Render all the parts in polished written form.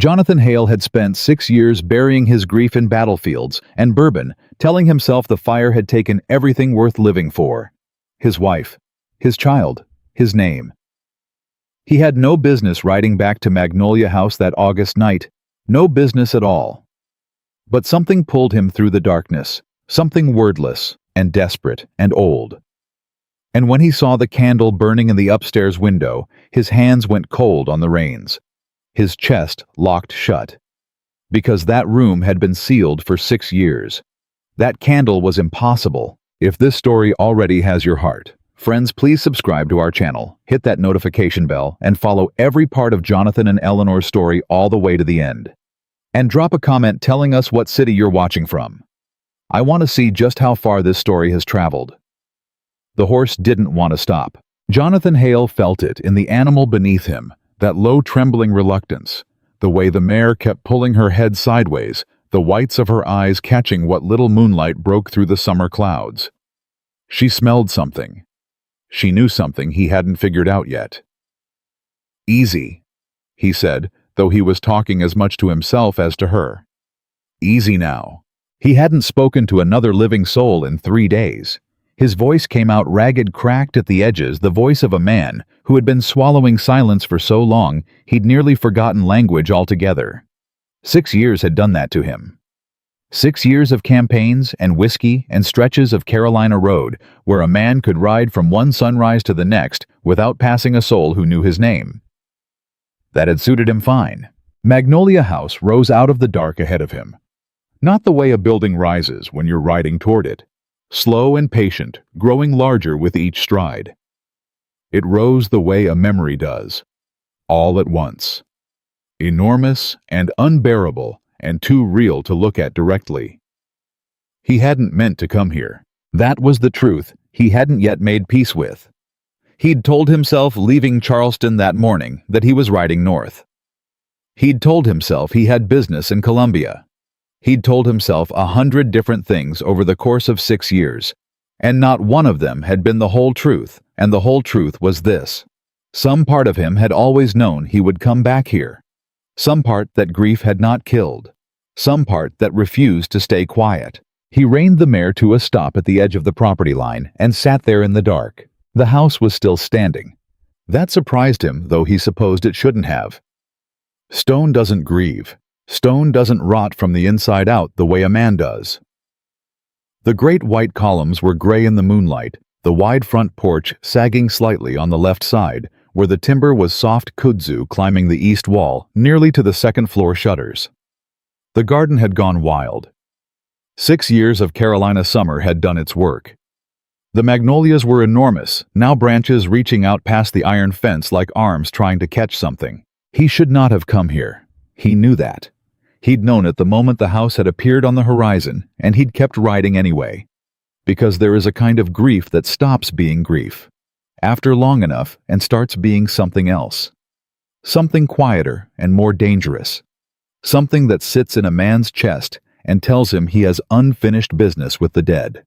Jonathan Hale had spent 6 years burying his grief in battlefields and bourbon, telling himself the fire had taken everything worth living for. His wife, his child, his name. He had no business riding back to Magnolia House that August night, no business at all. But something pulled him through the darkness, something wordless and desperate and old. And when he saw the candle burning in the upstairs window, his hands went cold on the reins. His chest locked shut. Because that room had been sealed for 6 years. That candle was impossible. If this story already has your heart, friends, please subscribe to our channel, hit that notification bell, and follow every part of Jonathan and Eleanor's story all the way to the end. And drop a comment telling us what city you're watching from. I want to see just how far this story has traveled. The horse didn't want to stop. Jonathan Hale felt it in the animal beneath him, that low trembling reluctance, the way the mare kept pulling her head sideways, the whites of her eyes catching what little moonlight broke through the summer clouds. She smelled something. She knew something he hadn't figured out yet. "Easy," he said, though he was talking as much to himself as to her. Easy now. He hadn't spoken to another living soul in 3 days. His voice came out ragged, cracked at the edges, the voice of a man who had been swallowing silence for so long he'd nearly forgotten language altogether. 6 years had done that to him. 6 years of campaigns and whiskey and stretches of Carolina Road where a man could ride from one sunrise to the next without passing a soul who knew his name. That had suited him fine. Magnolia House rose out of the dark ahead of him. Not the way a building rises when you're riding toward it. Slow and patient, growing larger with each stride. It rose the way a memory does. All at once. Enormous and unbearable and too real to look at directly. He hadn't meant to come here. That was the truth he hadn't yet made peace with. He'd told himself leaving Charleston that morning that he was riding north. He'd told himself he had business in Columbia. He'd told himself 100 different things over the course of 6 years, and not one of them had been the whole truth, and the whole truth was this. Some part of him had always known he would come back here. Some part that grief had not killed. Some part that refused to stay quiet. He reined the mare to a stop at the edge of the property line and sat there in the dark. The house was still standing. That surprised him, though he supposed it shouldn't have. Stone doesn't grieve. Stone doesn't rot from the inside out the way a man does. The great white columns were gray in the moonlight, the wide front porch sagging slightly on the left side, where the timber was soft kudzu climbing the east wall, nearly to the second-floor shutters. The garden had gone wild. 6 years of Carolina summer had done its work. The magnolias were enormous, now branches reaching out past the iron fence like arms trying to catch something. He should not have come here. He knew that. He'd known it the moment the house had appeared on the horizon, and he'd kept riding anyway. Because there is a kind of grief that stops being grief, after long enough, and starts being something else. Something quieter and more dangerous. Something that sits in a man's chest and tells him he has unfinished business with the dead.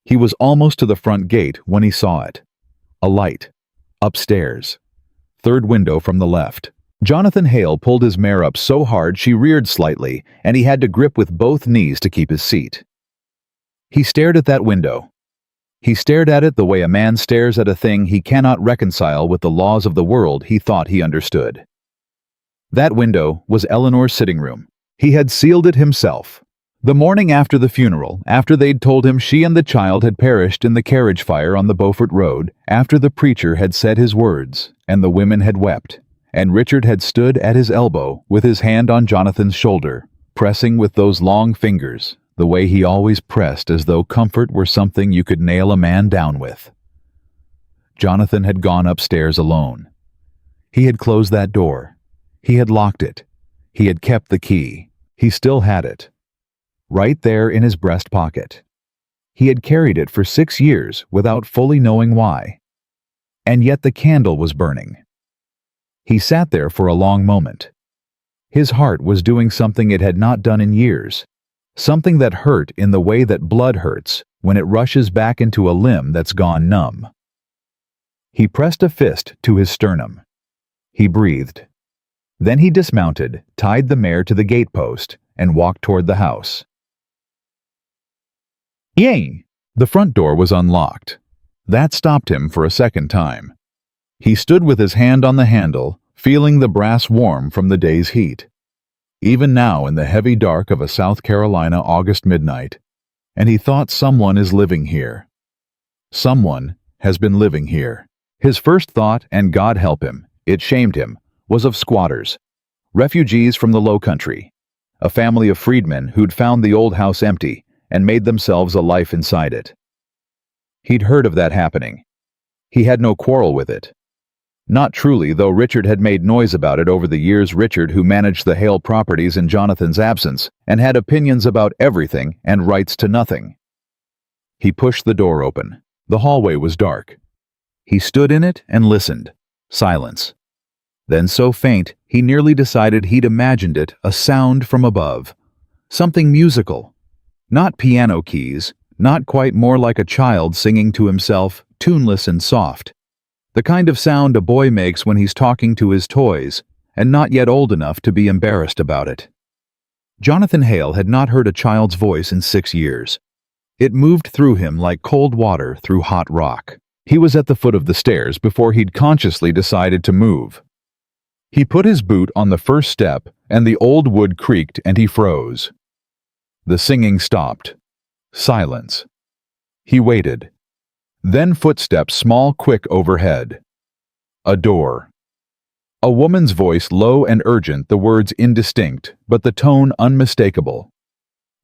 He was almost to the front gate when he saw it. A light. Upstairs. Third window from the left. Jonathan Hale pulled his mare up so hard she reared slightly, and he had to grip with both knees to keep his seat. He stared at that window. He stared at it the way a man stares at a thing he cannot reconcile with the laws of the world he thought he understood. That window was Eleanor's sitting room. He had sealed it himself. The morning after the funeral, after they'd told him she and the child had perished in the carriage fire on the Beaufort Road, after the preacher had said his words, and the women had wept, and Richard had stood at his elbow with his hand on Jonathan's shoulder, pressing with those long fingers, the way he always pressed as though comfort were something you could nail a man down with. Jonathan had gone upstairs alone. He had closed that door. He had locked it. He had kept the key. He still had it. Right there in his breast pocket. He had carried it for 6 years without fully knowing why. And yet the candle was burning. He sat there for a long moment. His heart was doing something it had not done in years, something that hurt in the way that blood hurts when it rushes back into a limb that's gone numb. He pressed a fist to his sternum. He breathed. Then he dismounted, tied the mare to the gatepost, and walked toward the house. Yay! The front door was unlocked. That stopped him for a second time. He stood with his hand on the handle, feeling the brass warm from the day's heat. Even now in the heavy dark of a South Carolina August midnight, and he thought someone is living here. Someone has been living here. His first thought, and God help him, it shamed him, was of squatters, refugees from the low country, a family of freedmen who'd found the old house empty and made themselves a life inside it. He'd heard of that happening. He had no quarrel with it. Not truly, though Richard had made noise about it over the years. Richard, who managed the Hale properties in Jonathan's absence and had opinions about everything and rights to nothing. He pushed the door open. The hallway was dark. He stood in it and listened. Silence. Then so faint, he nearly decided he'd imagined it, a sound from above. Something musical. Not piano keys, not quite, more like a child singing to himself, tuneless and soft. The kind of sound a boy makes when he's talking to his toys, and not yet old enough to be embarrassed about it. Jonathan Hale had not heard a child's voice in 6 years. It moved through him like cold water through hot rock. He was at the foot of the stairs before he'd consciously decided to move. He put his boot on the first step, and the old wood creaked and he froze. The singing stopped. Silence. He waited. Then footsteps, small, quick, overhead. A door. A woman's voice, low and urgent, the words indistinct, but the tone unmistakable.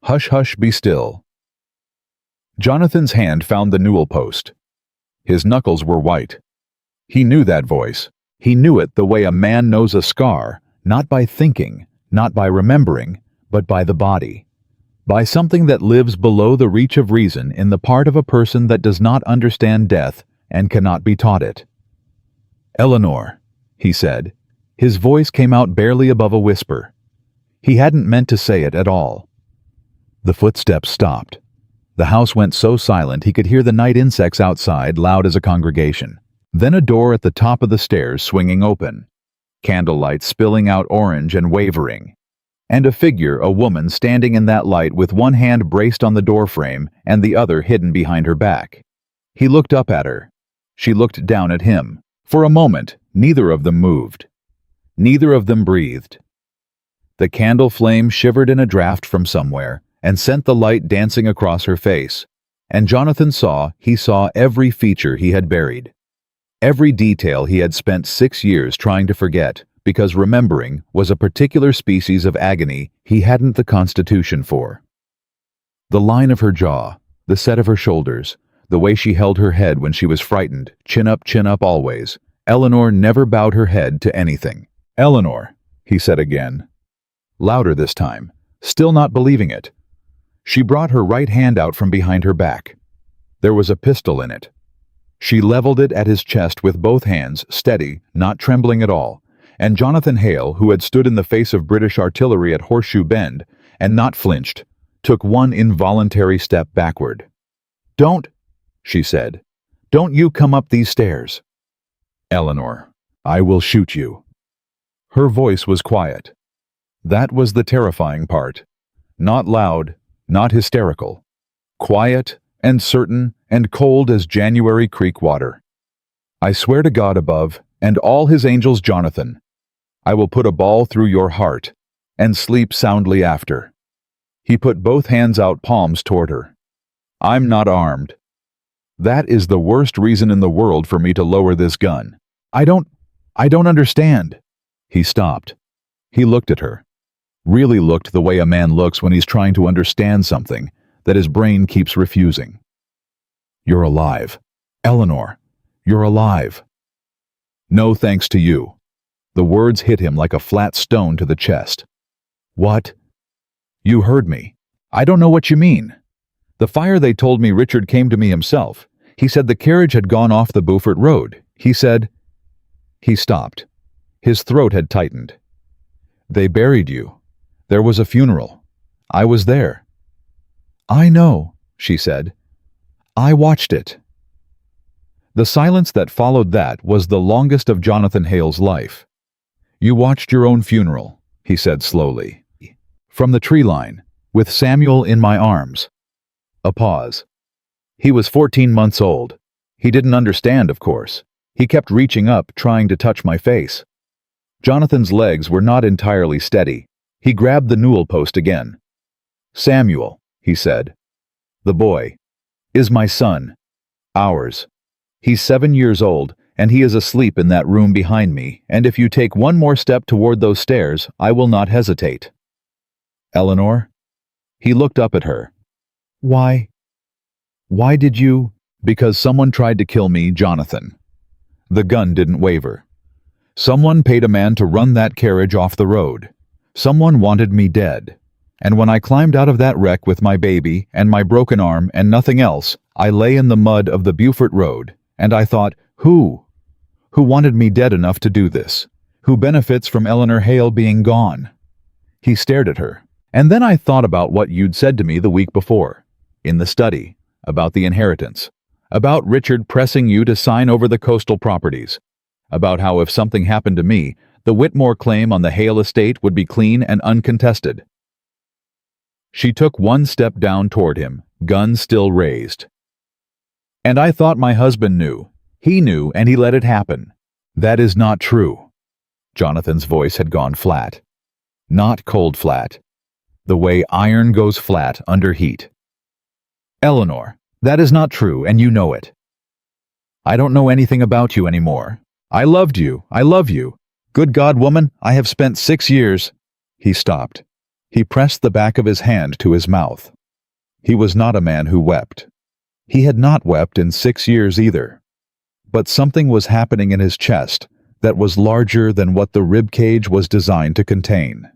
Hush, hush, be still. Jonathan's hand found the newel post. His knuckles were white. He knew that voice. He knew it the way a man knows a scar, not by thinking, not by remembering, but by the body. By something that lives below the reach of reason in the part of a person that does not understand death and cannot be taught it. Eleanor, he said. His voice came out barely above a whisper. He hadn't meant to say it at all. The footsteps stopped. The house went so silent he could hear the night insects outside, loud as a congregation. Then a door at the top of the stairs swinging open. Candlelight spilling out orange and wavering. And a figure, a woman, standing in that light with one hand braced on the doorframe and the other hidden behind her back. He looked up at her. She looked down at him. For a moment, neither of them moved. Neither of them breathed. The candle flame shivered in a draft from somewhere and sent the light dancing across her face. And Jonathan saw every feature he had buried. Every detail he had spent 6 years trying to forget, because remembering was a particular species of agony he hadn't the constitution for. The line of her jaw, the set of her shoulders, the way she held her head when she was frightened, chin up always. Eleanor never bowed her head to anything. Eleanor, he said again. Louder this time, still not believing it. She brought her right hand out from behind her back. There was a pistol in it. She leveled it at his chest with both hands, steady, not trembling at all. And Jonathan Hale, who had stood in the face of British artillery at Horseshoe Bend, and not flinched, took one involuntary step backward. Don't, she said. Don't you come up these stairs. Eleanor, I will shoot you. Her voice was quiet. That was the terrifying part. Not loud, not hysterical. Quiet and certain and cold as January creek water. I swear to God above, and all his angels, Jonathan, I will put a ball through your heart, and sleep soundly after. He put both hands out, palms toward her. I'm not armed. That is the worst reason in the world for me to lower this gun. I don't understand. He stopped. He looked at her. Really looked the way a man looks when he's trying to understand something that his brain keeps refusing. You're alive. Eleanor, you're alive. No thanks to you. The words hit him like a flat stone to the chest. What? You heard me. I don't know what you mean. The fire, they told me Richard came to me himself. He said the carriage had gone off the Beaufort Road. He said... He stopped. His throat had tightened. They buried you. There was a funeral. I was there. I know, she said. I watched it. The silence that followed that was the longest of Jonathan Hale's life. You watched your own funeral, he said slowly. From the tree line, with Samuel in my arms. A pause. He was 14 months old. He didn't understand, of course. He kept reaching up, trying to touch my face. Jonathan's legs were not entirely steady. He grabbed the newel post again. Samuel, he said. The boy. Is my son. Ours. He's 7 years old, and he is asleep in that room behind me, and if you take one more step toward those stairs, I will not hesitate. Eleanor? He looked up at her. Why? Why did you? Because someone tried to kill me, Jonathan. The gun didn't waver. Someone paid a man to run that carriage off the road. Someone wanted me dead. And when I climbed out of that wreck with my baby and my broken arm and nothing else, I lay in the mud of the Beaufort Road, and I thought, who? Who wanted me dead enough to do this? Who benefits from Eleanor Hale being gone? He stared at her. And then I thought about what you'd said to me the week before, in the study, about the inheritance, about Richard pressing you to sign over the coastal properties, about how if something happened to me, the Whitmore claim on the Hale estate would be clean and uncontested. She took one step down toward him, gun still raised. And I thought my husband knew. He knew, and he let it happen. That is not true. Jonathan's voice had gone flat. Not cold flat. The way iron goes flat under heat. Eleanor, that is not true, and you know it. I don't know anything about you anymore. I loved you. I love you. Good God, woman, I have spent 6 years. He stopped. He pressed the back of his hand to his mouth. He was not a man who wept. He had not wept in 6 years either. But something was happening in his chest that was larger than what the rib cage was designed to contain.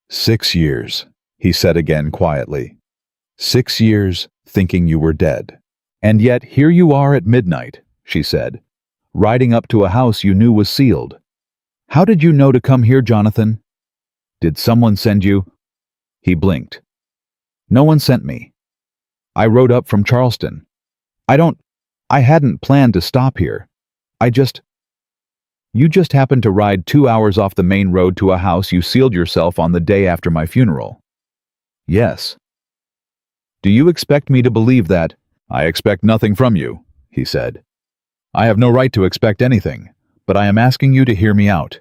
6 years, he said again quietly. 6 years thinking you were dead. And yet here you are at midnight, she said, riding up to a house you knew was sealed. How did you know to come here, Jonathan? Did someone send you? He blinked. No one sent me. I rode up from Charleston. I hadn't planned to stop here. You just happened to ride 2 hours off the main road to a house you sealed yourself on the day after my funeral. Yes. Do you expect me to believe that? I expect nothing from you, he said. I have no right to expect anything, but I am asking you to hear me out.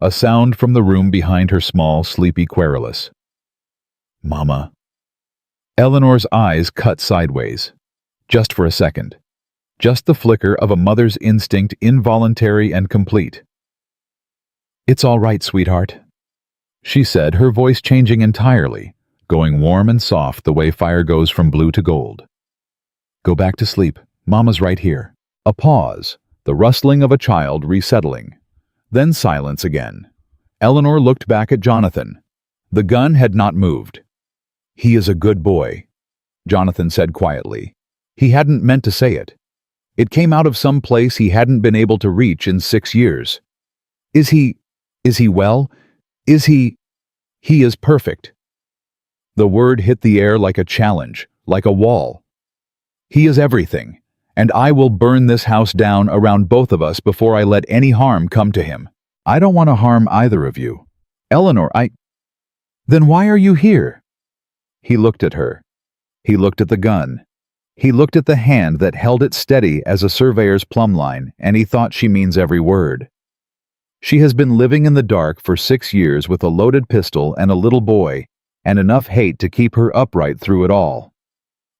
A sound from the room behind her small, sleepy querulous. Mama. Eleanor's eyes cut sideways. Just for a second. Just the flicker of a mother's instinct, involuntary and complete. It's all right, sweetheart, she said, her voice changing entirely, going warm and soft the way fire goes from blue to gold. Go back to sleep. Mama's right here. A pause, the rustling of a child resettling. Then silence again. Eleanor looked back at Jonathan. The gun had not moved. He is a good boy, Jonathan said quietly. He hadn't meant to say it. It came out of some place he hadn't been able to reach in 6 years. Is he well? He is perfect. The word hit the air like a challenge, like a wall. He is everything, and I will burn this house down around both of us before I let any harm come to him. I don't want to harm either of you. Eleanor, Then why are you here? He looked at her. He looked at the gun. He looked at the hand that held it steady as a surveyor's plumb line, and he thought she means every word. She has been living in the dark for 6 years with a loaded pistol and a little boy, and enough hate to keep her upright through it all.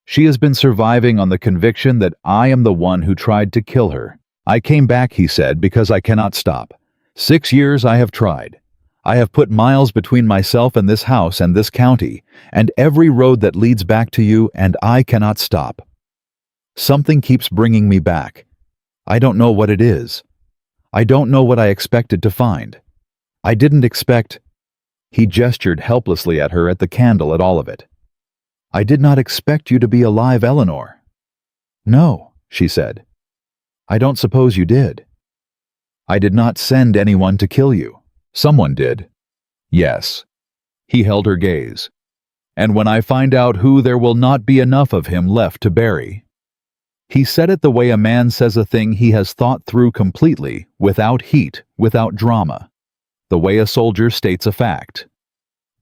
She has been surviving on the conviction that I am the one who tried to kill her. I came back, he said, because I cannot stop. 6 years I have tried. I have put miles between myself and this house and this county, and every road that leads back to you, and I cannot stop. Something keeps bringing me back. I don't know what it is. I don't know what I expected to find. I didn't expect... He gestured helplessly at her at the candle at all of it. I did not expect you to be alive, Eleanor. No, she said. I don't suppose you did. I did not send anyone to kill you. Someone did. Yes. He held her gaze. And when I find out who, there will not be enough of him left to bury. He said it the way a man says a thing he has thought through completely, without heat, without drama. The way a soldier states a fact.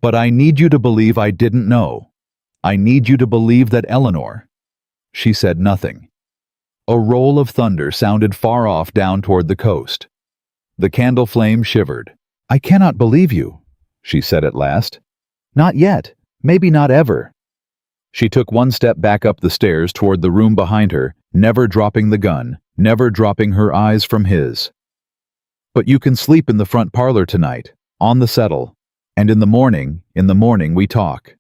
"But I need you to believe I didn't know. I need you to believe that Eleanor." She said nothing. A roll of thunder sounded far off down toward the coast. The candle flame shivered. "I cannot believe you," she said at last. "Not yet. Maybe not ever." She took one step back up the stairs toward the room behind her, never dropping the gun, never dropping her eyes from his. "But you can sleep in the front parlor tonight, on the settle, and in the morning we talk."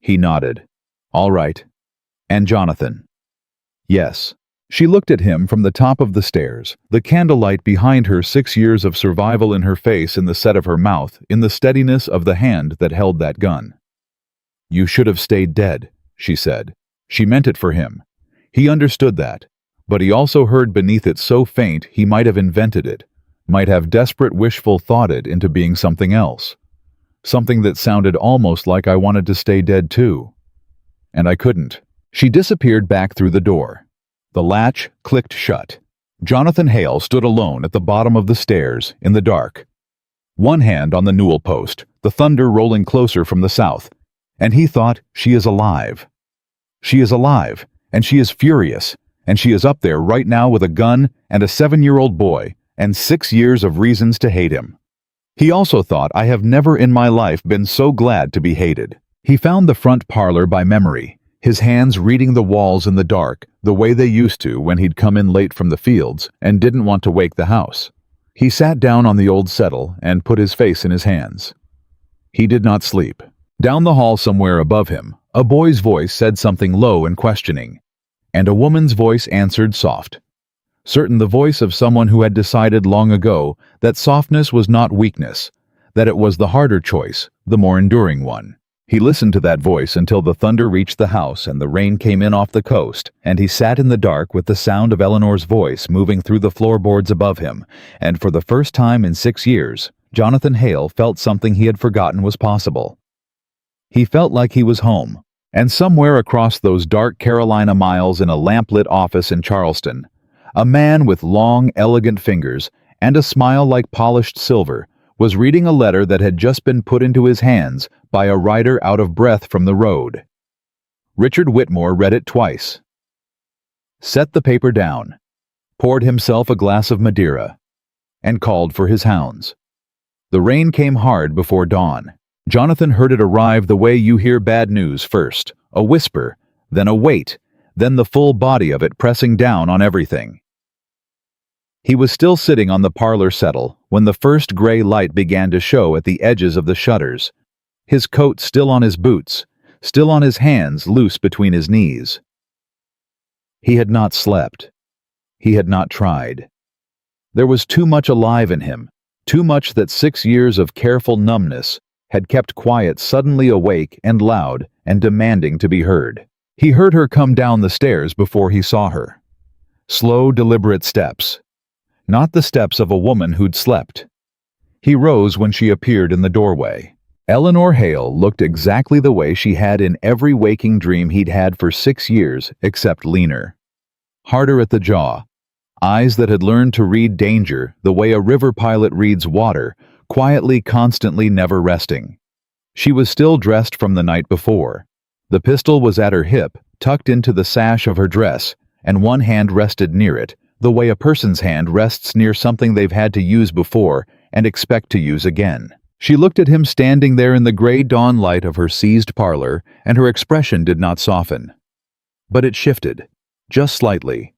He nodded. "All right. And Jonathan?" "Yes." She looked at him from the top of the stairs, the candlelight behind her, 6 years of survival in her face, in the set of her mouth, in the steadiness of the hand that held that gun. "You should have stayed dead," she said. She meant it for him. He understood that, but he also heard beneath it so faint he might have invented it, might have desperate wishful thought it into being something else. Something that sounded almost like "I wanted to stay dead too. And I couldn't." She disappeared back through the door. The latch clicked shut. Jonathan Hale stood alone at the bottom of the stairs, in the dark. One hand on the newel post, the thunder rolling closer from the south, and he thought, she is alive. She is alive, and she is furious, and she is up there right now with a gun and a 7-year-old boy, and 6 years of reasons to hate him. He also thought, I have never in my life been so glad to be hated. He found the front parlor by memory, his hands reading the walls in the dark, the way they used to when he'd come in late from the fields and didn't want to wake the house. He sat down on the old settle and put his face in his hands. He did not sleep. Down the hall somewhere above him, a boy's voice said something low and questioning, and a woman's voice answered soft. Certain the voice of someone who had decided long ago that softness was not weakness, that it was the harder choice, the more enduring one. He listened to that voice until the thunder reached the house and the rain came in off the coast, and he sat in the dark with the sound of Eleanor's voice moving through the floorboards above him, and for the first time in 6 years, Jonathan Hale felt something he had forgotten was possible. He felt like he was home, and somewhere across those dark Carolina miles in a lamplit office in Charleston, a man with long, elegant fingers and a smile like polished silver was reading a letter that had just been put into his hands by a writer out of breath from the road. Richard Whitmore read it twice, set the paper down, poured himself a glass of Madeira, and called for his hounds. The rain came hard before dawn. Jonathan heard it arrive the way you hear bad news first, a whisper, then a wait, then the full body of it pressing down on everything. He was still sitting on the parlor settle when the first gray light began to show at the edges of the shutters, his coat still on his boots, still on his hands loose between his knees. He had not slept. He had not tried. There was too much alive in him, too much that 6 years of careful numbness had kept quiet, suddenly awake and loud and demanding to be heard. He heard her come down the stairs before he saw her. Slow, deliberate steps. Not the steps of a woman who'd slept. He rose when she appeared in the doorway. Eleanor Hale looked exactly the way she had in every waking dream he'd had for 6 years, except leaner. Harder at the jaw. Eyes that had learned to read danger the way a river pilot reads water, quietly, constantly, never resting. She was still dressed from the night before. The pistol was at her hip, tucked into the sash of her dress, and one hand rested near it, the way a person's hand rests near something they've had to use before and expect to use again. She looked at him standing there in the gray dawn light of her seized parlor, and her expression did not soften. But it shifted, just slightly,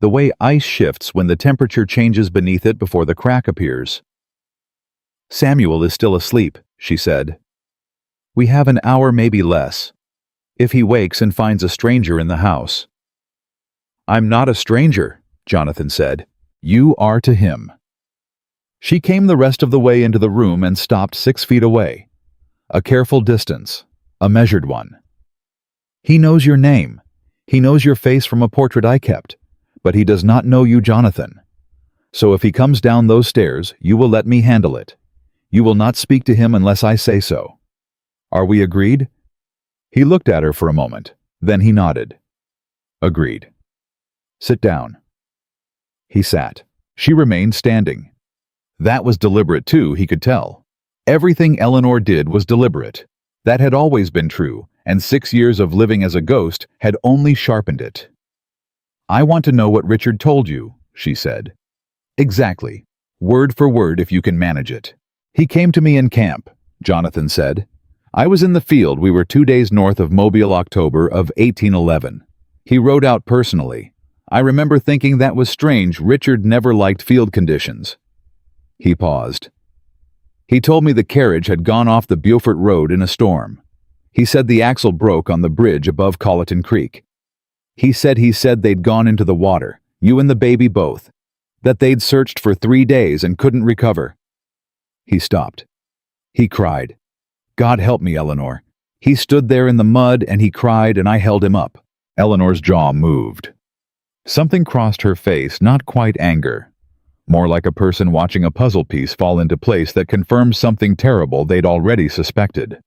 the way ice shifts when the temperature changes beneath it before the crack appears. "Samuel is still asleep," she said. "We have an hour, maybe less. If he wakes and finds a stranger in the house." "I'm not a stranger," Jonathan said. "You are to him." She came the rest of the way into the room and stopped 6 feet away. A careful distance, a measured one. "He knows your name. He knows your face from a portrait I kept, but he does not know you, Jonathan. So if he comes down those stairs, you will let me handle it. You will not speak to him unless I say so. Are we agreed?" He looked at her for a moment, then he nodded. "Agreed." Sit down." He sat. She remained standing. That was deliberate too, he could tell. Everything Eleanor did was deliberate. That had always been true, and 6 years of living as a ghost had only sharpened it. "I want to know what Richard told you," she said. "Exactly. Word for word if you can manage it." "He came to me in camp," Jonathan said. "I was in the field. We were 2 days north of Mobile, October of 1811. He rode out personally. I remember thinking that was strange. Richard never liked field conditions." He paused. "He told me the carriage had gone off the Beaufort Road in a storm. He said the axle broke on the bridge above Colleton Creek. He said they'd gone into the water, you and the baby both, that they'd searched for 3 days and couldn't recover." He stopped. He cried. "God help me, Eleanor." He stood there in the mud and he cried and I held him up. Eleanor's jaw moved. Something crossed her face, not quite anger. More like a person watching a puzzle piece fall into place that confirmed something terrible they'd already suspected.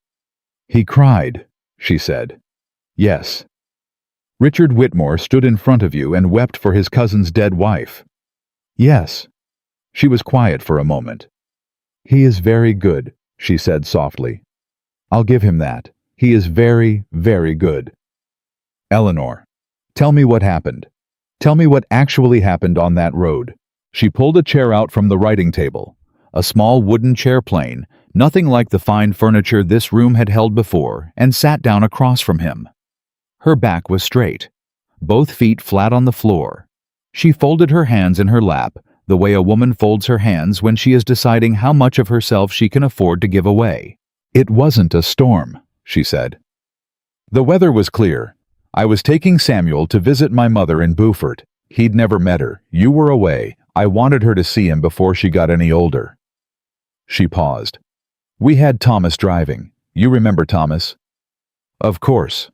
"He cried," she said. "Yes. Richard Whitmore stood in front of you and wept for his cousin's dead wife." "Yes." She was quiet for a moment. "He is very good," she said softly. "I'll give him that. He is very, very good." "Eleanor, tell me what happened. Tell me what actually happened on that road." She pulled a chair out from the writing table, a small wooden chair plane, nothing like the fine furniture this room had held before, and sat down across from him. Her back was straight, both feet flat on the floor. She folded her hands in her lap, the way a woman folds her hands when she is deciding how much of herself she can afford to give away. "It wasn't a storm," she said. "The weather was clear. I was taking Samuel to visit my mother in Beaufort. He'd never met her. You were away. I wanted her to see him before she got any older." She paused. "We had Thomas driving. You remember Thomas?" "Of course.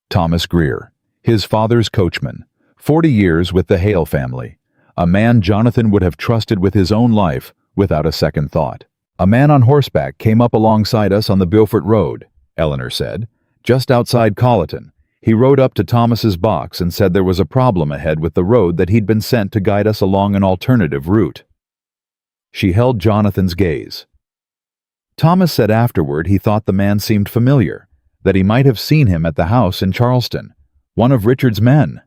Thomas Greer, his father's coachman, 40 years with the Hale family. A man Jonathan would have trusted with his own life without a second thought. A man on horseback came up alongside us on the Beaufort Road," Eleanor said, "just outside Colleton. He rode up to Thomas's box and said there was a problem ahead with the road, that he'd been sent to guide us along an alternative route." She held Jonathan's gaze. "Thomas said afterward he thought the man seemed familiar, that he might have seen him at the house in Charleston, one of Richard's men."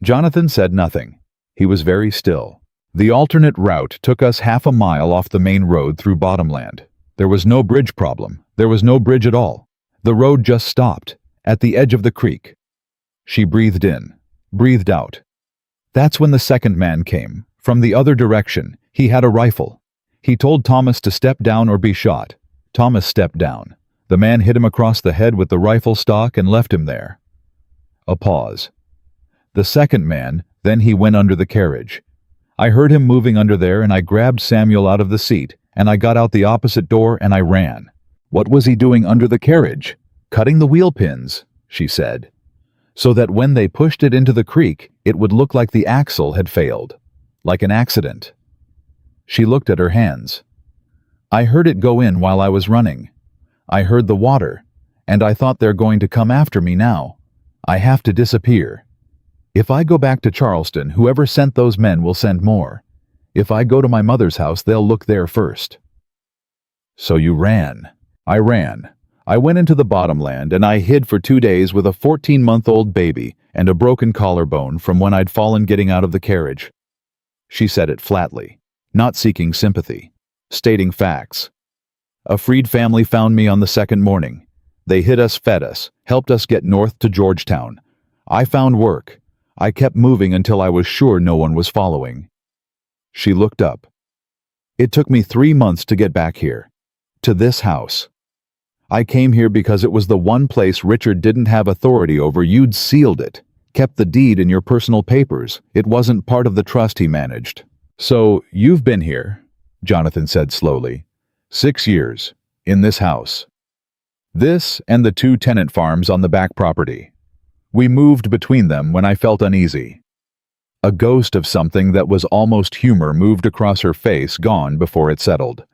Jonathan said nothing. He was very still. "The alternate route took us half a mile off the main road through bottomland. There was no bridge problem. There was no bridge at all. The road just stopped, at the edge of the creek." She breathed in, breathed out. "That's when the second man came, from the other direction. He had a rifle. He told Thomas to step down or be shot. Thomas stepped down. The man hit him across the head with the rifle stock and left him there." A pause. "The second man, then he went under the carriage. I heard him moving under there and I grabbed Samuel out of the seat and I got out the opposite door and I ran." "What was he doing under the carriage?" "Cutting the wheel pins," she said, "so that when they pushed it into the creek, it would look like the axle had failed, like an accident." She looked at her hands. "I heard it go in while I was running. I heard the water, and I thought they're going to come after me now. I have to disappear. If I go back to Charleston, whoever sent those men will send more. If I go to my mother's house, they'll look there first." "So you ran." "I ran. I went into the bottomland and I hid for 2 days with a 14-month-old baby and a broken collarbone from when I'd fallen getting out of the carriage." She said it flatly, not seeking sympathy, stating facts. "A freed family found me on the second morning. They hid us, fed us, helped us get north to Georgetown. I found work. I kept moving until I was sure no one was following." She looked up. "It took me 3 months to get back here, to this house. I came here because it was the one place Richard didn't have authority over. You'd sealed it, kept the deed in your personal papers. It wasn't part of the trust he managed." "So you've been here," Jonathan said slowly, 6 years, in this house. This and the 2 tenant farms on the back property. We moved between them when I felt uneasy." A ghost of something that was almost humor moved across her face, gone before it settled.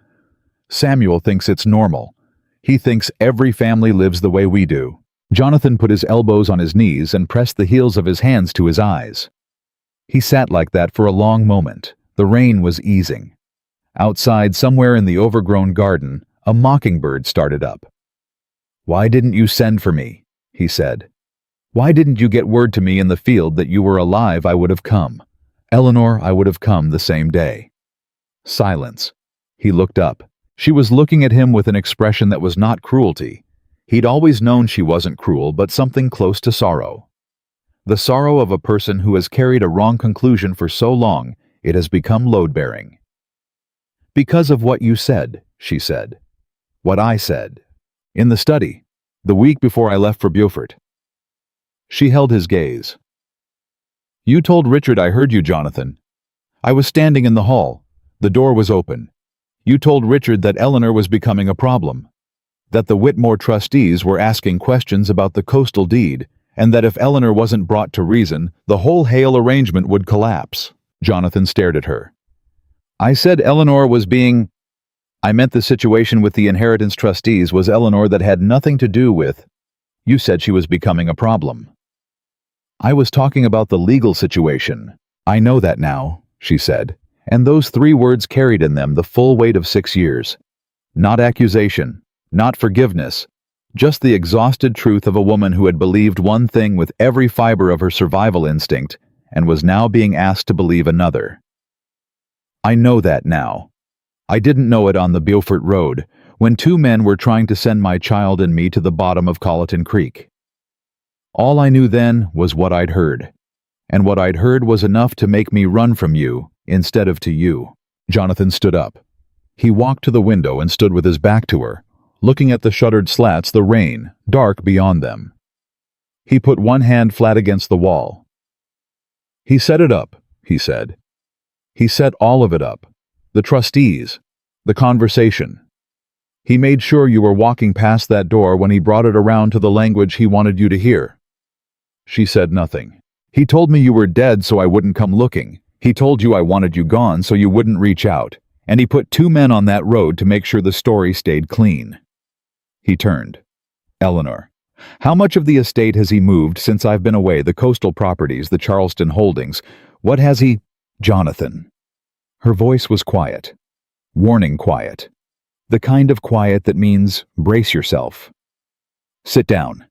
"Samuel thinks it's normal. He thinks every family lives the way we do." Jonathan put his elbows on his knees and pressed the heels of his hands to his eyes. He sat like that for a long moment. The rain was easing. Outside, somewhere in the overgrown garden, a mockingbird started up. "Why didn't you send for me?" he said. "Why didn't you get word to me in the field that you were alive? I would have come. Eleanor, I would have come the same day." Silence. He looked up. She was looking at him with an expression that was not cruelty. He'd always known she wasn't cruel, but something close to sorrow. The sorrow of a person who has carried a wrong conclusion for so long, it has become load-bearing. "Because of what you said," she said. "What I said. In the study. The week before I left for Beaufort." She held his gaze. "You told Richard I heard you, Jonathan. I was standing in the hall. The door was open. You told Richard that Eleanor was becoming a problem, that the Whitmore trustees were asking questions about the coastal deed, and that if Eleanor wasn't brought to reason, the whole Hale arrangement would collapse." Jonathan stared at her. "I said Eleanor was being... I meant the situation with the inheritance trustees was Eleanor that had nothing to do with... You said she was becoming a problem." "I was talking about the legal situation. I know that now," she said, and those 3 words carried in them the full weight of 6 years. Not accusation, not forgiveness, just the exhausted truth of a woman who had believed one thing with every fiber of her survival instinct and was now being asked to believe another. "I know that now. I didn't know it on the Beaufort Road, when 2 men were trying to send my child and me to the bottom of Colleton Creek. All I knew then was what I'd heard, and what I'd heard was enough to make me run from you instead of to you." Jonathan stood up. He walked to the window and stood with his back to her, looking at the shuttered slats, the rain, dark beyond them. He put one hand flat against the wall. "He set it up," he said. "He set all of it up. The trustees, the conversation. He made sure you were walking past that door when he brought it around to the language he wanted you to hear." She said nothing. "He told me you were dead so I wouldn't come looking. He told you I wanted you gone so you wouldn't reach out. And he put 2 men on that road to make sure the story stayed clean." He turned. "Eleanor, how much of the estate has he moved since I've been away? The coastal properties, the Charleston holdings. What has he—" "Jonathan." Her voice was quiet. Warning quiet. The kind of quiet that means, brace yourself. "Sit down."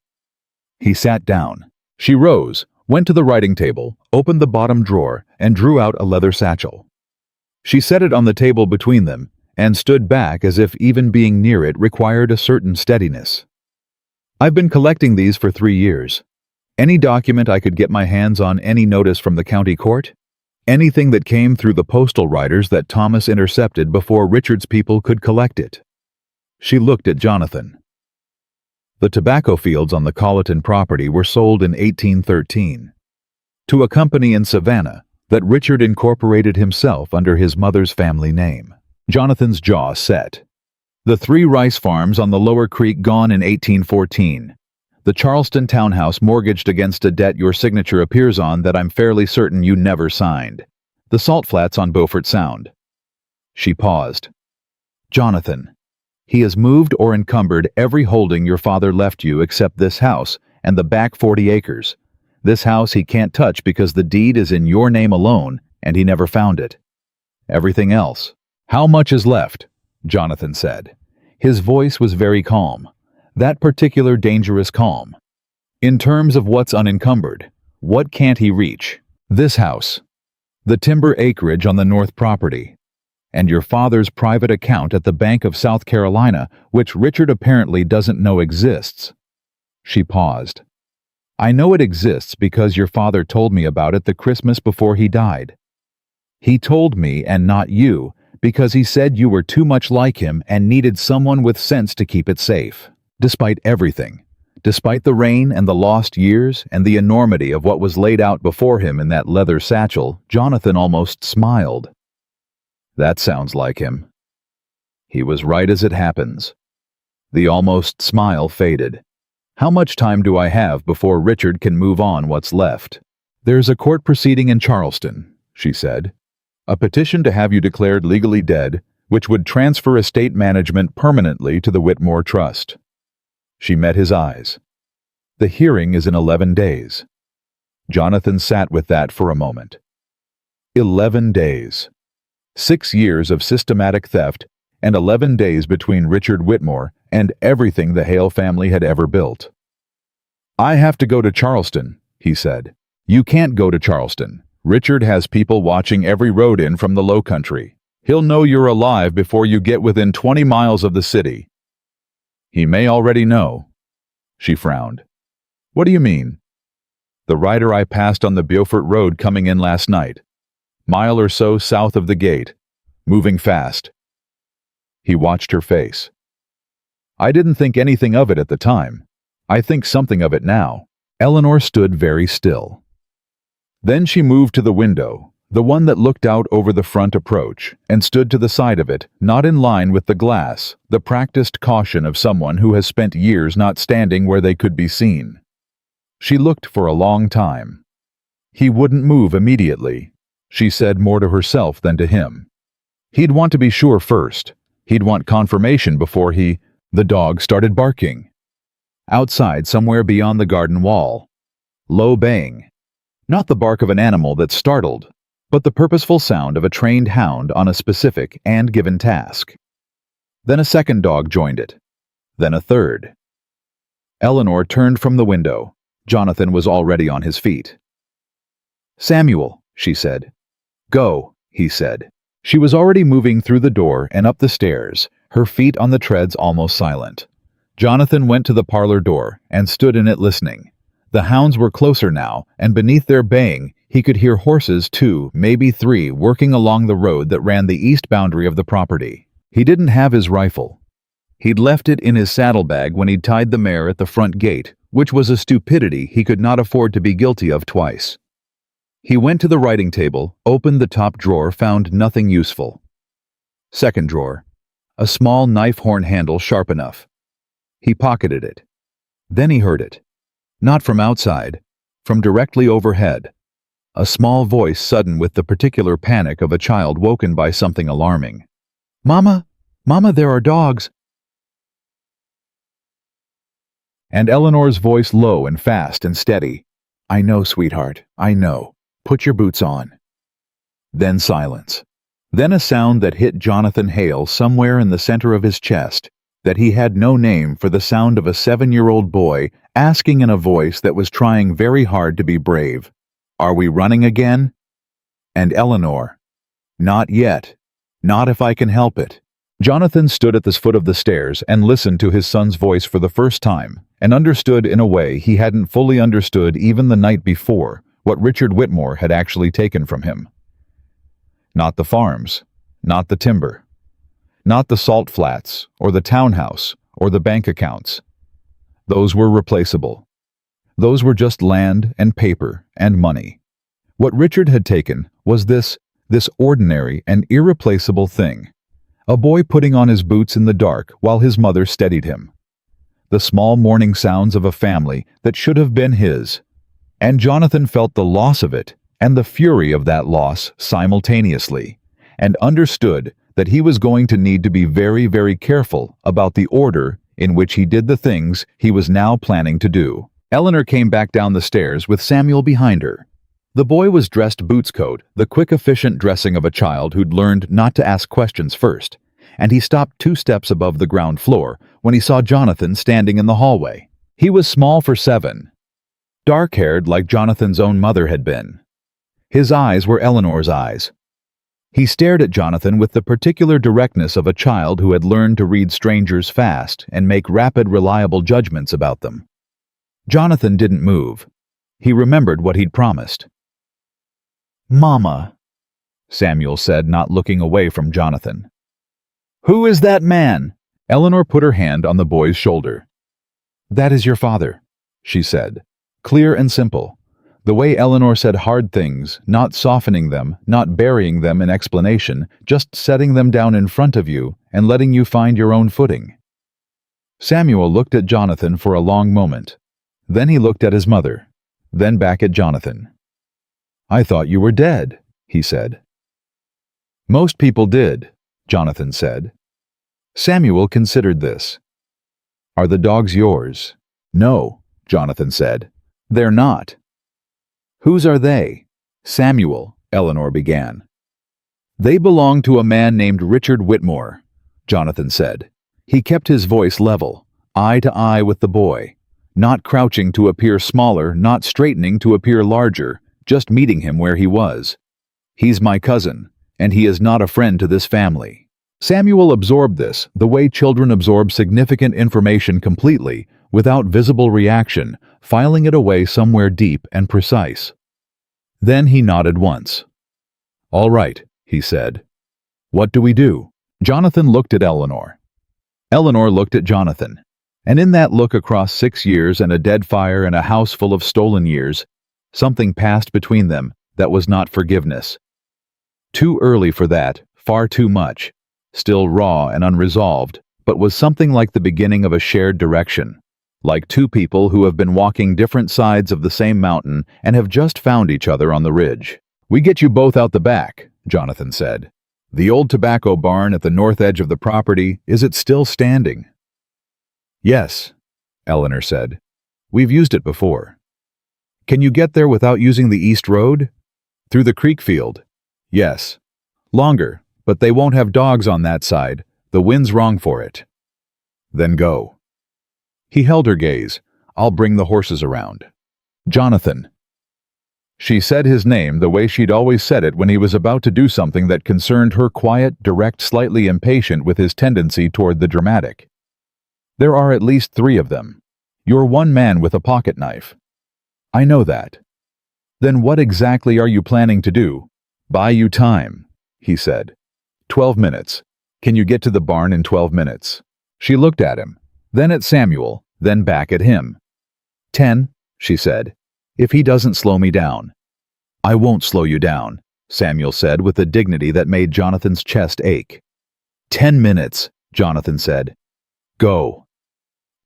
He sat down. She rose, went to the writing table, opened the bottom drawer, and drew out a leather satchel. She set it on the table between them, and stood back as if even being near it required a certain steadiness. "I've been collecting these for 3 years. Any document I could get my hands on, any notice from the county court, anything that came through the postal riders that Thomas intercepted before Richard's people could collect it." She looked at Jonathan. "The tobacco fields on the Colleton property were sold in 1813 to a company in Savannah that Richard incorporated himself under his mother's family name." Jonathan's jaw set. "The 3 rice farms on the lower creek gone in 1814. The Charleston townhouse mortgaged against a debt your signature appears on that I'm fairly certain you never signed. The salt flats on Beaufort Sound." She paused. "Jonathan, he has moved or encumbered every holding your father left you except this house and the back 40 acres. This house he can't touch because the deed is in your name alone and he never found it. Everything else." "How much is left?" Jonathan said. His voice was very calm. That particular dangerous calm. "In terms of what's unencumbered, what can't he reach?" "This house. The timber acreage on the north property. And your father's private account at the Bank of South Carolina, which Richard apparently doesn't know exists." She paused. "I know it exists because your father told me about it the Christmas before he died. He told me and not you, because he said you were too much like him and needed someone with sense to keep it safe. Despite everything, despite the rain and the lost years and the enormity of what was laid out before him in that leather satchel, Jonathan almost smiled. That sounds like him. He was right as it happens. The almost smile faded. How much time do I have before Richard can move on what's left? There's a court proceeding in Charleston, she said. A petition to have you declared legally dead, which would transfer estate management permanently to the Whitmore Trust. She met his eyes. The hearing is in 11 days. Jonathan sat with that for a moment. 11 days. 6 years of systematic theft, and 11 days between Richard Whitmore and everything the Hale family had ever built. "I have to go to Charleston," he said. "You can't go to Charleston. Richard has people watching every road in from the Low Country. He'll know you're alive before you get within 20 miles of the city." "He may already know." She frowned. "What do you mean?" "The rider I passed on the Beaufort Road coming in last night. Mile or so south of the gate. Moving fast." He watched her face. "I didn't think anything of it at the time. I think something of it now." Eleanor stood very still. Then she moved to the window, the one that looked out over the front approach, and stood to the side of it, not in line with the glass, the practiced caution of someone who has spent years not standing where they could be seen. She looked for a long time. He wouldn't move immediately. She said more to herself than to him. He'd want to be sure first. He'd want confirmation before The dog started barking. Outside, somewhere beyond the garden wall. Low baying. Not the bark of an animal that startled, but the purposeful sound of a trained hound on a specific and given task. Then a second dog joined it. Then a third. Eleanor turned from the window. Jonathan was already on his feet. "Samuel," she said. "Go," he said. She was already moving through the door and up the stairs, her feet on the treads almost silent. Jonathan went to the parlor door and stood in it listening. The hounds were closer now, and beneath their baying, he could hear horses, 2, maybe 3, working along the road that ran the east boundary of the property. He didn't have his rifle. He'd left it in his saddlebag when he'd tied the mare at the front gate, which was a stupidity he could not afford to be guilty of twice. He went to the writing table, opened the top drawer, found nothing useful. Second drawer. A small knife horn handle sharp enough. He pocketed it. Then he heard it. Not from outside, from directly overhead. A small voice sudden with the particular panic of a child woken by something alarming. "Mama! Mama, there are dogs!" And Eleanor's voice low and fast and steady. "I know, sweetheart, I know. Put your boots on." Then silence. Then a sound that hit Jonathan Hale somewhere in the center of his chest, that he had no name for, the sound of a 7-year-old boy asking in a voice that was trying very hard to be brave, "Are we running again?" And Eleanor, "Not yet. Not if I can help it." Jonathan stood at the foot of the stairs and listened to his son's voice for the first time, and understood in a way he hadn't fully understood even the night before what Richard Whitmore had actually taken from him. Not the farms, not the timber, not the salt flats, or the townhouse, or the bank accounts. Those were replaceable. Those were just land and paper and money. What Richard had taken was this ordinary and irreplaceable thing. A boy putting on his boots in the dark while his mother steadied him. The small morning sounds of a family that should have been his. And Jonathan felt the loss of it and the fury of that loss simultaneously, and understood that he was going to need to be very, very careful about the order in which he did the things he was now planning to do. Eleanor came back down the stairs with Samuel behind her. The boy was dressed boots coat, the quick, efficient dressing of a child who'd learned not to ask questions first, and he stopped 2 steps above the ground floor when he saw Jonathan standing in the hallway. He was small for 7, dark-haired like Jonathan's own mother had been. His eyes were Eleanor's eyes. He stared at Jonathan with the particular directness of a child who had learned to read strangers fast and make rapid, reliable judgments about them. Jonathan didn't move. He remembered what he'd promised. "Mama," Samuel said, not looking away from Jonathan. "Who is that man?" Eleanor put her hand on the boy's shoulder. "That is your father," she said, clear and simple. The way Eleanor said hard things, not softening them, not burying them in explanation, just setting them down in front of you and letting you find your own footing. Samuel looked at Jonathan for a long moment. Then he looked at his mother, then back at Jonathan. "I thought you were dead," he said. "Most people did," Jonathan said. Samuel considered this. "Are the dogs yours?" "No," Jonathan said. "They're not." "Whose are they?" "Samuel," Eleanor began. They belong to a man named Richard Whitmore, Jonathan said. He kept his voice level, eye to eye with the boy, not crouching to appear smaller, not straightening to appear larger, just meeting him where he was. He's my cousin, and he is not a friend to this family. Samuel absorbed this, the way children absorb significant information completely, without visible reaction, filing it away somewhere deep and precise. Then he nodded once. "All right," he said. "What do we do?" Jonathan looked at Eleanor. Eleanor looked at Jonathan. And in that look across 6 years and a dead fire and a house full of stolen years, something passed between them that was not forgiveness. Too early for that, far too much. Still raw and unresolved, but was something like the beginning of a shared direction. Like two people who have been walking different sides of the same mountain and have just found each other on the ridge. "We get you both out the back," Jonathan said. "The old tobacco barn at the north edge of the property, is it still standing?" "Yes," Eleanor said. "We've used it before." "Can you get there without using the east road?" "Through the creek field?" "Yes." "Longer, but they won't have dogs on that side. The wind's wrong for it." "Then go." He held her gaze. "I'll bring the horses around." "Jonathan." She said his name the way she'd always said it when he was about to do something that concerned her, quiet, direct, slightly impatient with his tendency toward the dramatic. "There are at least 3 of them. You're one man with a pocket knife." "I know that." "Then what exactly are you planning to do?" "Buy you time," he said. 12 minutes. Can you get to the barn in 12 minutes? She looked at him, then at Samuel, then back at him. 10, she said, if he doesn't slow me down. "I won't slow you down," Samuel said with a dignity that made Jonathan's chest ache. 10 minutes, Jonathan said. "Go."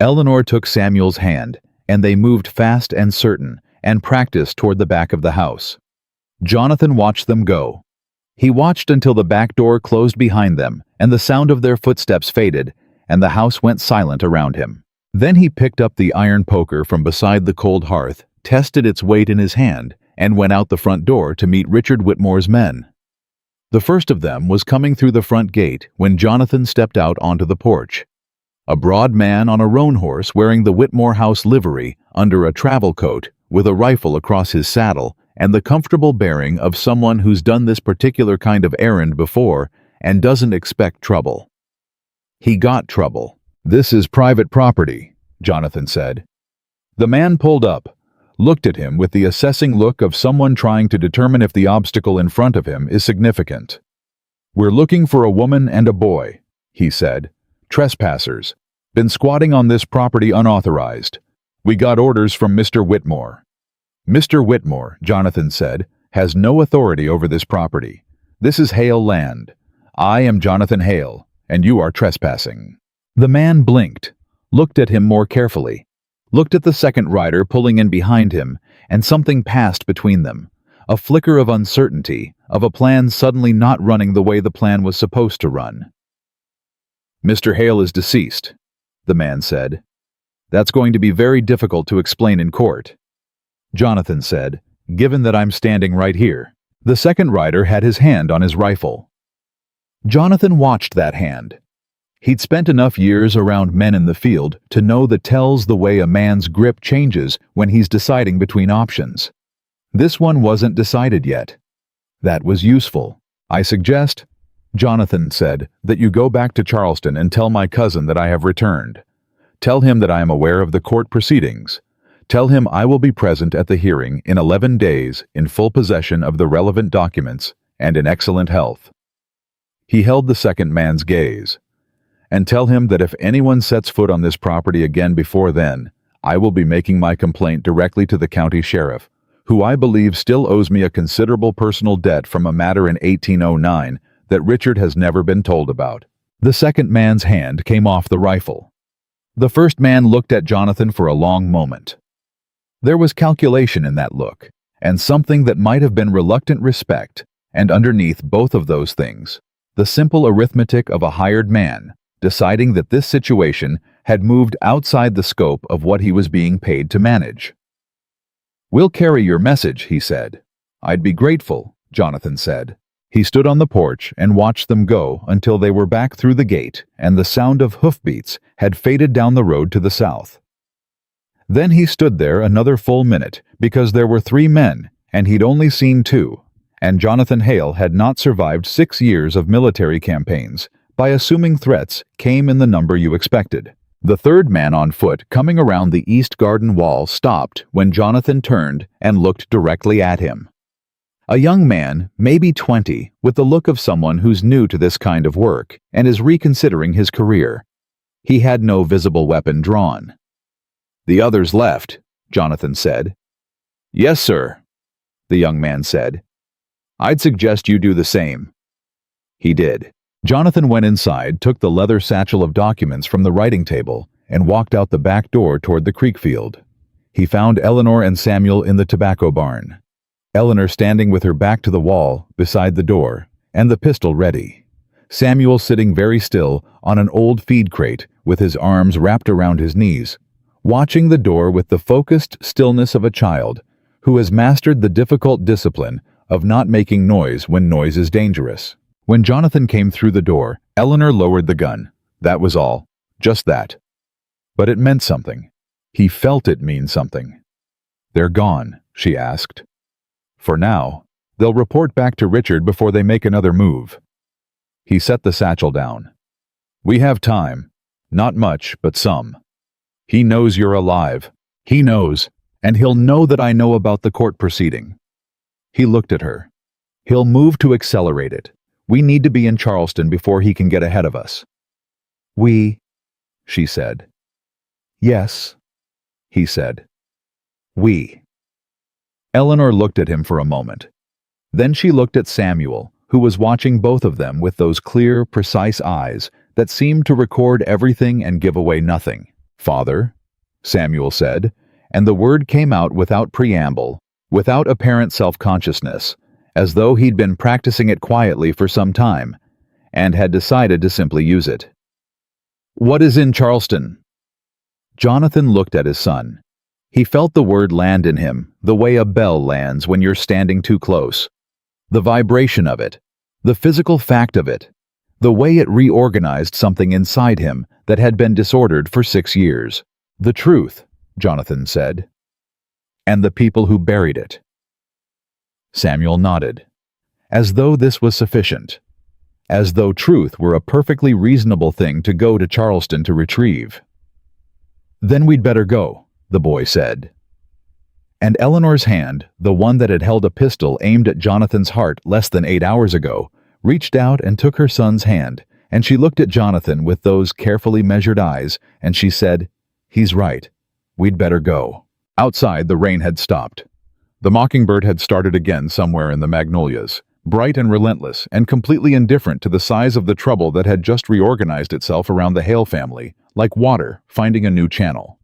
Eleanor took Samuel's hand, and they moved fast and certain, and practiced toward the back of the house. Jonathan watched them go. He watched until the back door closed behind them, and the sound of their footsteps faded, and the house went silent around him. Then he picked up the iron poker from beside the cold hearth, tested its weight in his hand, and went out the front door to meet Richard Whitmore's men. The first of them was coming through the front gate when Jonathan stepped out onto the porch. A broad man on a roan horse wearing the Whitmore house livery under a travel coat, with a rifle across his saddle, and the comfortable bearing of someone who's done this particular kind of errand before and doesn't expect trouble. He got trouble. "This is private property," Jonathan said. The man pulled up, looked at him with the assessing look of someone trying to determine if the obstacle in front of him is significant. "We're looking for a woman and a boy," he said. "Trespassers. Been squatting on this property unauthorized. We got orders from Mr. Whitmore." "Mr. Whitmore," Jonathan said, "has no authority over this property. This is Hale land. I am Jonathan Hale, and you are trespassing." The man blinked, looked at him more carefully, looked at the second rider pulling in behind him, and something passed between them. A flicker of uncertainty, of a plan suddenly not running the way the plan was supposed to run. "Mr. Hale is deceased," the man said. "That's going to be very difficult to explain in court," Jonathan said, "given that I'm standing right here." The second rider had his hand on his rifle. Jonathan watched that hand. He'd spent enough years around men in the field to know that tells the way a man's grip changes when he's deciding between options. This one wasn't decided yet. That was useful. "I suggest," Jonathan said, "that you go back to Charleston and tell my cousin that I have returned. Tell him that I am aware of the court proceedings. Tell him I will be present at the hearing in 11 days in full possession of the relevant documents and in excellent health." He held the second man's gaze. "And tell him that if anyone sets foot on this property again before then, I will be making my complaint directly to the county sheriff, who I believe still owes me a considerable personal debt from a matter in 1809 that Richard has never been told about." The second man's hand came off the rifle. The first man looked at Jonathan for a long moment. There was calculation in that look, and something that might have been reluctant respect, and underneath both of those things, the simple arithmetic of a hired man, deciding that this situation had moved outside the scope of what he was being paid to manage. "We'll carry your message," he said. "I'd be grateful, Jonathan said. He stood on the porch and watched them go until they were back through the gate and the sound of hoofbeats had faded down the road to the south. Then he stood there another full minute because there were 3 men and he'd only seen 2, and Jonathan Hale had not survived 6 years of military campaigns by assuming threats came in the number you expected. The 3rd man on foot coming around the east garden wall stopped when Jonathan turned and looked directly at him. A young man, maybe 20, with the look of someone who's new to this kind of work and is reconsidering his career. He had no visible weapon drawn. "The others left," Jonathan said. "Yes, sir," the young man said. "I'd suggest you do the same." He did. Jonathan went inside, took the leather satchel of documents from the writing table, and walked out the back door toward the creek field. He found Eleanor and Samuel in the tobacco barn. Eleanor standing with her back to the wall, beside the door, and the pistol ready. Samuel sitting very still on an old feed crate with his arms wrapped around his knees, watching the door with the focused stillness of a child who has mastered the difficult discipline of not making noise when noise is dangerous. When Jonathan came through the door, Eleanor lowered the gun. That was all. Just that. But it meant something. He felt it mean something. "They're gone," she asked. "For now. They'll report back to Richard before they make another move." He set the satchel down. "We have time. Not much, but some. He knows you're alive. He knows, and he'll know that I know about the court proceeding." He looked at her. "He'll move to accelerate it. We need to be in Charleston before he can get ahead of us." "We," she said. "Yes," he said. "We." Eleanor looked at him for a moment. Then she looked at Samuel, who was watching both of them with those clear, precise eyes that seemed to record everything and give away nothing. "Father," Samuel said, and the word came out without preamble, without apparent self-consciousness, as though he'd been practicing it quietly for some time, and had decided to simply use it. "What is in Charleston?" Jonathan looked at his son. He felt the word land in him, the way a bell lands when you're standing too close. The vibration of it, the physical fact of it, the way it reorganized something inside him that had been disordered for 6 years. "The truth," Jonathan said. "And the people who buried it." Samuel nodded, as though this was sufficient, as though truth were a perfectly reasonable thing to go to Charleston to retrieve. "Then we'd better go," the boy said. And Eleanor's hand, the one that had held a pistol aimed at Jonathan's heart less than 8 hours ago, reached out and took her son's hand, and she looked at Jonathan with those carefully measured eyes, and she said, "He's right. We'd better go." Outside, the rain had stopped. The mockingbird had started again somewhere in the magnolias, bright and relentless and completely indifferent to the size of the trouble that had just reorganized itself around the Hale family, like water finding a new channel.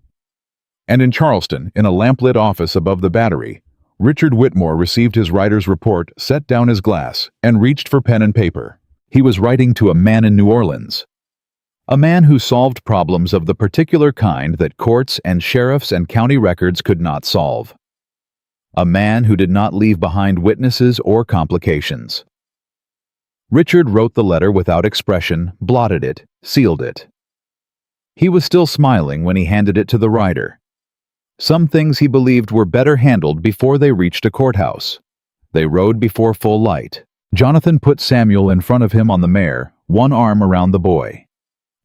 And in Charleston, in a lamplit office above the Battery, Richard Whitmore received his writer's report, set down his glass, and reached for pen and paper. He was writing to a man in New Orleans. A man who solved problems of the particular kind that courts and sheriffs and county records could not solve. A man who did not leave behind witnesses or complications. Richard wrote the letter without expression, blotted it, sealed it. He was still smiling when he handed it to the writer. Some things he believed were better handled before they reached a courthouse. They rode before full light. Jonathan put Samuel in front of him on the mare, one arm around the boy.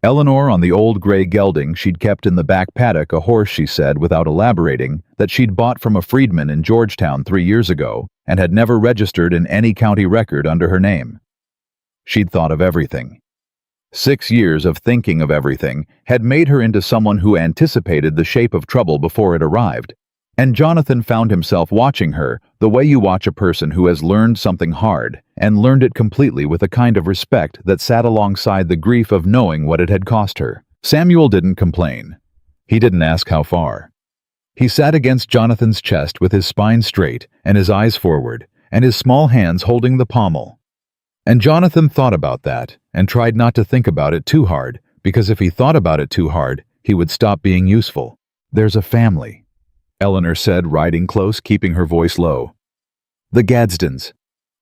Eleanor on the old gray gelding she'd kept in the back paddock, a horse, she said, without elaborating, that she'd bought from a freedman in Georgetown 3 years ago and had never registered in any county record under her name. She'd thought of everything. 6 years of thinking of everything had made her into someone who anticipated the shape of trouble before it arrived, and Jonathan found himself watching her the way you watch a person who has learned something hard and learned it completely with a kind of respect that sat alongside the grief of knowing what it had cost her. Samuel didn't complain. He didn't ask how far. He sat against Jonathan's chest with his spine straight and his eyes forward, and his small hands holding the pommel. And Jonathan thought about that and tried not to think about it too hard, because if he thought about it too hard, he would stop being useful. "There's a family," Eleanor said, riding close, keeping her voice low. "The Gadsdens.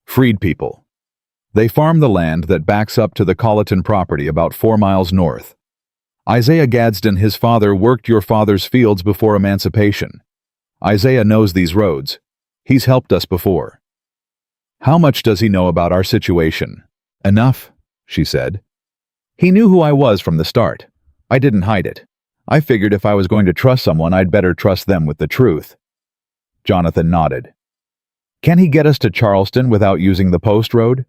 Freed people. They farm the land that backs up to the Colleton property about 4 miles north. Isaiah Gadsden, his father, worked your father's fields before emancipation. Isaiah knows these roads. He's helped us before. How much does he know about our situation? Enough, she said. He knew who I was from the start. I didn't hide it. I figured if I was going to trust someone, I'd better trust them with the truth. Jonathan nodded. Can he get us to Charleston without using the post road?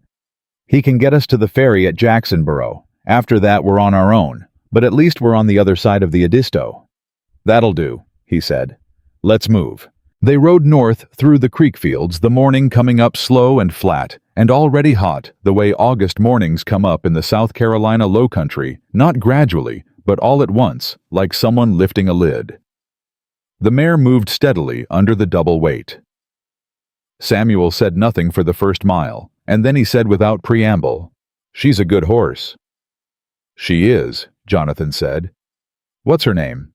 He can get us to the ferry at Jacksonboro. After that, we're on our own, but at least we're on the other side of the Edisto. That'll do, he said. Let's move. They rode north through the creek fields, the morning coming up slow and flat, and already hot, the way August mornings come up in the South Carolina low country, not gradually, but all at once, like someone lifting a lid. The mare moved steadily under the double weight. Samuel said nothing for the first mile, and then he said without preamble, "She's a good horse." "She is," Jonathan said. "What's her name?"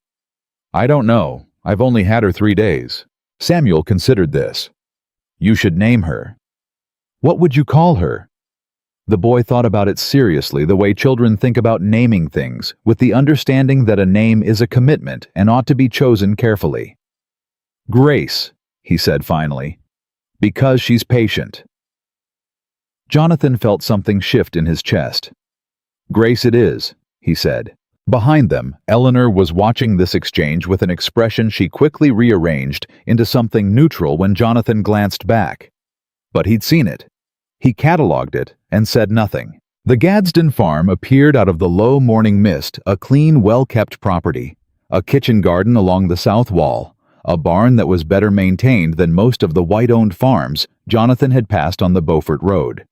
"I don't know. I've only had her 3 days." Samuel considered this. "You should name her." "What would you call her?" The boy thought about it seriously, the way children think about naming things, with the understanding that a name is a commitment and ought to be chosen carefully. "Grace," he said finally, "because she's patient." Jonathan felt something shift in his chest. "Grace it is," he said. Behind them, Eleanor was watching this exchange with an expression she quickly rearranged into something neutral when Jonathan glanced back. But he'd seen it. He catalogued it and said nothing. The Gadsden farm appeared out of the low morning mist, a clean, well-kept property, a kitchen garden along the south wall, a barn that was better maintained than most of the white-owned farms Jonathan had passed on the Beaufort Road.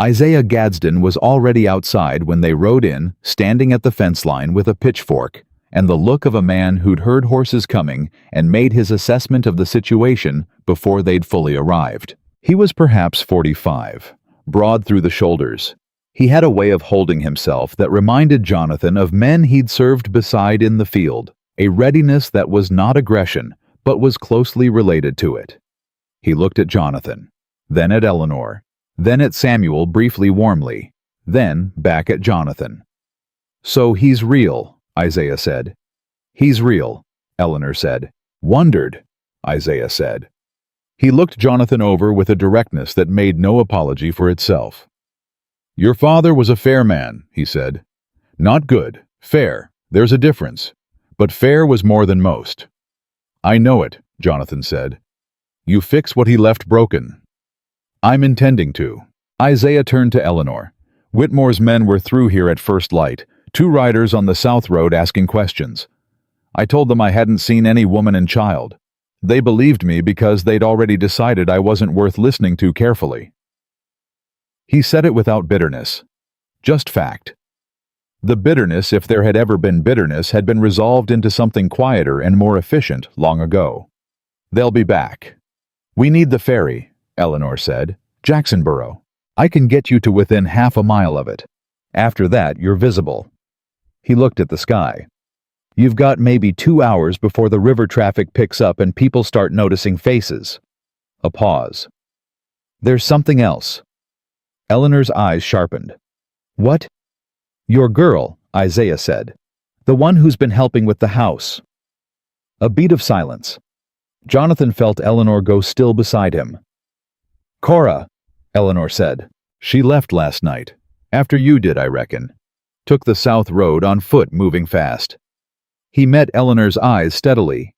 Isaiah Gadsden was already outside when they rode in, standing at the fence line with a pitchfork, and the look of a man who'd heard horses coming and made his assessment of the situation before they'd fully arrived. He was perhaps 45, broad through the shoulders. He had a way of holding himself that reminded Jonathan of men he'd served beside in the field, a readiness that was not aggression, but was closely related to it. He looked at Jonathan, then at Eleanor, then at Samuel briefly warmly, then back at Jonathan. "So he's real," Isaiah said. "He's real," Eleanor said. "Wondered," Isaiah said. He looked Jonathan over with a directness that made no apology for itself. "Your father was a fair man," he said. "Not good, fair, there's a difference. But fair was more than most." "I know it," Jonathan said. "You fix what he left broken." "I'm intending to." Isaiah turned to Eleanor. "Whitmore's men were through here at first light, 2 riders on the south road asking questions. I told them I hadn't seen any woman and child. They believed me because they'd already decided I wasn't worth listening to carefully." He said it without bitterness. Just fact. The bitterness, if there had ever been bitterness, had been resolved into something quieter and more efficient long ago. "They'll be back." "We need the ferry," Eleanor said. "Jacksonboro. I can get you to within half a mile of it. After that, you're visible." He looked at the sky. "You've got maybe 2 hours before the river traffic picks up and people start noticing faces." A pause. "There's something else." Eleanor's eyes sharpened. "What?" "Your girl," Isaiah said. "The one who's been helping with the house." A beat of silence. Jonathan felt Eleanor go still beside him. "Cora," Eleanor said. "She left last night. After you did, I reckon. Took the south road on foot, moving fast." He met Eleanor's eyes steadily.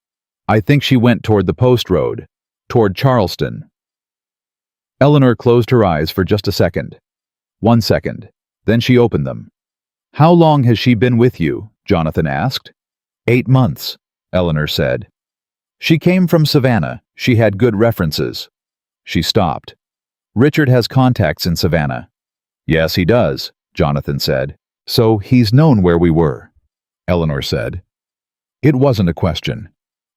"I think she went toward the post road, toward Charleston." Eleanor closed her eyes for just a second. 1 second. Then she opened them. "How long has she been with you?" Jonathan asked. 8 months, Eleanor said. "She came from Savannah. She had good references." She stopped. "Richard has contacts in Savannah." "Yes, he does," Jonathan said. "So he's known where we were," Eleanor said. It wasn't a question.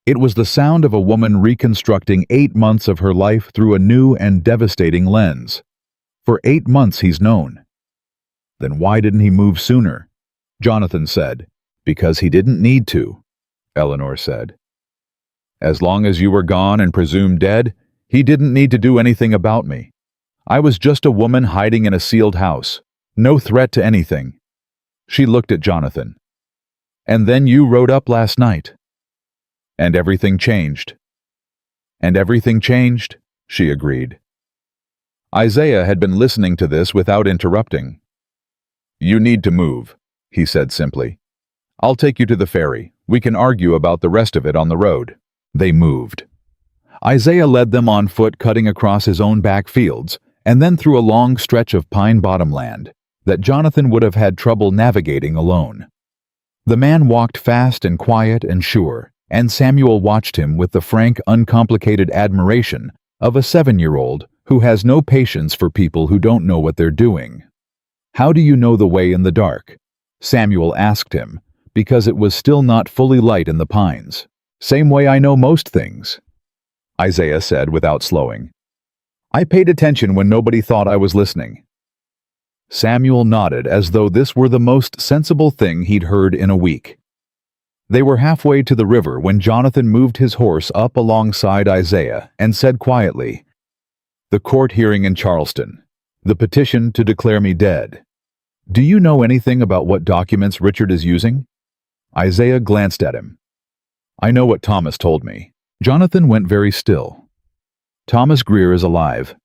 It was the sound of a woman reconstructing 8 months of her life through a new and devastating lens. For 8 months he's known. Then why didn't he move sooner? Jonathan said. "Because he didn't need to," Eleanor said. "As long as you were gone and presumed dead, He didn't need to do anything about me. I was just a woman hiding in a sealed house. No threat to anything. She looked at Jonathan. And then you rode up last night. And everything changed. And everything changed, she agreed. Isaiah had been listening to this without interrupting. You need to move, he said simply. I'll take you to the ferry. We can argue about the rest of it on the road. They moved. Isaiah led them on foot, cutting across his own back fields, and then through a long stretch of pine bottom land that Jonathan would have had trouble navigating alone. The man walked fast and quiet and sure, and Samuel watched him with the frank, uncomplicated admiration of a 7-year-old who has no patience for people who don't know what they're doing. How do you know the way in the dark? Samuel asked him, because it was still not fully light in the pines. Same way I know most things, Isaiah said without slowing. I paid attention when nobody thought I was listening. Samuel nodded as though this were the most sensible thing he'd heard in a week. They were halfway to the river when Jonathan moved his horse up alongside Isaiah and said quietly, The court hearing in Charleston. The petition to declare me dead. Do you know anything about what documents Richard is using? Isaiah glanced at him. I know what Thomas told me. Jonathan went very still. Thomas Greer is alive.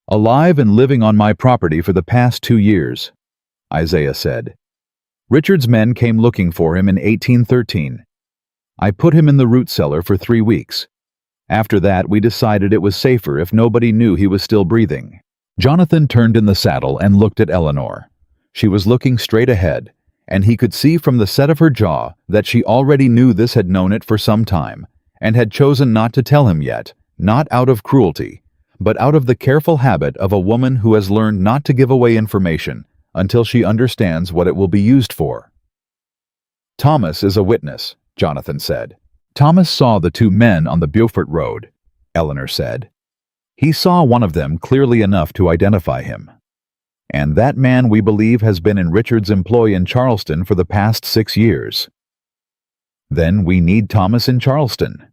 Alive and living on my property for the past 2 years, Isaiah said. Richard's men came looking for him in 1813. I put him in the root cellar for 3 weeks. After that, we decided it was safer if nobody knew he was still breathing. Jonathan turned in the saddle and looked at Eleanor. She was looking straight ahead, and he could see from the set of her jaw that she already knew this, had known it for some time, and had chosen not to tell him yet, not out of cruelty, but out of the careful habit of a woman who has learned not to give away information until she understands what it will be used for. Thomas is a witness, Jonathan said. Thomas saw the 2 men on the Beaufort Road, Eleanor said. He saw one of them clearly enough to identify him. And that man, we believe, has been in Richard's employ in Charleston for the past 6 years. Then we need Thomas in Charleston.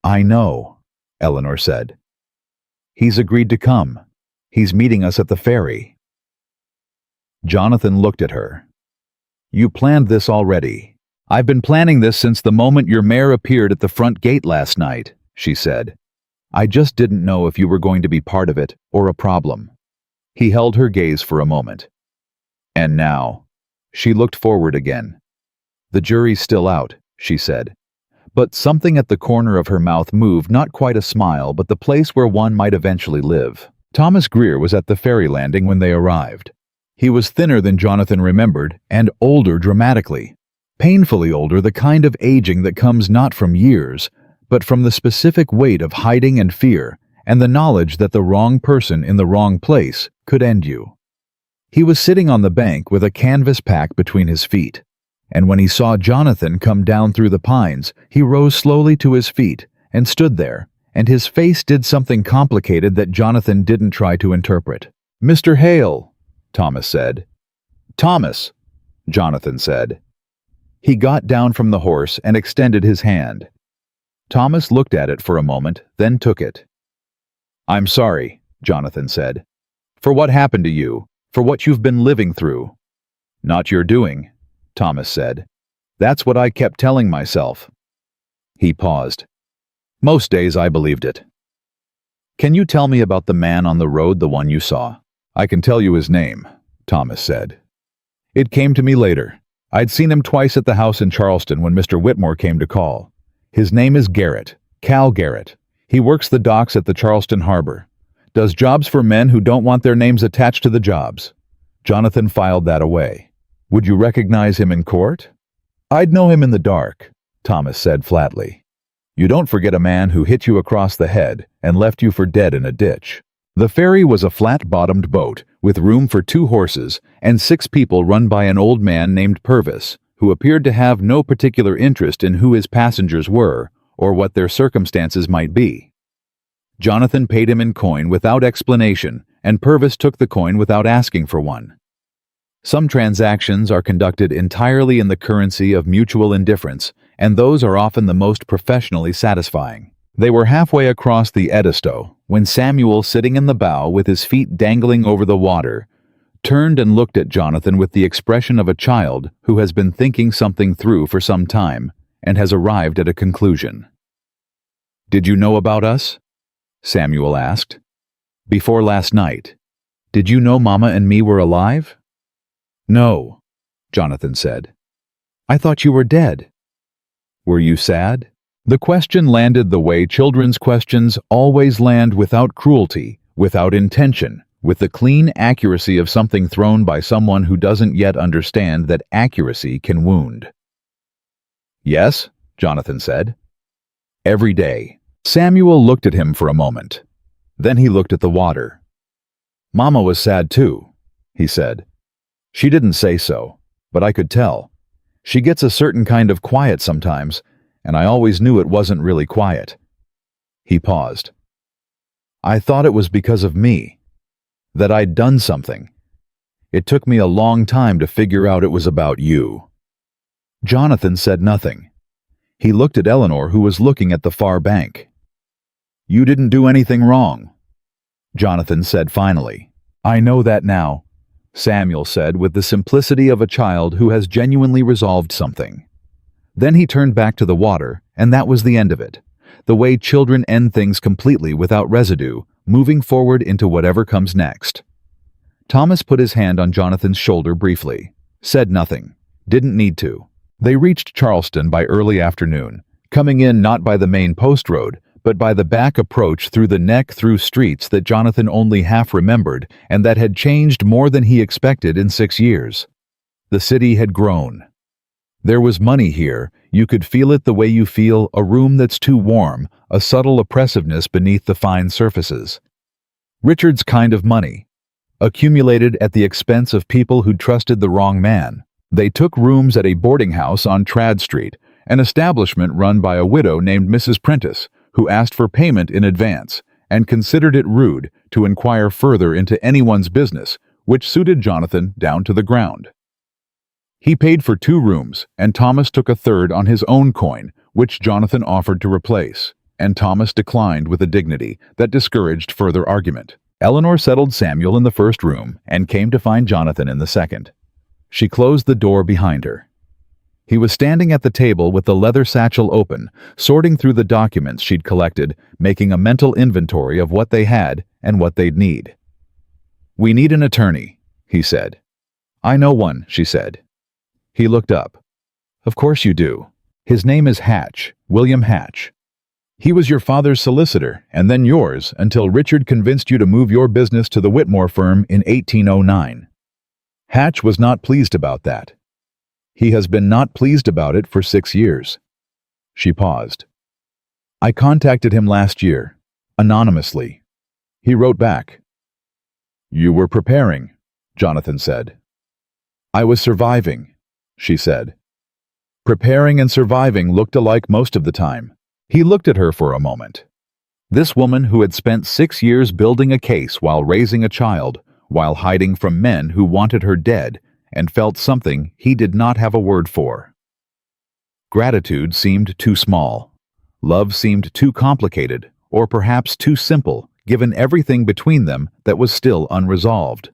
I know, Eleanor said. He's agreed to come. He's meeting us at the ferry. Jonathan looked at her. You planned this already. I've been planning this since the moment your mare appeared at the front gate last night, she said. I just didn't know if you were going to be part of it or a problem. He held her gaze for a moment. And now, she looked forward again. The jury's still out, she said. But something at the corner of her mouth moved, not quite a smile, but the place where one might eventually live. Thomas Greer was at the ferry landing when they arrived. He was thinner than Jonathan remembered, and older dramatically. Painfully older, the kind of aging that comes not from years, but from the specific weight of hiding and fear, and the knowledge that the wrong person in the wrong place could end you. He was sitting on the bank with a canvas pack between his feet, and when he saw Jonathan come down through the pines, he rose slowly to his feet and stood there, and his face did something complicated that Jonathan didn't try to interpret. Mr. Hale, Thomas said. Thomas, Jonathan said. He got down from the horse and extended his hand. Thomas looked at it for a moment, then took it. I'm sorry, Jonathan said. For what happened to you, for what you've been living through. Not your doing, Thomas said. That's what I kept telling myself. He paused. Most days I believed it. Can you tell me about the man on the road, the one you saw? I can tell you his name, Thomas said. It came to me later. I'd seen him twice at the house in Charleston when Mr. Whitmore came to call. His name is Garrett, Cal Garrett. He works the docks at the Charleston harbor. Does jobs for men who don't want their names attached to the jobs. Jonathan filed that away. Would you recognize him in court? I'd know him in the dark, Thomas said flatly. You don't forget a man who hit you across the head and left you for dead in a ditch. The ferry was a flat-bottomed boat with room for 2 horses and 6 people run by an old man named Purvis, who appeared to have no particular interest in who his passengers were or what their circumstances might be. Jonathan paid him in coin without explanation, and Purvis took the coin without asking for one. Some transactions are conducted entirely in the currency of mutual indifference, and those are often the most professionally satisfying. They were halfway across the Edisto when Samuel, sitting in the bow with his feet dangling over the water, turned and looked at Jonathan with the expression of a child who has been thinking something through for some time and has arrived at a conclusion. "Did you know about us?" Samuel asked. "Before last night. Did you know Mama and me were alive?" "No," Jonathan said. "I thought you were dead." "Were you sad?" The question landed the way children's questions always land, without cruelty, without intention, with the clean accuracy of something thrown by someone who doesn't yet understand that accuracy can wound. "Yes," Jonathan said. "Every day." Samuel looked at him for a moment. Then he looked at the water. "Mama was sad too," he said. "She didn't say so, but I could tell. She gets a certain kind of quiet sometimes, and I always knew it wasn't really quiet." He paused. "I thought it was because of me, that I'd done something. It took me a long time to figure out it was about you." Jonathan said nothing. He looked at Eleanor, who was looking at the far bank. "You didn't do anything wrong," Jonathan said finally. "I know that now," Samuel said with the simplicity of a child who has genuinely resolved something. Then he turned back to the water, and that was the end of it. The way children end things completely without residue, moving forward into whatever comes next. Thomas put his hand on Jonathan's shoulder briefly, said nothing, didn't need to. They reached Charleston by early afternoon, coming in not by the main post road, but by the back approach through the neck through streets that Jonathan only half remembered and that had changed more than he expected in 6 years. The city had grown. There was money here. You could feel it the way you feel a room that's too warm, a subtle oppressiveness beneath the fine surfaces. Richard's kind of money, accumulated at the expense of people who'd trusted the wrong man. They took rooms at a boarding house on Trad Street, an establishment run by a widow named Mrs. Prentice, who asked for payment in advance and considered it rude to inquire further into anyone's business, which suited Jonathan down to the ground. He paid for 2 rooms, and Thomas took a third on his own coin, which Jonathan offered to replace, and Thomas declined with a dignity that discouraged further argument. Eleanor settled Samuel in the first room and came to find Jonathan in the second. She closed the door behind her. He was standing at the table with the leather satchel open, sorting through the documents she'd collected, making a mental inventory of what they had and what they'd need. "We need an attorney," he said. "I know one," she said. He looked up. "Of course you do. His name is Hatch, William Hatch. He was your father's solicitor, and then yours, until Richard convinced you to move your business to the Whitmore firm in 1809. Hatch was not pleased about that. He has been not pleased about it for 6 years. She paused. "I contacted him last year, anonymously. He wrote back." "You were preparing," Jonathan said. "I was surviving," she said. Preparing and surviving looked alike most of the time. He looked at her for a moment. This woman who had spent 6 years building a case while raising a child, while hiding from men who wanted her dead, and felt something he did not have a word for. Gratitude seemed too small. Love seemed too complicated, or perhaps too simple, given everything between them that was still unresolved.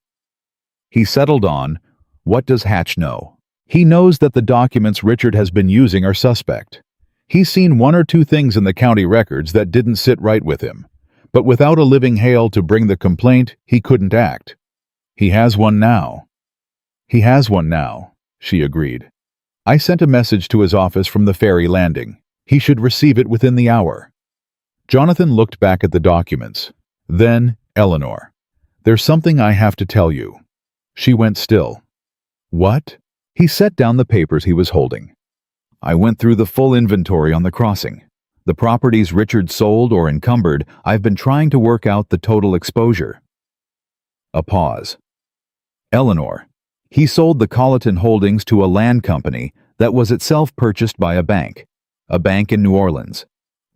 He settled on, "What does Hatch know?" "He knows that the documents Richard has been using are suspect. He's seen 1 or 2 things in the county records that didn't sit right with him. But without a living Hale to bring the complaint, he couldn't act. He has one now." "He has one now," she agreed. "I sent a message to his office from the ferry landing. He should receive it within the hour." Jonathan looked back at the documents. Then, "Eleanor, there's something I have to tell you." She went still. "What?" He set down the papers he was holding. "I went through the full inventory on the crossing. The properties Richard sold or encumbered, I've been trying to work out the total exposure." A pause. "Eleanor, he sold the Colleton holdings to a land company that was itself purchased by a bank in New Orleans.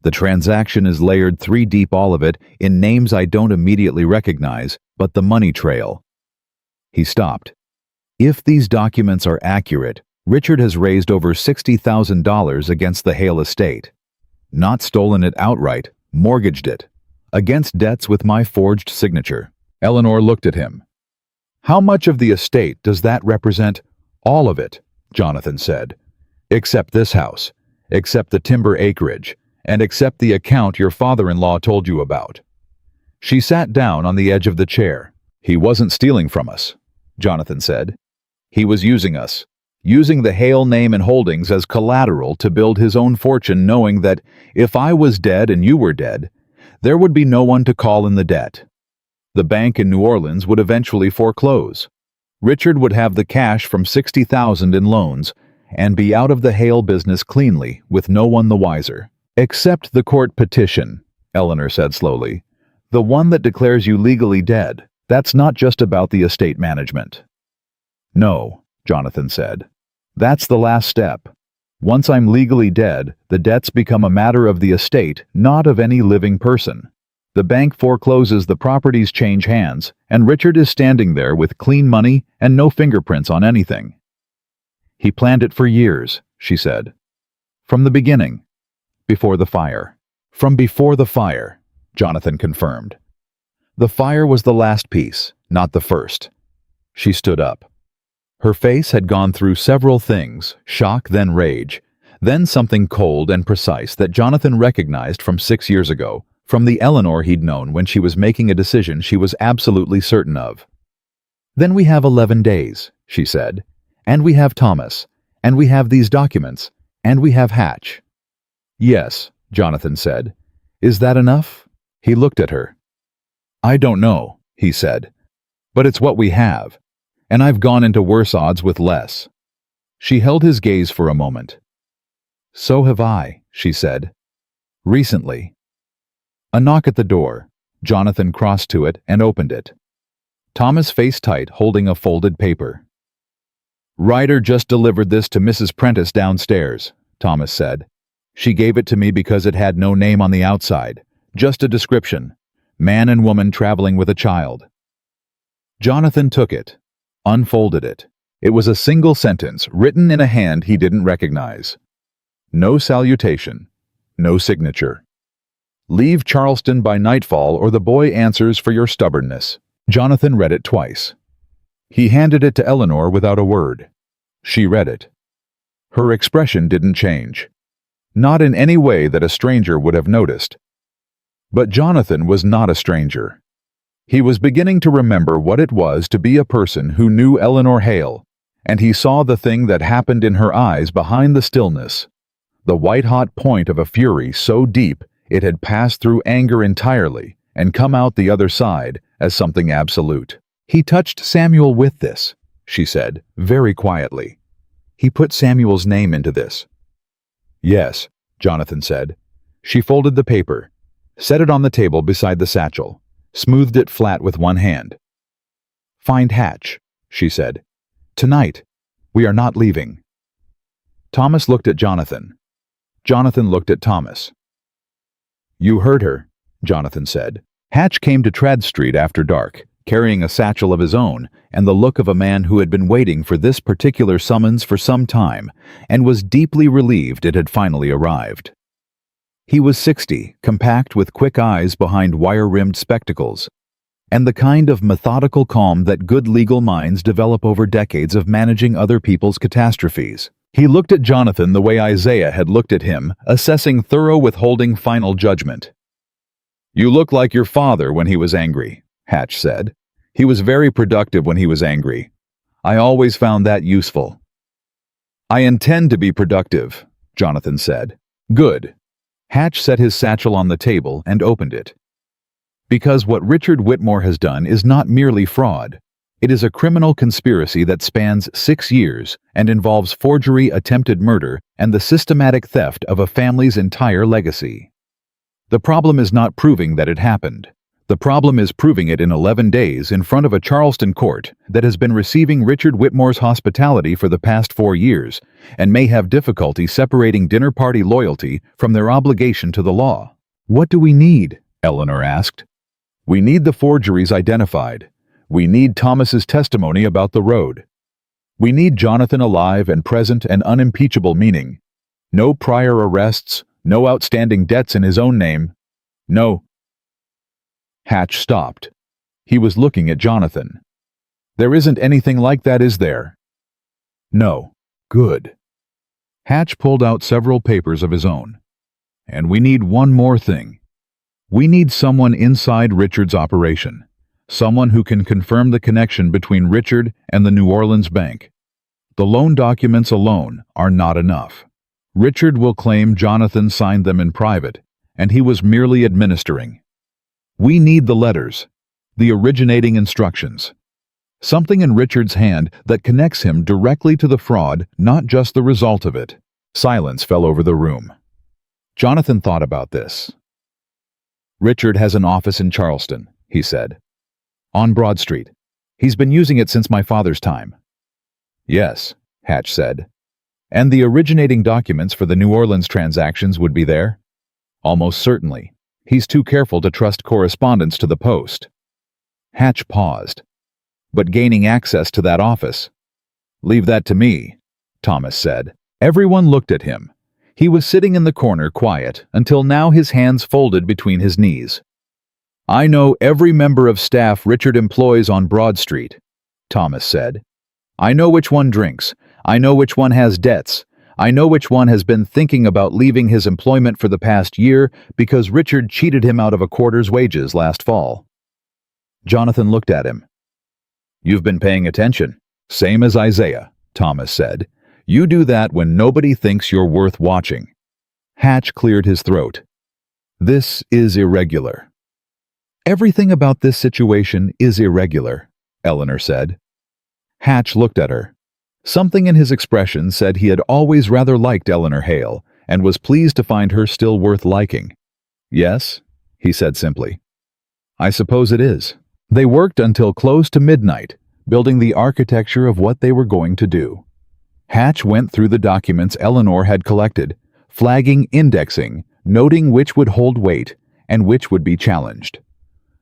The transaction is layered 3 deep, all of it, in names I don't immediately recognize, but the money trail." He stopped. "If these documents are accurate, Richard has raised over $60,000 against the Hale estate. Not stolen it outright, Mortgaged it. Against debts with my forged signature. Eleanor looked at him. How much of the estate does that represent? All of it, Jonathan said. Except this house. Except the timber acreage. And except the account your father-in-law told you about. She sat down on the edge of the chair. He wasn't stealing from us, Jonathan said. He was using us. Using the Hale name and holdings as collateral to build his own fortune, knowing that if I was dead and you were dead, there would be no one to call in the debt. The bank in New Orleans would eventually foreclose. Richard would have the cash from $60,000 in loans and be out of the Hale business cleanly, with no one the wiser. Except the court petition, Eleanor said slowly. The one that declares you legally dead. That's not just about the estate management. No, Jonathan said. That's the last step. Once I'm legally dead, the debts become a matter of the estate, not of any living person. The bank forecloses, the properties change hands, and Richard is standing there with clean money and no fingerprints on anything. He planned it for years, she said. From the beginning. Before the fire. From before the fire, Jonathan confirmed. The fire was the last piece, not the first. She stood up. Her face had gone through several things, shock, then rage, then something cold and precise that Jonathan recognized from 6 years ago, from the Eleanor he'd known when she was making a decision she was absolutely certain of. Then we have 11 days, she said, and we have Thomas, and we have these documents, and we have Hatch. Yes, Jonathan said. Is that enough? He looked at her. I don't know, he said, but it's what we have. And I've gone into worse odds with less. She held his gaze for a moment. So have I, she said. Recently. A knock at the door. Jonathan crossed to it and opened it. Thomas faced tight, holding a folded paper. Ryder just delivered this to Mrs. Prentice downstairs, Thomas said. She gave it to me because it had no name on the outside, just a description. Man and woman traveling with a child. Jonathan took it. Unfolded it. It was a single sentence, written in a hand he didn't recognize. No salutation. No signature. Leave Charleston by nightfall or the boy answers for your stubbornness. Jonathan read it twice. He handed it to Eleanor without a word. She read it. Her expression didn't change. Not in any way that a stranger would have noticed. But Jonathan was not a stranger. He was beginning to remember what it was to be a person who knew Eleanor Hale, and he saw the thing that happened in her eyes behind the stillness, the white-hot point of a fury so deep it had passed through anger entirely and come out the other side as something absolute. He touched Samuel with this, she said, very quietly. He put Samuel's name into this. Yes, Jonathan said. She folded the paper, set it on the table beside the satchel, smoothed it flat with one hand. Find Hatch, she said. Tonight. We are not leaving. Thomas looked at Jonathan. Jonathan looked at Thomas. You heard her, Jonathan said. Hatch came to Trad Street after dark, carrying a satchel of his own and the look of a man who had been waiting for this particular summons for some time and was deeply relieved it had finally arrived. He was 60, compact with quick eyes behind wire-rimmed spectacles, and the kind of methodical calm that good legal minds develop over decades of managing other people's catastrophes. He looked at Jonathan the way Isaiah had looked at him, assessing thorough withholding final judgment. You look like your father when he was angry, Hatch said. He was very productive when he was angry. I always found that useful. I intend to be productive, Jonathan said. Good. Hatch set his satchel on the table and opened it. Because what Richard Whitmore has done is not merely fraud. It is a criminal conspiracy that spans 6 years and involves forgery, attempted murder, and the systematic theft of a family's entire legacy. The problem is not proving that it happened. The problem is proving it in 11 days in front of a Charleston court that has been receiving Richard Whitmore's hospitality for the past 4 years and may have difficulty separating dinner party loyalty from their obligation to the law. What do we need? Eleanor asked. We need the forgeries identified. We need Thomas's testimony about the road. We need Jonathan alive and present and unimpeachable, meaning no prior arrests, no outstanding debts in his own name. No. Hatch stopped. He was looking at Jonathan. There isn't anything like that, is there? No. Good. Hatch pulled out several papers of his own. And we need one more thing. We need someone inside Richard's operation. Someone who can confirm the connection between Richard and the New Orleans bank. The loan documents alone are not enough. Richard will claim Jonathan signed them in private, and he was merely administering. We need the letters, the originating instructions. Something in Richard's hand that connects him directly to the fraud, not just the result of it. Silence fell over the room. Jonathan thought about this. Richard has an office in Charleston, he said. On Broad Street. He's been using it since my father's time. Yes, Hatch said. And the originating documents for the New Orleans transactions would be there? Almost certainly. He's too careful to trust correspondence to the post. Hatch paused. But gaining access to that office? Leave that to me, Thomas said. Everyone looked at him. He was sitting in the corner quiet until now, his hands folded between his knees. I know every member of staff Richard employs on Broad Street, Thomas said. I know which one drinks. I know which one has debts. I know which one has been thinking about leaving his employment for the past year because Richard cheated him out of a quarter's wages last fall. Jonathan looked at him. You've been paying attention. Same as Isaiah, Thomas said. You do that when nobody thinks you're worth watching. Hatch cleared his throat. This is irregular. Everything about this situation is irregular, Eleanor said. Hatch looked at her. Something in his expression said he had always rather liked Eleanor Hale and was pleased to find her still worth liking. Yes, he said simply. I suppose it is. They worked until close to midnight, building the architecture of what they were going to do. Hatch went through the documents Eleanor had collected, flagging, indexing, noting which would hold weight and which would be challenged.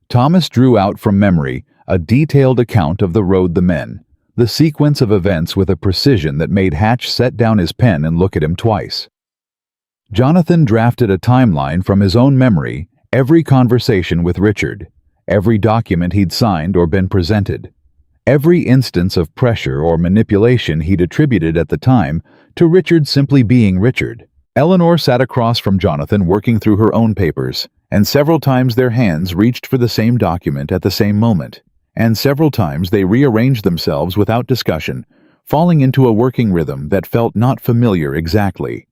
Thomas drew out from memory a detailed account of the road, the men, the sequence of events with a precision that made Hatch set down his pen and look at him twice. Jonathan drafted a timeline from his own memory, every conversation with Richard, every document he'd signed or been presented. Every instance of pressure or manipulation he'd attributed at the time to Richard simply being Richard. Eleanor sat across from Jonathan working through her own papers, and several times their hands reached for the same document at the same moment, and several times they rearranged themselves without discussion, falling into a working rhythm that felt not familiar exactly.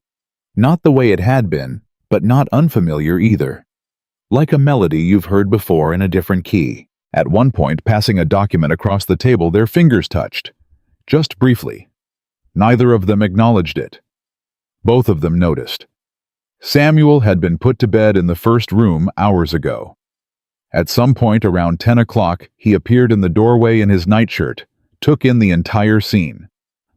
Not the way it had been, but not unfamiliar either. Like a melody you've heard before in a different key. At one point, passing a document across the table, their fingers touched. Just briefly. Neither of them acknowledged it. Both of them noticed. Samuel had been put to bed in the first room hours ago. At some point around 10 o'clock, he appeared in the doorway in his nightshirt, took in the entire scene.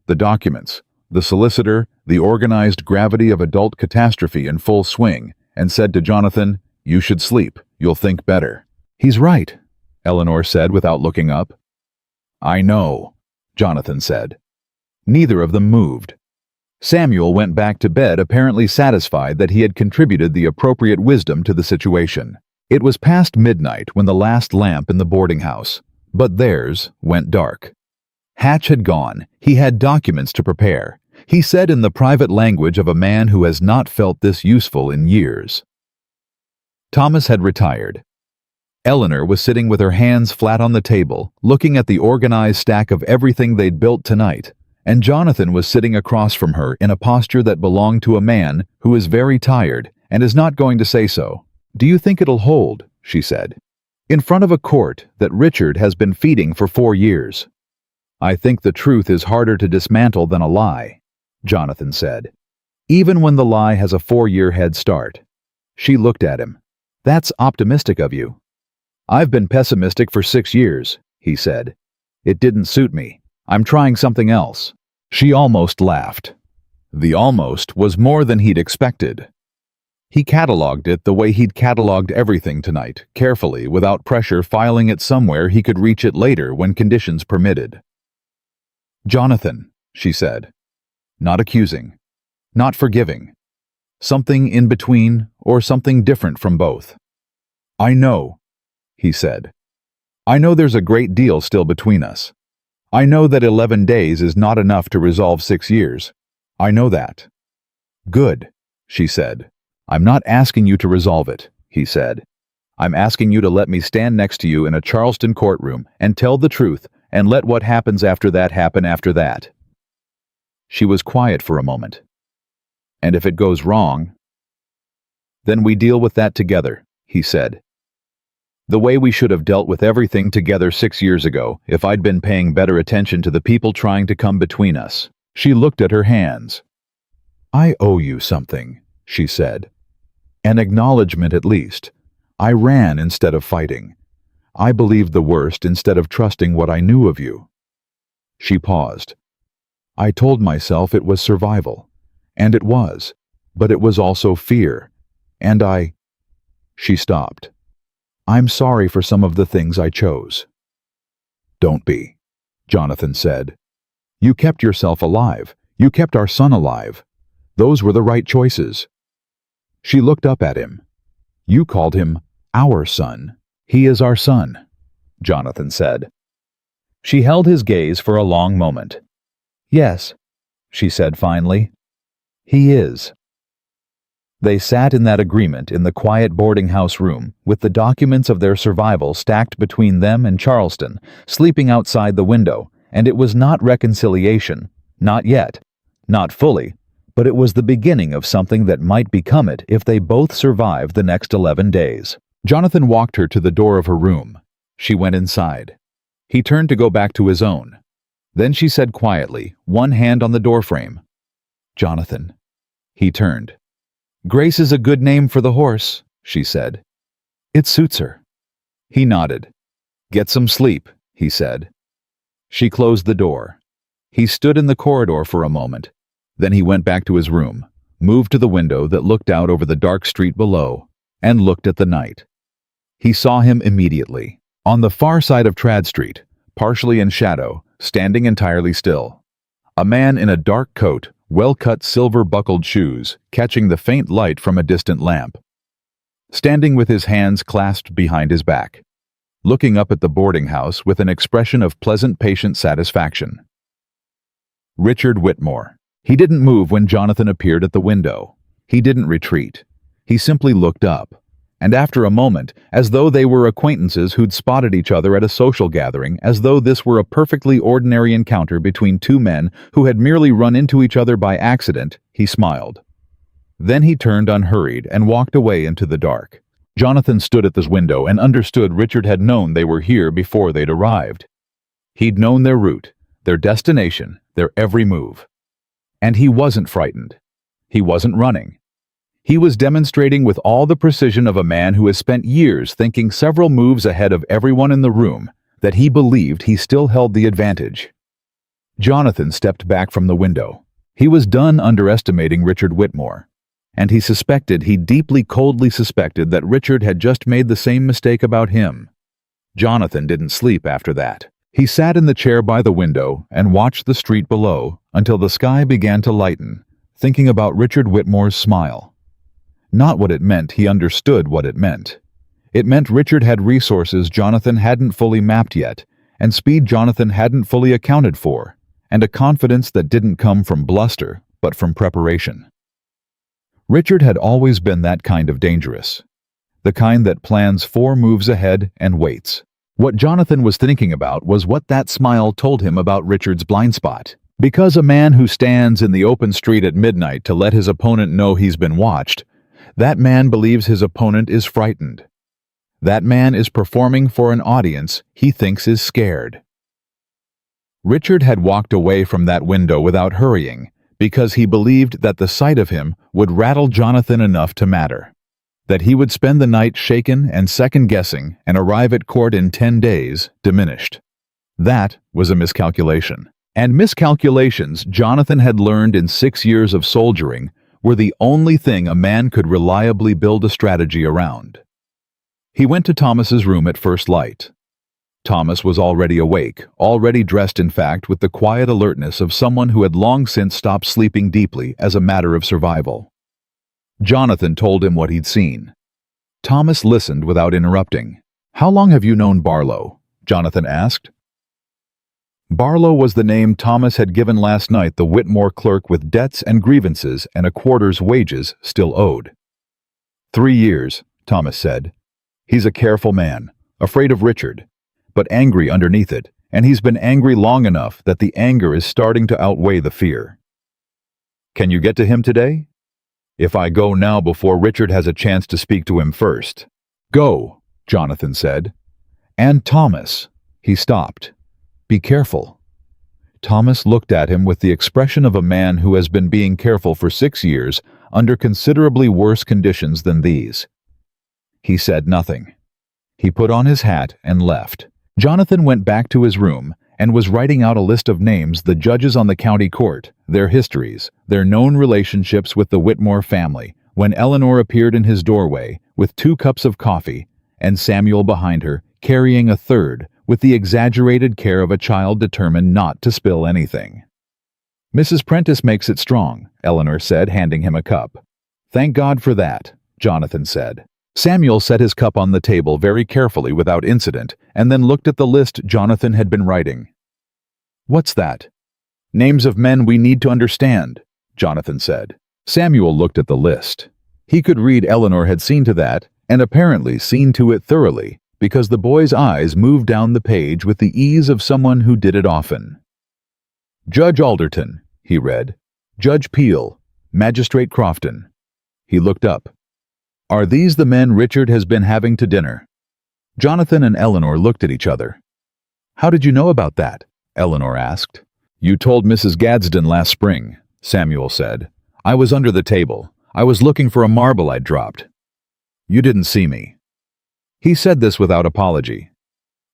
The documents, the solicitor, the organized gravity of adult catastrophe in full swing, and said to Jonathan, "You should sleep. You'll think better." "He's right," Eleanor said without looking up. "I know," Jonathan said. Neither of them moved. Samuel went back to bed apparently satisfied that he had contributed the appropriate wisdom to the situation. It was past midnight when the last lamp in the boarding house, but theirs, went dark. Hatch had gone. He had documents to prepare. He said in the private language of a man who has not felt this useful in years. Thomas had retired. Eleanor was sitting with her hands flat on the table, looking at the organized stack of everything they'd built tonight, and Jonathan was sitting across from her in a posture that belonged to a man who is very tired and is not going to say so. "Do you think it'll hold?" she said. "In front of a court that Richard has been feeding for 4 years. "I think the truth is harder to dismantle than a lie," Jonathan said. "Even when the lie has a 4-year head start." She looked at him. "That's optimistic of you." "I've been pessimistic for 6 years, he said. "It didn't suit me. I'm trying something else." She almost laughed. The almost was more than he'd expected. He catalogued it the way he'd catalogued everything tonight, carefully, without pressure, filing it somewhere he could reach it later when conditions permitted. "Jonathan," she said. Not accusing. Not forgiving. Something in between, or something different from both. "I know," he said. "I know there's a great deal still between us. I know that 11 days is not enough to resolve 6 years. I know that." "Good," she said. "I'm not asking you to resolve it," he said. "I'm asking you to let me stand next to you in a Charleston courtroom and tell the truth and let what happens after that happen after that." She was quiet for a moment. "And if it goes wrong?" "Then we deal with that together," he said. "The way we should have dealt with everything together 6 years ago if I'd been paying better attention to the people trying to come between us." She looked at her hands. "I owe you something," she said. "An acknowledgement at least. I ran instead of fighting. I believed the worst instead of trusting what I knew of you." She paused. "I told myself it was survival. And it was. But it was also fear. And I—" She stopped. "I'm sorry for some of the things I chose." "Don't be," Jonathan said. "You kept yourself alive. You kept our son alive. Those were the right choices." She looked up at him. "You called him our son." "He is our son," Jonathan said. She held his gaze for a long moment. "Yes," she said finally. "He is." They sat in that agreement in the quiet boarding house room, with the documents of their survival stacked between them and Charleston, sleeping outside the window, and it was not reconciliation, not yet, not fully, but it was the beginning of something that might become it if they both survived the next 11 days. Jonathan walked her to the door of her room. She went inside. He turned to go back to his own. Then she said quietly, one hand on the doorframe, "Jonathan." He turned. "Grace is a good name for the horse," she said. "It suits her." He nodded. "Get some sleep," he said. She closed the door. He stood in the corridor for a moment. Then he went back to his room, moved to the window that looked out over the dark street below, and looked at the night. He saw him immediately, on the far side of Trad Street, partially in shadow, standing entirely still. A man in a dark coat, well-cut silver-buckled shoes, catching the faint light from a distant lamp. Standing with his hands clasped behind his back, looking up at the boarding house with an expression of pleasant patient satisfaction. Richard Whitmore. He didn't move when Jonathan appeared at the window. He didn't retreat. He simply looked up. And after a moment, as though they were acquaintances who'd spotted each other at a social gathering, as though this were a perfectly ordinary encounter between two men who had merely run into each other by accident, he smiled. Then he turned unhurried and walked away into the dark. Jonathan stood at this window and understood Richard had known they were here before they'd arrived. He'd known their route, their destination, their every move. And he wasn't frightened. He wasn't running. He was demonstrating with all the precision of a man who has spent years thinking several moves ahead of everyone in the room that he believed he still held the advantage. Jonathan stepped back from the window. He was done underestimating Richard Whitmore, and he deeply coldly suspected that Richard had just made the same mistake about him. Jonathan didn't sleep after that. He sat in the chair by the window and watched the street below until the sky began to lighten, thinking about Richard Whitmore's smile. Not what it meant, he understood what it meant. It meant Richard had resources Jonathan hadn't fully mapped yet, and speed Jonathan hadn't fully accounted for, and a confidence that didn't come from bluster, but from preparation. Richard had always been that kind of dangerous. The kind that plans 4 moves ahead and waits. What Jonathan was thinking about was what that smile told him about Richard's blind spot. Because a man who stands in the open street at midnight to let his opponent know he's been watched, that man believes his opponent is frightened. That man is performing for an audience he thinks is scared. Richard had walked away from that window without hurrying because he believed that the sight of him would rattle Jonathan enough to matter. That he would spend the night shaken and second-guessing and arrive at court in 10 days diminished. That was a miscalculation. And miscalculations, Jonathan had learned in 6 years of soldiering, were the only thing a man could reliably build a strategy around. He went to Thomas's room at first light. Thomas was already awake, already dressed in fact with the quiet alertness of someone who had long since stopped sleeping deeply as a matter of survival. Jonathan told him what he'd seen. Thomas listened without interrupting. "How long have you known Barlow?" Jonathan asked. Barlow was the name Thomas had given last night the Whitmore clerk with debts and grievances and a quarter's wages still owed. 3 years, Thomas said. "He's a careful man, afraid of Richard, but angry underneath it, and he's been angry long enough that the anger is starting to outweigh the fear." "Can you get to him today?" "If I go now before Richard has a chance to speak to him first." "Go," Jonathan said. "And Thomas," he stopped. "Be careful." Thomas looked at him with the expression of a man who has been being careful for 6 years under considerably worse conditions than these. He said nothing. He put on his hat and left. Jonathan went back to his room and was writing out a list of names the judges on the county court, their histories, their known relationships with the Whitmore family, when Eleanor appeared in his doorway with 2 cups of coffee and Samuel behind her, carrying a third, with the exaggerated care of a child determined not to spill anything. "Mrs. Prentice makes it strong," Eleanor said, handing him a cup. "Thank God for that," Jonathan said. Samuel set his cup on the table very carefully without incident, and then looked at the list Jonathan had been writing. "What's that?" "Names of men we need to understand," Jonathan said. Samuel looked at the list. He could read Eleanor had seen to that, and apparently seen to it thoroughly, because the boy's eyes moved down the page with the ease of someone who did it often. "Judge Alderton," he read. "Judge Peel, Magistrate Crofton." He looked up. "Are these the men Richard has been having to dinner?" Jonathan and Eleanor looked at each other. "How did you know about that?" Eleanor asked. "You told Mrs. Gadsden last spring," Samuel said. "I was under the table. I was looking for a marble I'd dropped. You didn't see me." He said this without apology.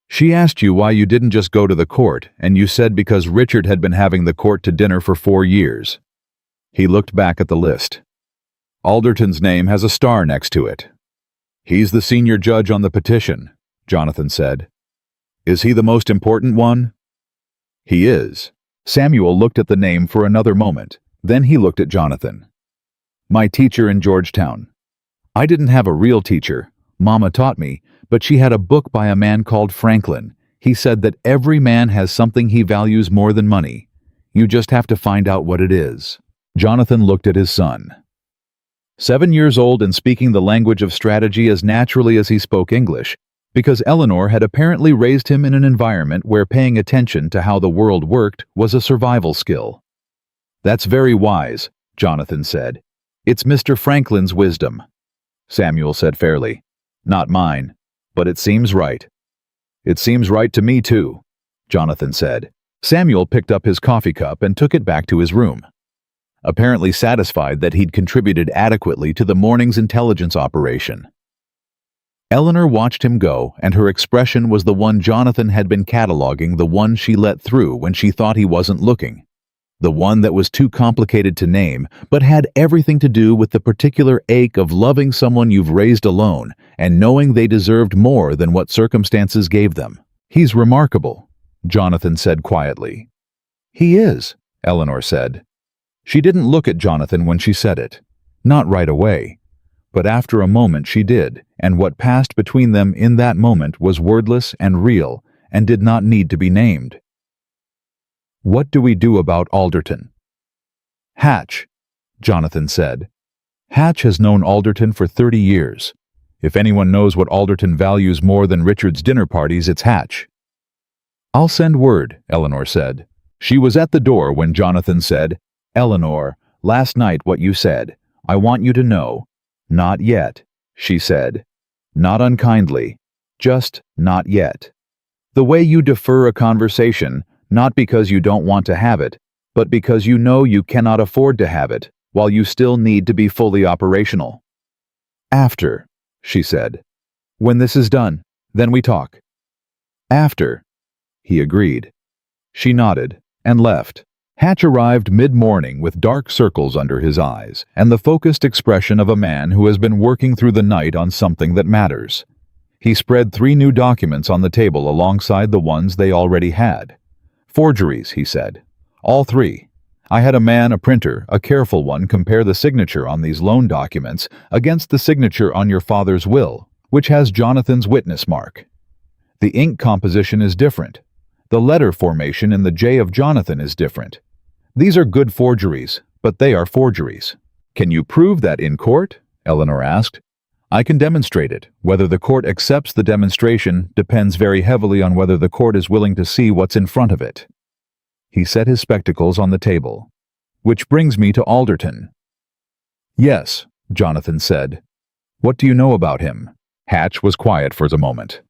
"She asked you why you didn't just go to the court, and you said because Richard had been having the court to dinner for 4 years. He looked back at the list. "Alderton's name has a star next to it." "He's the senior judge on the petition," Jonathan said. "Is he the most important one?" "He is." Samuel looked at the name for another moment. Then he looked at Jonathan. "My teacher in Georgetown. I didn't have a real teacher. Mama taught me, but she had a book by a man called Franklin. He said that every man has something he values more than money. You just have to find out what it is." Jonathan looked at his son. 7 years old and speaking the language of strategy as naturally as he spoke English, because Eleanor had apparently raised him in an environment where paying attention to how the world worked was a survival skill. "That's very wise," Jonathan said. "It's Mr. Franklin's wisdom." Samuel said fairly. "Not mine, but it seems right." "It seems right to me too," Jonathan said. Samuel picked up his coffee cup and took it back to his room, apparently satisfied that he'd contributed adequately to the morning's intelligence operation. Eleanor watched him go, and her expression was the one Jonathan had been cataloging, the one she let through when she thought he wasn't looking. The one that was too complicated to name, but had everything to do with the particular ache of loving someone you've raised alone and knowing they deserved more than what circumstances gave them. "He's remarkable," Jonathan said quietly. "He is," Eleanor said. She didn't look at Jonathan when she said it. Not right away. But after a moment she did, and what passed between them in that moment was wordless and real, and did not need to be named. "What do we do about Alderton?" "Hatch," Jonathan said. "Hatch has known Alderton for 30 years. If anyone knows what Alderton values more than Richard's dinner parties, it's Hatch." "I'll send word," Eleanor said. She was at the door when Jonathan said, "Eleanor, last night what you said, I want you to know." "Not yet," she said. Not unkindly, just not yet. The way you defer a conversation, not because you don't want to have it, but because you know you cannot afford to have it, while you still need to be fully operational. "After," she said. "When this is done, then we talk." "After," he agreed. She nodded and left. Hatch arrived mid-morning with dark circles under his eyes and the focused expression of a man who has been working through the night on something that matters. He spread 3 new documents on the table alongside the ones they already had. "Forgeries," he said. "All 3. I had a man, a printer, a careful one, compare the signature on these loan documents against the signature on your father's will, which has Jonathan's witness mark. The ink composition is different. The letter formation in the J of Jonathan is different. These are good forgeries, but they are forgeries. Can you prove that in court? Eleanor asked. I can demonstrate it. Whether the court accepts the demonstration depends very heavily on whether the court is willing to see what's in front of it. He set his spectacles on the table. Which brings me to Alderton. Yes, Jonathan said. What do you know about him? Hatch was quiet for a moment.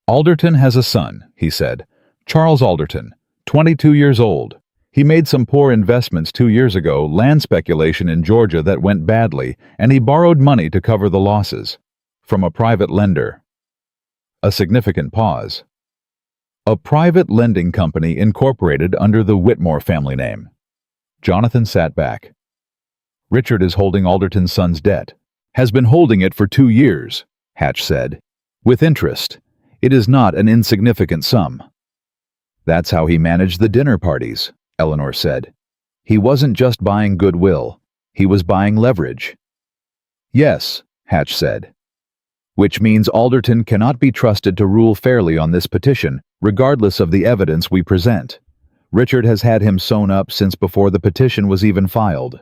Alderton has a son, he said. Charles Alderton, 22 years old. He made some poor investments 2 years ago, land speculation in Georgia that went badly, and he borrowed money to cover the losses. From a private lender. A significant pause. A private lending company incorporated under the Whitmore family name. Jonathan sat back. Richard is holding Alderton's son's debt. Has been holding it for 2 years, Hatch said. With interest. It is not an insignificant sum. That's how he managed the dinner parties, Eleanor said. He wasn't just buying goodwill. He was buying leverage. Yes, Hatch said. Which means Alderton cannot be trusted to rule fairly on this petition, regardless of the evidence we present. Richard has had him sewn up since before the petition was even filed.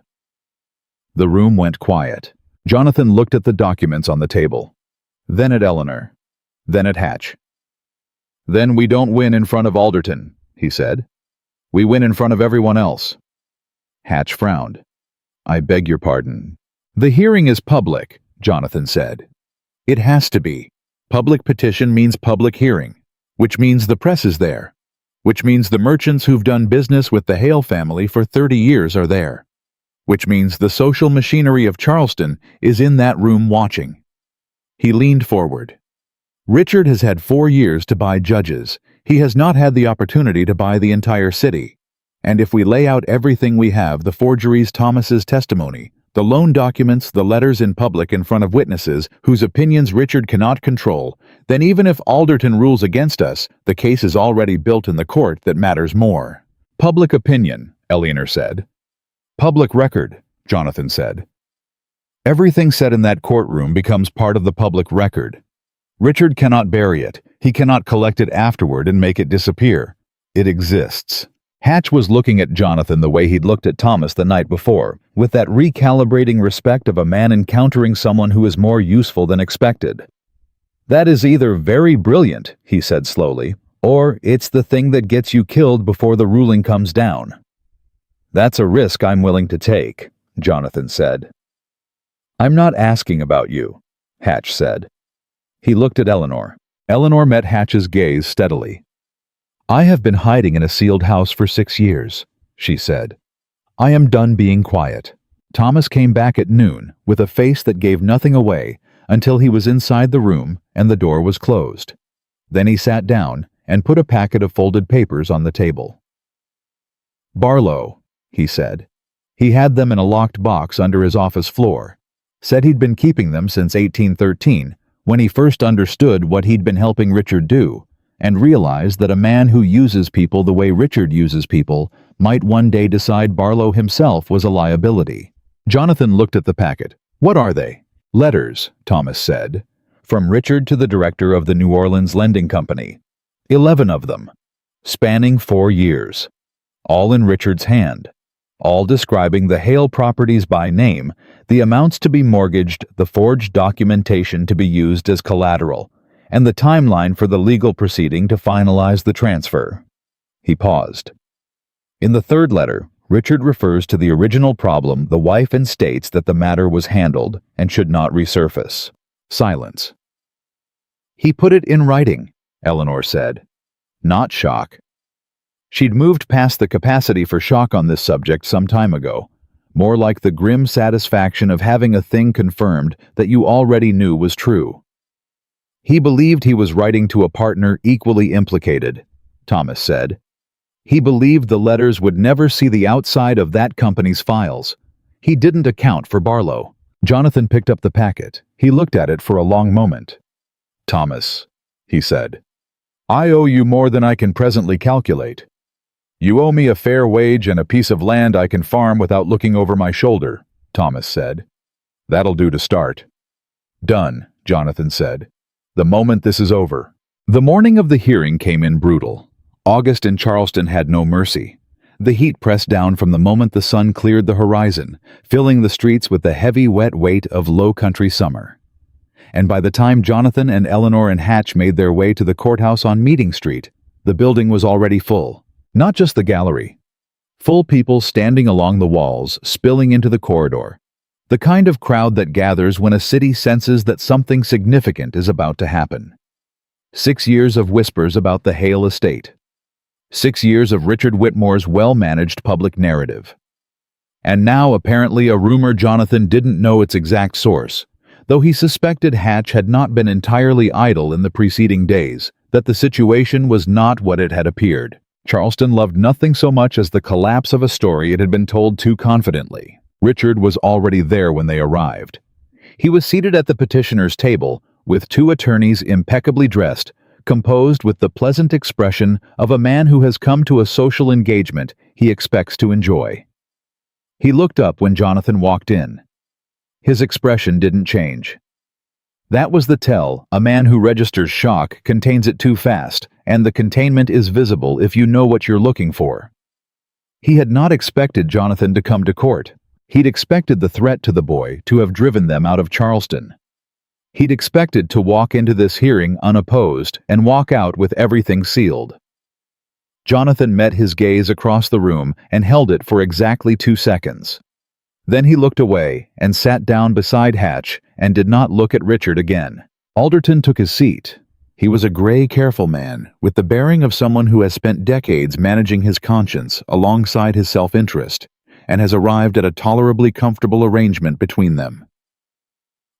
The room went quiet. Jonathan looked at the documents on the table. Then at Eleanor. Then at Hatch. Then we don't win in front of Alderton, he said. We win in front of everyone else. Hatch frowned. I beg your pardon. The hearing is public, Jonathan said. It has to be. Public petition means public hearing, which means the press is there, which means the merchants who've done business with the Hale family for 30 years are there, which means the social machinery of Charleston is in that room watching. He leaned forward. Richard has had 4 years to buy judges. He has not had the opportunity to buy the entire city. And if we lay out everything we have, the forgeries, Thomas's testimony, the loan documents, the letters in public in front of witnesses whose opinions Richard cannot control, then even if Alderton rules against us, the case is already built in the court that matters more. Public opinion, Eleanor said. Public record, Jonathan said. Everything said in that courtroom becomes part of the public record. Richard cannot bury it. He cannot collect it afterward and make it disappear. It exists. Hatch was looking at Jonathan the way he'd looked at Thomas the night before, with that recalibrating respect of a man encountering someone who is more useful than expected. That is either very brilliant, he said slowly, or it's the thing that gets you killed before the ruling comes down. That's a risk I'm willing to take, Jonathan said. I'm not asking about you, Hatch said. He looked at Eleanor. Eleanor met Hatch's gaze steadily. I have been hiding in a sealed house for 6 years, she said. I am done being quiet. Thomas came back at noon with a face that gave nothing away until he was inside the room and the door was closed. Then he sat down and put a packet of folded papers on the table. Barlow, he said. He had them in a locked box under his office floor. Said he'd been keeping them since 1813, when he first understood what he'd been helping Richard do, and realized that a man who uses people the way Richard uses people might one day decide Barlow himself was a liability. Jonathan looked at the packet. What are they? Letters, Thomas said, from Richard to the director of the New Orleans Lending Company. 11 of them, spanning 4 years, all in Richard's hand, all describing the Hale properties by name, the amounts to be mortgaged, the forged documentation to be used as collateral, and the timeline for the legal proceeding to finalize the transfer. He paused. In the third letter, Richard refers to the original problem the wife and states that the matter was handled and should not resurface. Silence. He put it in writing, Eleanor said. Not shock. She'd moved past the capacity for shock on this subject some time ago, more like the grim satisfaction of having a thing confirmed that you already knew was true. He believed he was writing to a partner equally implicated, Thomas said. He believed the letters would never see the outside of that company's files. He didn't account for Barlow. Jonathan picked up the packet. He looked at it for a long moment. Thomas, he said, I owe you more than I can presently calculate. "You owe me a fair wage and a piece of land I can farm without looking over my shoulder," Thomas said. "That'll do to start." "Done," Jonathan said. "The moment this is over." The morning of the hearing came in brutal. August in Charleston had no mercy. The heat pressed down from the moment the sun cleared the horizon, filling the streets with the heavy, wet weight of low-country summer. And by the time Jonathan and Eleanor and Hatch made their way to the courthouse on Meeting Street, the building was already full. Not just the gallery. Full people standing along the walls, spilling into the corridor. The kind of crowd that gathers when a city senses that something significant is about to happen. 6 years of whispers about the Hale estate. 6 years of Richard Whitmore's well-managed public narrative. And now apparently a rumor Jonathan didn't know its exact source, though he suspected Hatch had not been entirely idle in the preceding days, that the situation was not what it had appeared. Charleston loved nothing so much as the collapse of a story it had been told too confidently. Richard was already there when they arrived. He was seated at the petitioner's table, with 2 attorneys impeccably dressed, composed with the pleasant expression of a man who has come to a social engagement he expects to enjoy. He looked up when Jonathan walked in. His expression didn't change. That was the tell: a man who registers shock contains it too fast, and the containment is visible if you know what you're looking for. He had not expected Jonathan to come to court. He'd expected the threat to the boy to have driven them out of Charleston. He'd expected to walk into this hearing unopposed and walk out with everything sealed. Jonathan met his gaze across the room and held it for exactly 2 seconds. Then he looked away and sat down beside Hatch and did not look at Richard again. Alderton took his seat. He was a gray, careful man, with the bearing of someone who has spent decades managing his conscience alongside his self-interest, and has arrived at a tolerably comfortable arrangement between them.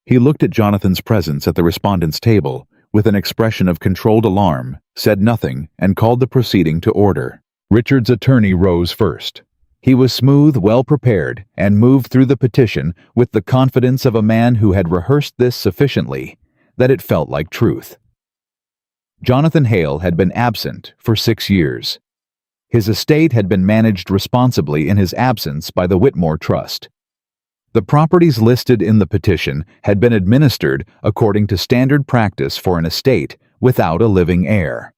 He looked at Jonathan's presence at the respondent's table with an expression of controlled alarm, said nothing, and called the proceeding to order. Richard's attorney rose first. He was smooth, well-prepared, and moved through the petition with the confidence of a man who had rehearsed this sufficiently that it felt like truth. Jonathan Hale had been absent for 6 years. His estate had been managed responsibly in his absence by the Whitmore Trust. The properties listed in the petition had been administered according to standard practice for an estate without a living heir.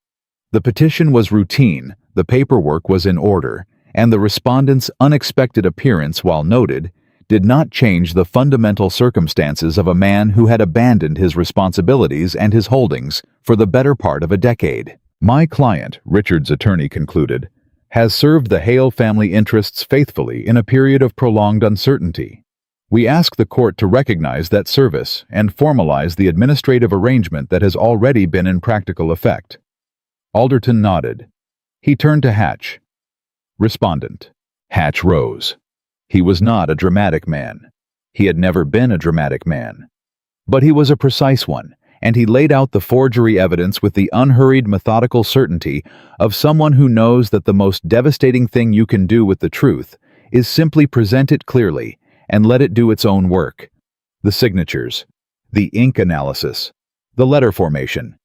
The petition was routine, the paperwork was in order, and the respondent's unexpected appearance, while noted, did not change the fundamental circumstances of a man who had abandoned his responsibilities and his holdings for the better part of a decade. "My client," Richard's attorney concluded, "has served the Hale family interests faithfully in a period of prolonged uncertainty. We ask the court to recognize that service and formalize the administrative arrangement that has already been in practical effect." Alderton nodded. He turned to Hatch. Respondent. Hatch rose. He was not a dramatic man. He had never been a dramatic man. But he was a precise one, and he laid out the forgery evidence with the unhurried, methodical certainty of someone who knows that the most devastating thing you can do with the truth is simply present it clearly and let it do its own work. The signatures, the ink analysis, the letter formation,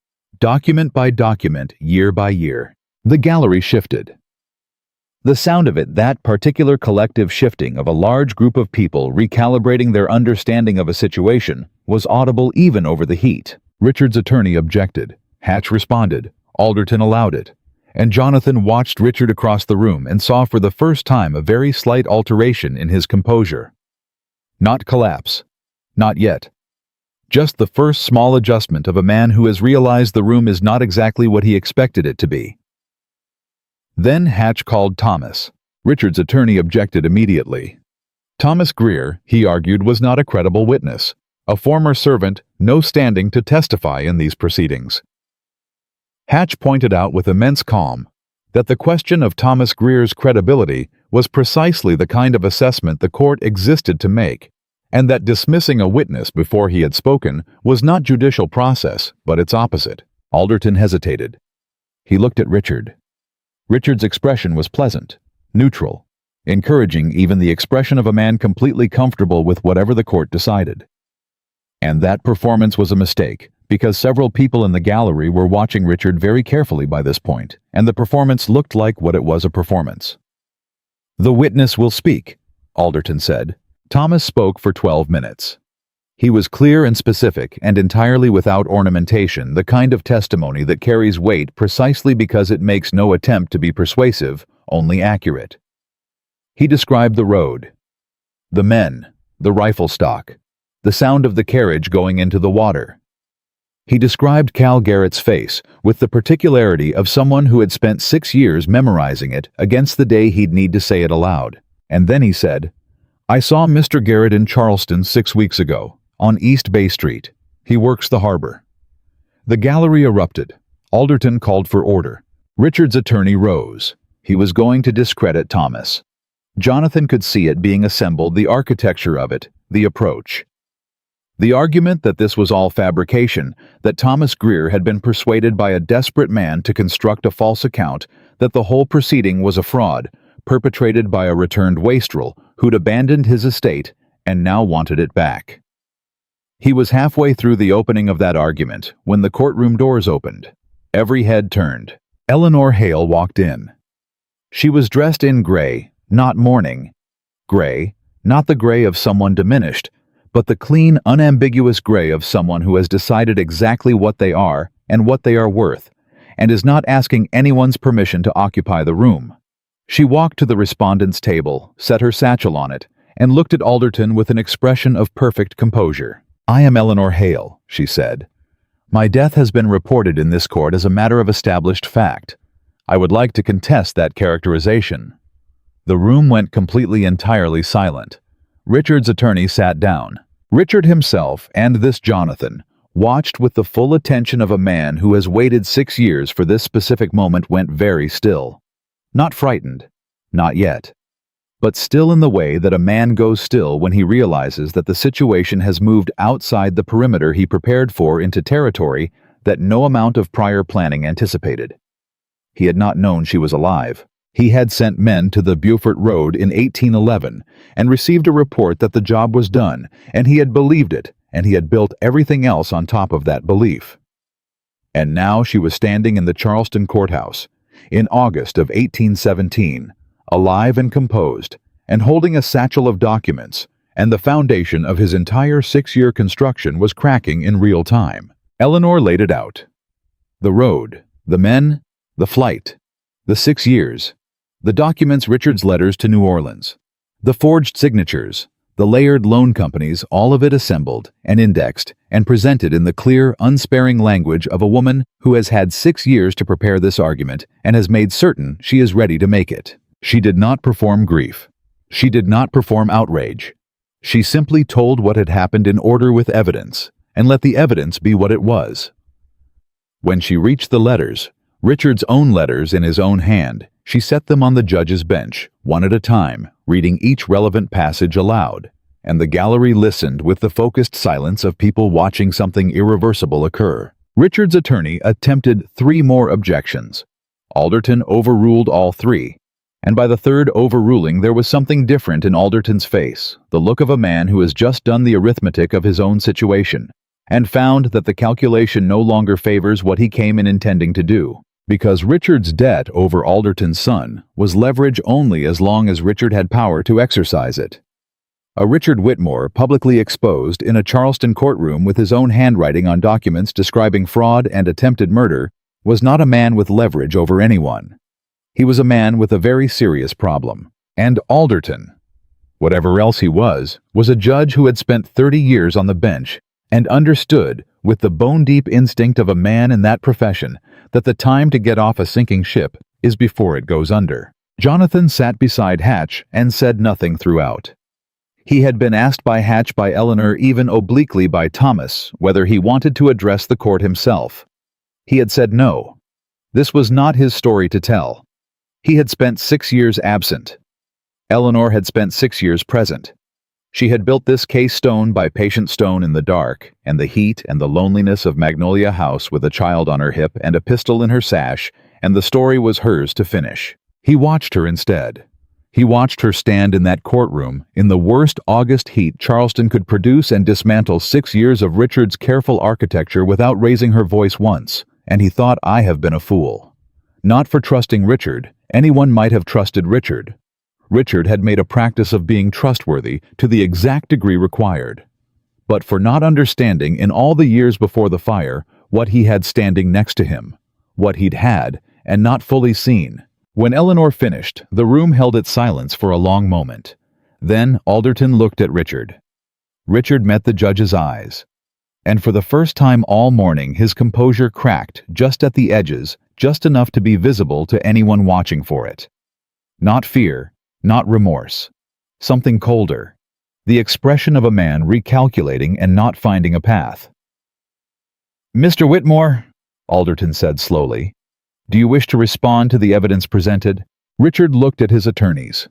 document by document, year by year. The gallery shifted. The sound of it, that particular collective shifting of a large group of people recalibrating their understanding of a situation, was audible even over the heat. Richard's attorney objected. Hatch responded. Alderton allowed it. And Jonathan watched Richard across the room and saw for the first time a very slight alteration in his composure. Not collapse. Not yet. Just the first small adjustment of a man who has realized the room is not exactly what he expected it to be. Then Hatch called Thomas. Richard's attorney objected immediately. Thomas Greer, he argued, was not a credible witness, a former servant, no standing to testify in these proceedings. Hatch pointed out with immense calm that the question of Thomas Greer's credibility was precisely the kind of assessment the court existed to make, and that dismissing a witness before he had spoken was not judicial process, but its opposite. Alderton hesitated. He looked at Richard. Richard's expression was pleasant, neutral, encouraging even the expression of a man completely comfortable with whatever the court decided. And that performance was a mistake, because several people in the gallery were watching Richard very carefully by this point, and the performance looked like what it was, a performance. "The witness will speak," Alderton said. Thomas spoke for 12 minutes. He was clear and specific and entirely without ornamentation, the kind of testimony that carries weight precisely because it makes no attempt to be persuasive, only accurate. He described the road, the men, the rifle stock, the sound of the carriage going into the water. He described Cal Garrett's face with the particularity of someone who had spent 6 years memorizing it against the day he'd need to say it aloud. And then he said, "I saw Mr. Garrett in Charleston 6 weeks ago, on East Bay Street. He works the harbor." The gallery erupted. Alderton called for order. Richard's attorney rose. He was going to discredit Thomas. Jonathan could see it being assembled, the architecture of it, the approach. The argument that this was all fabrication, that Thomas Greer had been persuaded by a desperate man to construct a false account, that the whole proceeding was a fraud, perpetrated by a returned wastrel who'd abandoned his estate and now wanted it back. He was halfway through the opening of that argument when the courtroom doors opened. Every head turned. Eleanor Hale walked in. She was dressed in gray, not mourning. Gray, not the gray of someone diminished, but the clean, unambiguous gray of someone who has decided exactly what they are and what they are worth, and is not asking anyone's permission to occupy the room. She walked to the respondent's table, set her satchel on it, and looked at Alderton with an expression of perfect composure. "I am Eleanor Hale," she said. "My death has been reported in this court as a matter of established fact. I would like to contest that characterization." The room went completely, entirely silent. Richard's attorney sat down. Richard himself, and this Jonathan, watched with the full attention of a man who has waited 6 years for this specific moment, went very still. Not frightened. Not yet. But still in the way that a man goes still when he realizes that the situation has moved outside the perimeter he prepared for into territory that no amount of prior planning anticipated. He had not known she was alive. He had sent men to the Beaufort Road in 1811 and received a report that the job was done, and he had believed it, and he had built everything else on top of that belief. And now she was standing in the Charleston courthouse, in August of 1817, alive and composed, and holding a satchel of documents, and the foundation of his entire 6-year construction was cracking in real time. Eleanor laid it out. The road, the men, the flight, the 6 years, the documents, Richard's letters to New Orleans, the forged signatures, the layered loan companies, all of it assembled and indexed and presented in the clear, unsparing language of a woman who has had 6 years to prepare this argument and has made certain she is ready to make it. She did not perform grief. She did not perform outrage. She simply told what had happened in order with evidence, and let the evidence be what it was. When she reached the letters, Richard's own letters in his own hand, she set them on the judge's bench, one at a time, reading each relevant passage aloud, and the gallery listened with the focused silence of people watching something irreversible occur. Richard's attorney attempted 3 more objections. Alderton overruled all 3. And by the third overruling there was something different in Alderton's face, the look of a man who has just done the arithmetic of his own situation, and found that the calculation no longer favors what he came in intending to do, because Richard's debt over Alderton's son was leverage only as long as Richard had power to exercise it. A Richard Whitmore publicly exposed in a Charleston courtroom with his own handwriting on documents describing fraud and attempted murder was not a man with leverage over anyone. He was a man with a very serious problem. And Alderton, whatever else he was a judge who had spent 30 years on the bench and understood, with the bone-deep instinct of a man in that profession, that the time to get off a sinking ship is before it goes under. Jonathan sat beside Hatch and said nothing throughout. He had been asked by Hatch, by Eleanor, even obliquely by Thomas, whether he wanted to address the court himself. He had said no. This was not his story to tell. He had spent 6 years absent. Eleanor had spent 6 years present. She had built this case stone by patient stone in the dark, and the heat and the loneliness of Magnolia House with a child on her hip and a pistol in her sash, and the story was hers to finish. He watched her instead. He watched her stand in that courtroom in the worst August heat Charleston could produce and dismantle 6 years of Richard's careful architecture without raising her voice once, and he thought, I have been a fool. Not for trusting Richard. Anyone might have trusted Richard. Richard had made a practice of being trustworthy to the exact degree required. But for not understanding in all the years before the fire what he had standing next to him, what he'd had and not fully seen. When Eleanor finished, the room held its silence for a long moment. Then Alderton looked at Richard. Richard met the judge's eyes. And for the first time all morning his composure cracked just at the edges, just enough to be visible to anyone watching for it. Not fear, not remorse. Something colder. The expression of a man recalculating and not finding a path. "Mr. Whitmore," Alderton said slowly, "do you wish to respond to the evidence presented?" Richard looked at his attorneys.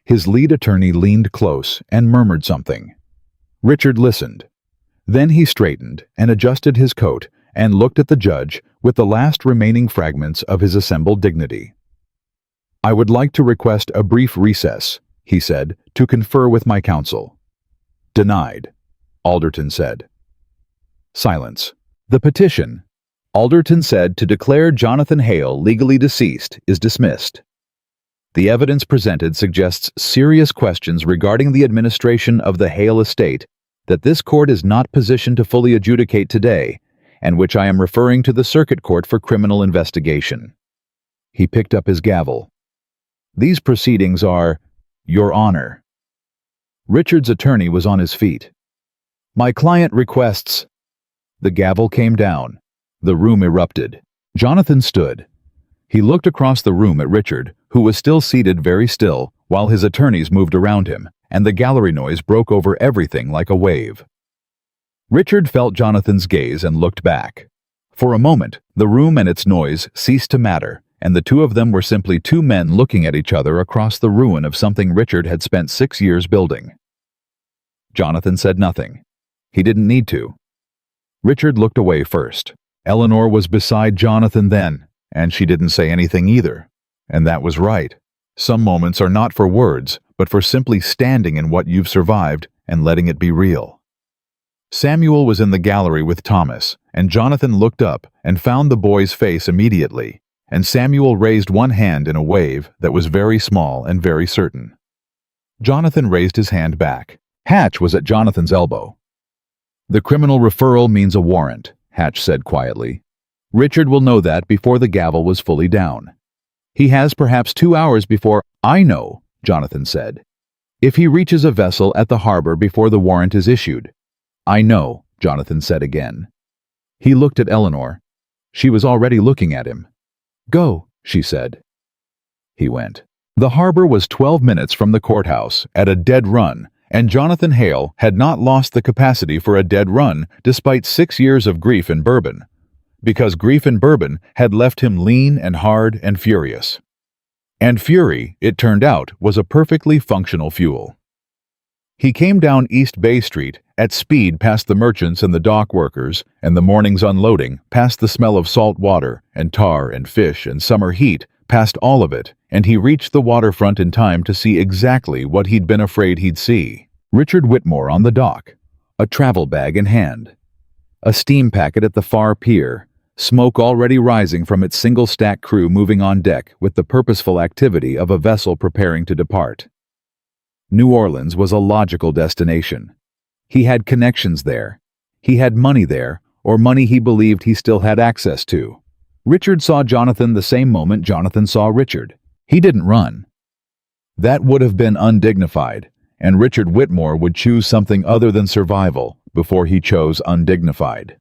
His lead attorney leaned close and murmured something. Richard listened. Then he straightened and adjusted his coat and looked at the judge with the last remaining fragments of his assembled dignity. "I would like to request a brief recess," he said, "to confer with my counsel." "Denied," Alderton said. Silence. "The petition," Alderton said, "to declare Jonathan Hale legally deceased is dismissed. The evidence presented suggests serious questions regarding the administration of the Hale estate that this court is not positioned to fully adjudicate today, and which I am referring to the Circuit Court for criminal investigation." He picked up his gavel. "These proceedings are, Your Honor." Richard's attorney was on his feet. "My client requests—" The gavel came down. The room erupted. Jonathan stood. He looked across the room at Richard, who was still seated very still, while his attorneys moved around him, and the gallery noise broke over everything like a wave. Richard felt Jonathan's gaze and looked back. For a moment, the room and its noise ceased to matter, and the two of them were simply two men looking at each other across the ruin of something Richard had spent 6 years building. Jonathan said nothing. He didn't need to. Richard looked away first. Eleanor was beside Jonathan then, and she didn't say anything either. And that was right. Some moments are not for words, but for simply standing in what you've survived and letting it be real. Samuel was in the gallery with Thomas, and Jonathan looked up and found the boy's face immediately, and Samuel raised one hand in a wave that was very small and very certain. Jonathan raised his hand back. Hatch was at Jonathan's elbow. "The criminal referral means a warrant," Hatch said quietly. "Richard will know that before the gavel was fully down. He has perhaps 2 hours before—" "I know," Jonathan said. "If he reaches a vessel at the harbor before the warrant is issued." "I know," Jonathan said again. He looked at Eleanor. She was already looking at him. "Go," she said. He went. The harbor was 12 minutes from the courthouse, at a dead run, and Jonathan Hale had not lost the capacity for a dead run despite 6 years of grief and bourbon, because grief and bourbon had left him lean and hard and furious. And fury, it turned out, was a perfectly functional fuel. He came down East Bay Street at speed past the merchants and the dock workers and the morning's unloading, past the smell of salt water and tar and fish and summer heat, past all of it, and he reached the waterfront in time to see exactly what he'd been afraid he'd see. Richard Whitmore on the dock, a travel bag in hand. A steam packet at the far pier, smoke already rising from its single-stack crew moving on deck with the purposeful activity of a vessel preparing to depart. New Orleans was a logical destination. He had connections there. He had money there, or money he believed he still had access to. Richard saw Jonathan the same moment Jonathan saw Richard. He didn't run. That would have been undignified, and Richard Whitmore would choose something other than survival before he chose undignified.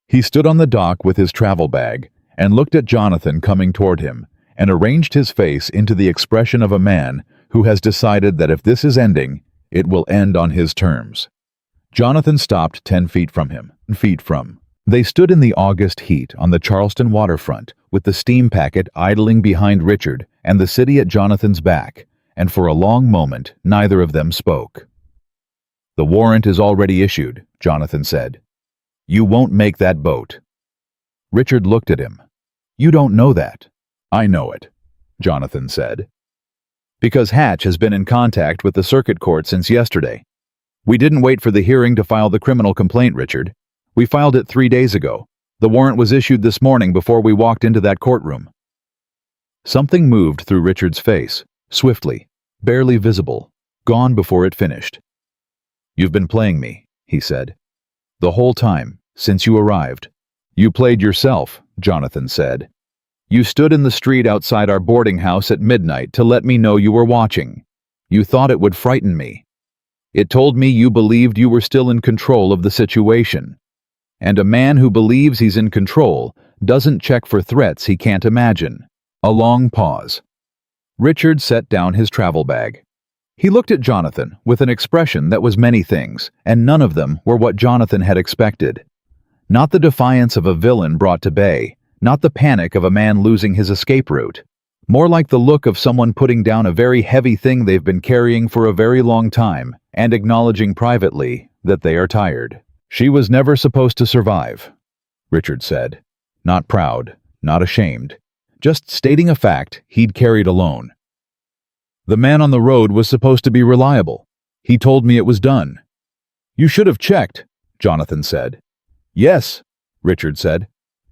He stood on the dock with his travel bag and looked at Jonathan coming toward him and arranged his face into the expression of a man who has decided that if this is ending, it will end on his terms. Jonathan stopped 10 feet from him. They stood in the August heat on the Charleston waterfront with the steam packet idling behind Richard and the city at Jonathan's back, and for a long moment neither of them spoke. "The warrant is already issued," Jonathan said. "You won't make that boat." Richard looked at him. "You don't know that." "I know it," Jonathan said. Because Hatch has been in contact with the circuit court since yesterday. We didn't wait for the hearing to file the criminal complaint, Richard. We filed it 3 days ago. The warrant was issued this morning before we walked into that courtroom. Something moved through Richard's face, swiftly, barely visible, gone before it finished. "You've been playing me," he said. "The whole time, since you arrived." "You played yourself," Jonathan said. "You stood in the street outside our boarding house at midnight to let me know you were watching. You thought it would frighten me. It told me you believed you were still in control of the situation. And a man who believes he's in control doesn't check for threats he can't imagine." A long pause. Richard set down his travel bag. He looked at Jonathan with an expression that was many things, and none of them were what Jonathan had expected. Not the defiance of a villain brought to bay, not the panic of a man losing his escape route. More like the look of someone putting down a very heavy thing they've been carrying for a very long time and acknowledging privately that they are tired. "She was never supposed to survive," Richard said. Not proud, not ashamed. Just stating a fact he'd carried alone. "The man on the road was supposed to be reliable. He told me it was done." "You should have checked," Jonathan said. "Yes," Richard said.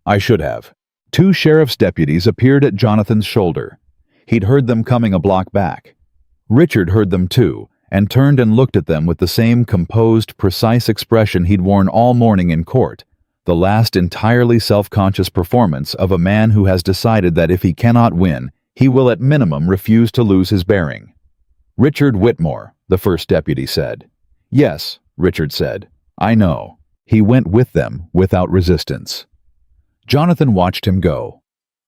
"I should have." 2 sheriff's deputies appeared at Jonathan's shoulder. He'd heard them coming a block back. Richard heard them too, and turned and looked at them with the same composed, precise expression he'd worn all morning in court. The last entirely self-conscious performance of a man who has decided that if he cannot win, he will at minimum refuse to lose his bearing. "Richard Whitmore," the first deputy said. "Yes," Richard said. "I know." He went with them without resistance. Jonathan watched him go.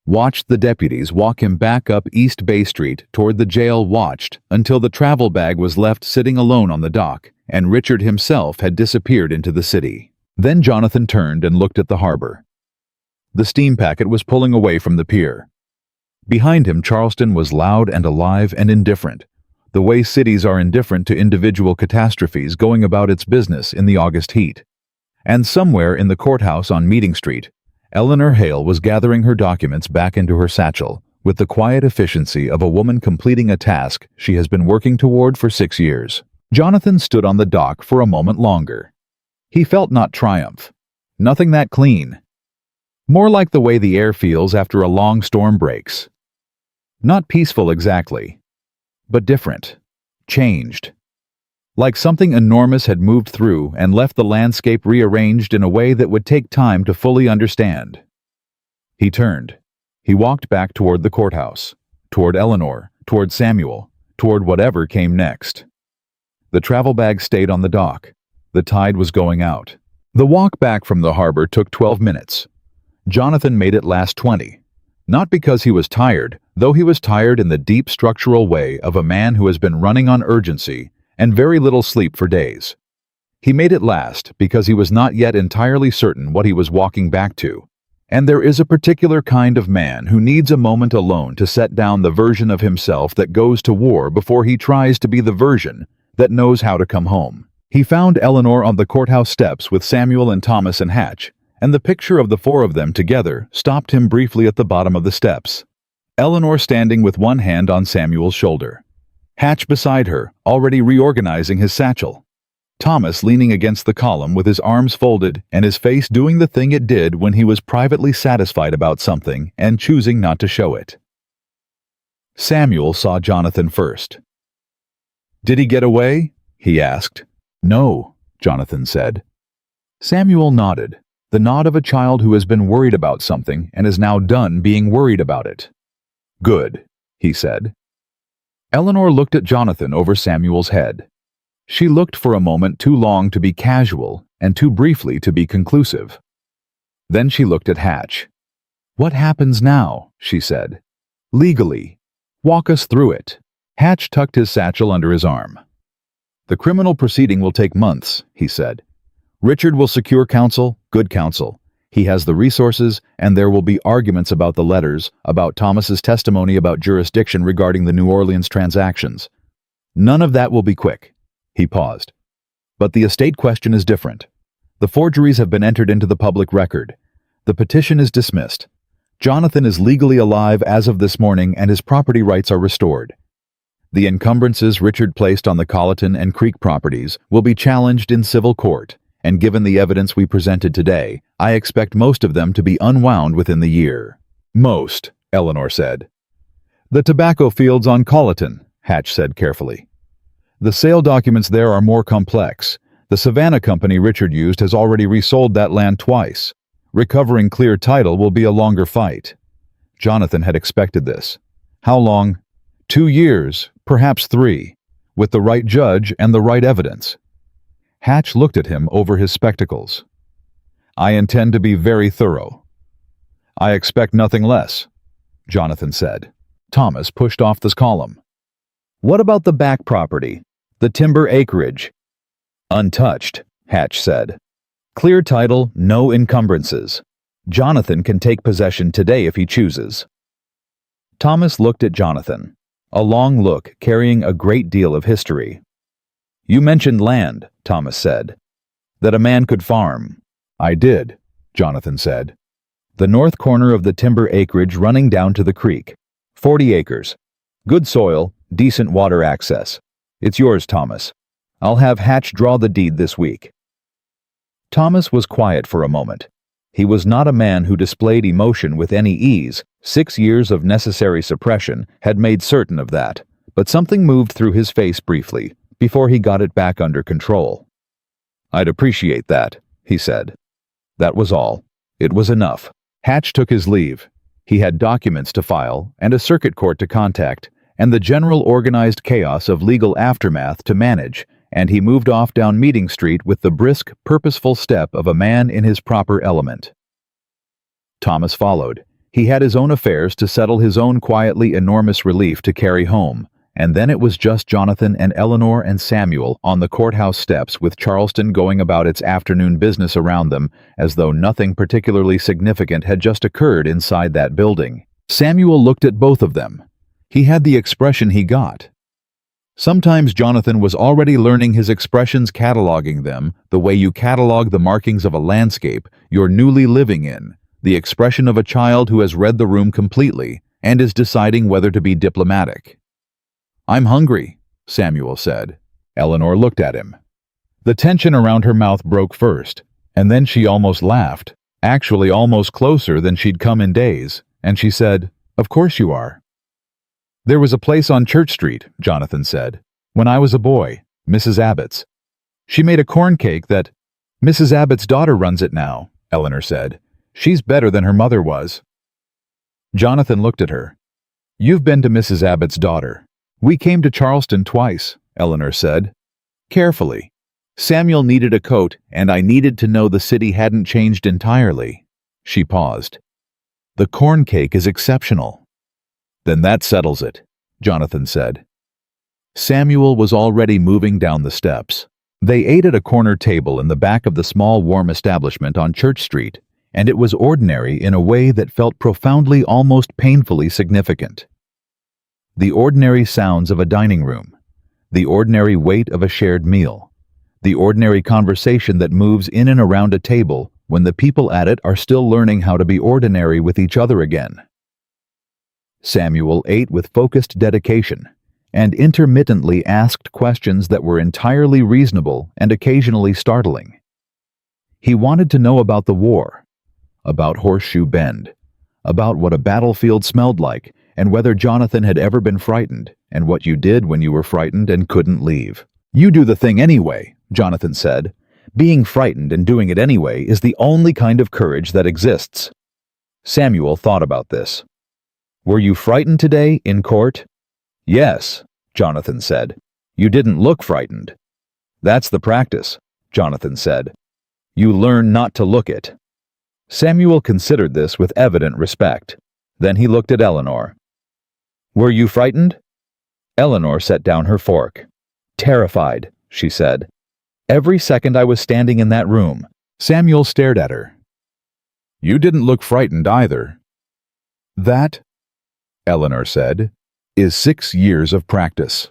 Watched the deputies walk him back up East Bay Street toward the jail, watched until the travel bag was left sitting alone on the dock, and Richard himself had disappeared into the city. Then Jonathan turned and looked at the harbor. The steam packet was pulling away from the pier. Behind him, Charleston was loud and alive and indifferent, the way cities are indifferent to individual catastrophes going about its business in the August heat. And somewhere in the courthouse on Meeting Street, Eleanor Hale was gathering her documents back into her satchel with the quiet efficiency of a woman completing a task she has been working toward for 6 years. Jonathan stood on the dock for a moment longer. He felt not triumph, nothing that clean. More like the way the air feels after a long storm breaks. Not peaceful exactly, but different, changed. Like something enormous had moved through and left the landscape rearranged in a way that would take time to fully understand. He turned. He walked back toward the courthouse, toward Eleanor, toward Samuel, toward whatever came next. The travel bag stayed on the dock. The tide was going out. The walk back from the harbor took 12 minutes. Jonathan made it last 20. Not because he was tired, though he was tired in the deep structural way of a man who has been running on urgency and very little sleep for days. He made it last because he was not yet entirely certain what he was walking back to. And there is a particular kind of man who needs a moment alone to set down the version of himself that goes to war before he tries to be the version that knows how to come home. He found Eleanor on the courthouse steps with Samuel and Thomas and Hatch, and the picture of the 4 of them together stopped him briefly at the bottom of the steps. Eleanor standing with one hand on Samuel's shoulder. Hatch beside her, already reorganizing his satchel. Thomas leaning against the column with his arms folded and his face doing the thing it did when he was privately satisfied about something and choosing not to show it. Samuel saw Jonathan first. "Did he get away?" he asked. "No," Jonathan said. Samuel nodded, the nod of a child who has been worried about something and is now done being worried about it. "Good," he said. Eleanor looked at Jonathan over Samuel's head. She looked for a moment too long to be casual and too briefly to be conclusive. Then she looked at Hatch. "What happens now?" she said. "Legally. Walk us through it." Hatch tucked his satchel under his arm. "The criminal proceeding will take months," he said. "Richard will secure counsel, good counsel. He has the resources, and there will be arguments about the letters, about Thomas's testimony about jurisdiction regarding the New Orleans transactions. None of that will be quick." He paused. "But the estate question is different. The forgeries have been entered into the public record. The petition is dismissed. Jonathan is legally alive as of this morning, and his property rights are restored. The encumbrances Richard placed on the Colleton and Creek properties will be challenged in civil court, and given the evidence we presented today, I expect most of them to be unwound within the year. Most, Eleanor said. The tobacco fields on Colleton, Hatch said carefully. The sale documents there are more complex. The Savannah company Richard used has already resold that land twice. Recovering clear title will be a longer fight. Jonathan had expected this. How long? 2 years, perhaps 3, with the right judge and the right evidence. Hatch looked at him over his spectacles. I intend to be very thorough. I expect nothing less, Jonathan said. Thomas pushed off this column. What about the back property, the timber acreage? Untouched, Hatch said. Clear title, no encumbrances. Jonathan can take possession today if he chooses. Thomas looked at Jonathan, a long look carrying a great deal of history. You mentioned land, Thomas said, that a man could farm. I did, Jonathan said. The north corner of the timber acreage running down to the creek. 40 acres. Good soil, decent water access. It's yours, Thomas. I'll have Hatch draw the deed this week. Thomas was quiet for a moment. He was not a man who displayed emotion with any ease. 6 years of necessary suppression had made certain of that, but something moved through his face briefly, before he got it back under control. I'd appreciate that, he said. That was all. It was enough. Hatch took his leave. He had documents to file and a circuit court to contact, and the general organized chaos of legal aftermath to manage, and he moved off down Meeting Street with the brisk, purposeful step of a man in his proper element. Thomas followed. He had his own affairs to settle, his own quietly enormous relief to carry home, and then it was just Jonathan and Eleanor and Samuel on the courthouse steps, with Charleston going about its afternoon business around them as though nothing particularly significant had just occurred inside that building. Samuel looked at both of them. He had the expression he got. Sometimes Jonathan was already learning his expressions, cataloging them the way you catalog the markings of a landscape you're newly living in, the expression of a child who has read the room completely and is deciding whether to be diplomatic. I'm hungry, Samuel said. Eleanor looked at him. The tension around her mouth broke first, and then she almost laughed, actually almost closer than she'd come in days, and she said, Of course you are. There was a place on Church Street, Jonathan said, when I was a boy, Mrs. Abbott's. She made a corn cake that— Mrs. Abbott's daughter runs it now, Eleanor said. She's better than her mother was. Jonathan looked at her. You've been to Mrs. Abbott's daughter. We came to Charleston twice, Eleanor said. Carefully. Samuel needed a coat, and I needed to know the city hadn't changed entirely. She paused. The corn cake is exceptional. Then that settles it, Jonathan said. Samuel was already moving down the steps. They ate at a corner table in the back of the small warm establishment on Church Street, and it was ordinary in a way that felt profoundly, almost painfully significant. The ordinary sounds of a dining room, the ordinary weight of a shared meal, the ordinary conversation that moves in and around a table when the people at it are still learning how to be ordinary with each other again. Samuel ate with focused dedication and intermittently asked questions that were entirely reasonable and occasionally startling. He wanted to know about the war, about Horseshoe Bend, about what a battlefield smelled like, and whether Jonathan had ever been frightened, and what you did when you were frightened and couldn't leave. You do the thing anyway, Jonathan said. Being frightened and doing it anyway is the only kind of courage that exists. Samuel thought about this. Were you frightened today in court? Yes, Jonathan said. You didn't look frightened. That's the practice, Jonathan said. You learn not to look it. Samuel considered this with evident respect. Then he looked at Eleanor. Were you frightened? Eleanor set down her fork. Terrified, she said. Every second I was standing in that room. Samuel stared at her. You didn't look frightened either. That, Eleanor said, is 6 years of practice.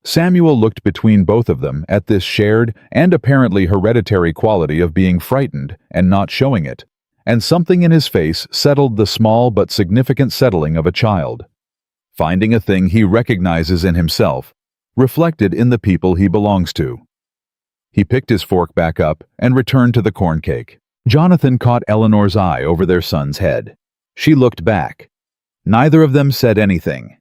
Samuel looked between both of them at this shared and apparently hereditary quality of being frightened and not showing it, and something in his face settled the small but significant settling of a child. finding a thing he recognizes in himself, reflected in the people he belongs to. He picked his fork back up and returned to the corn cake. Jonathan caught Eleanor's eye over their son's head. She looked back. Neither of them said anything.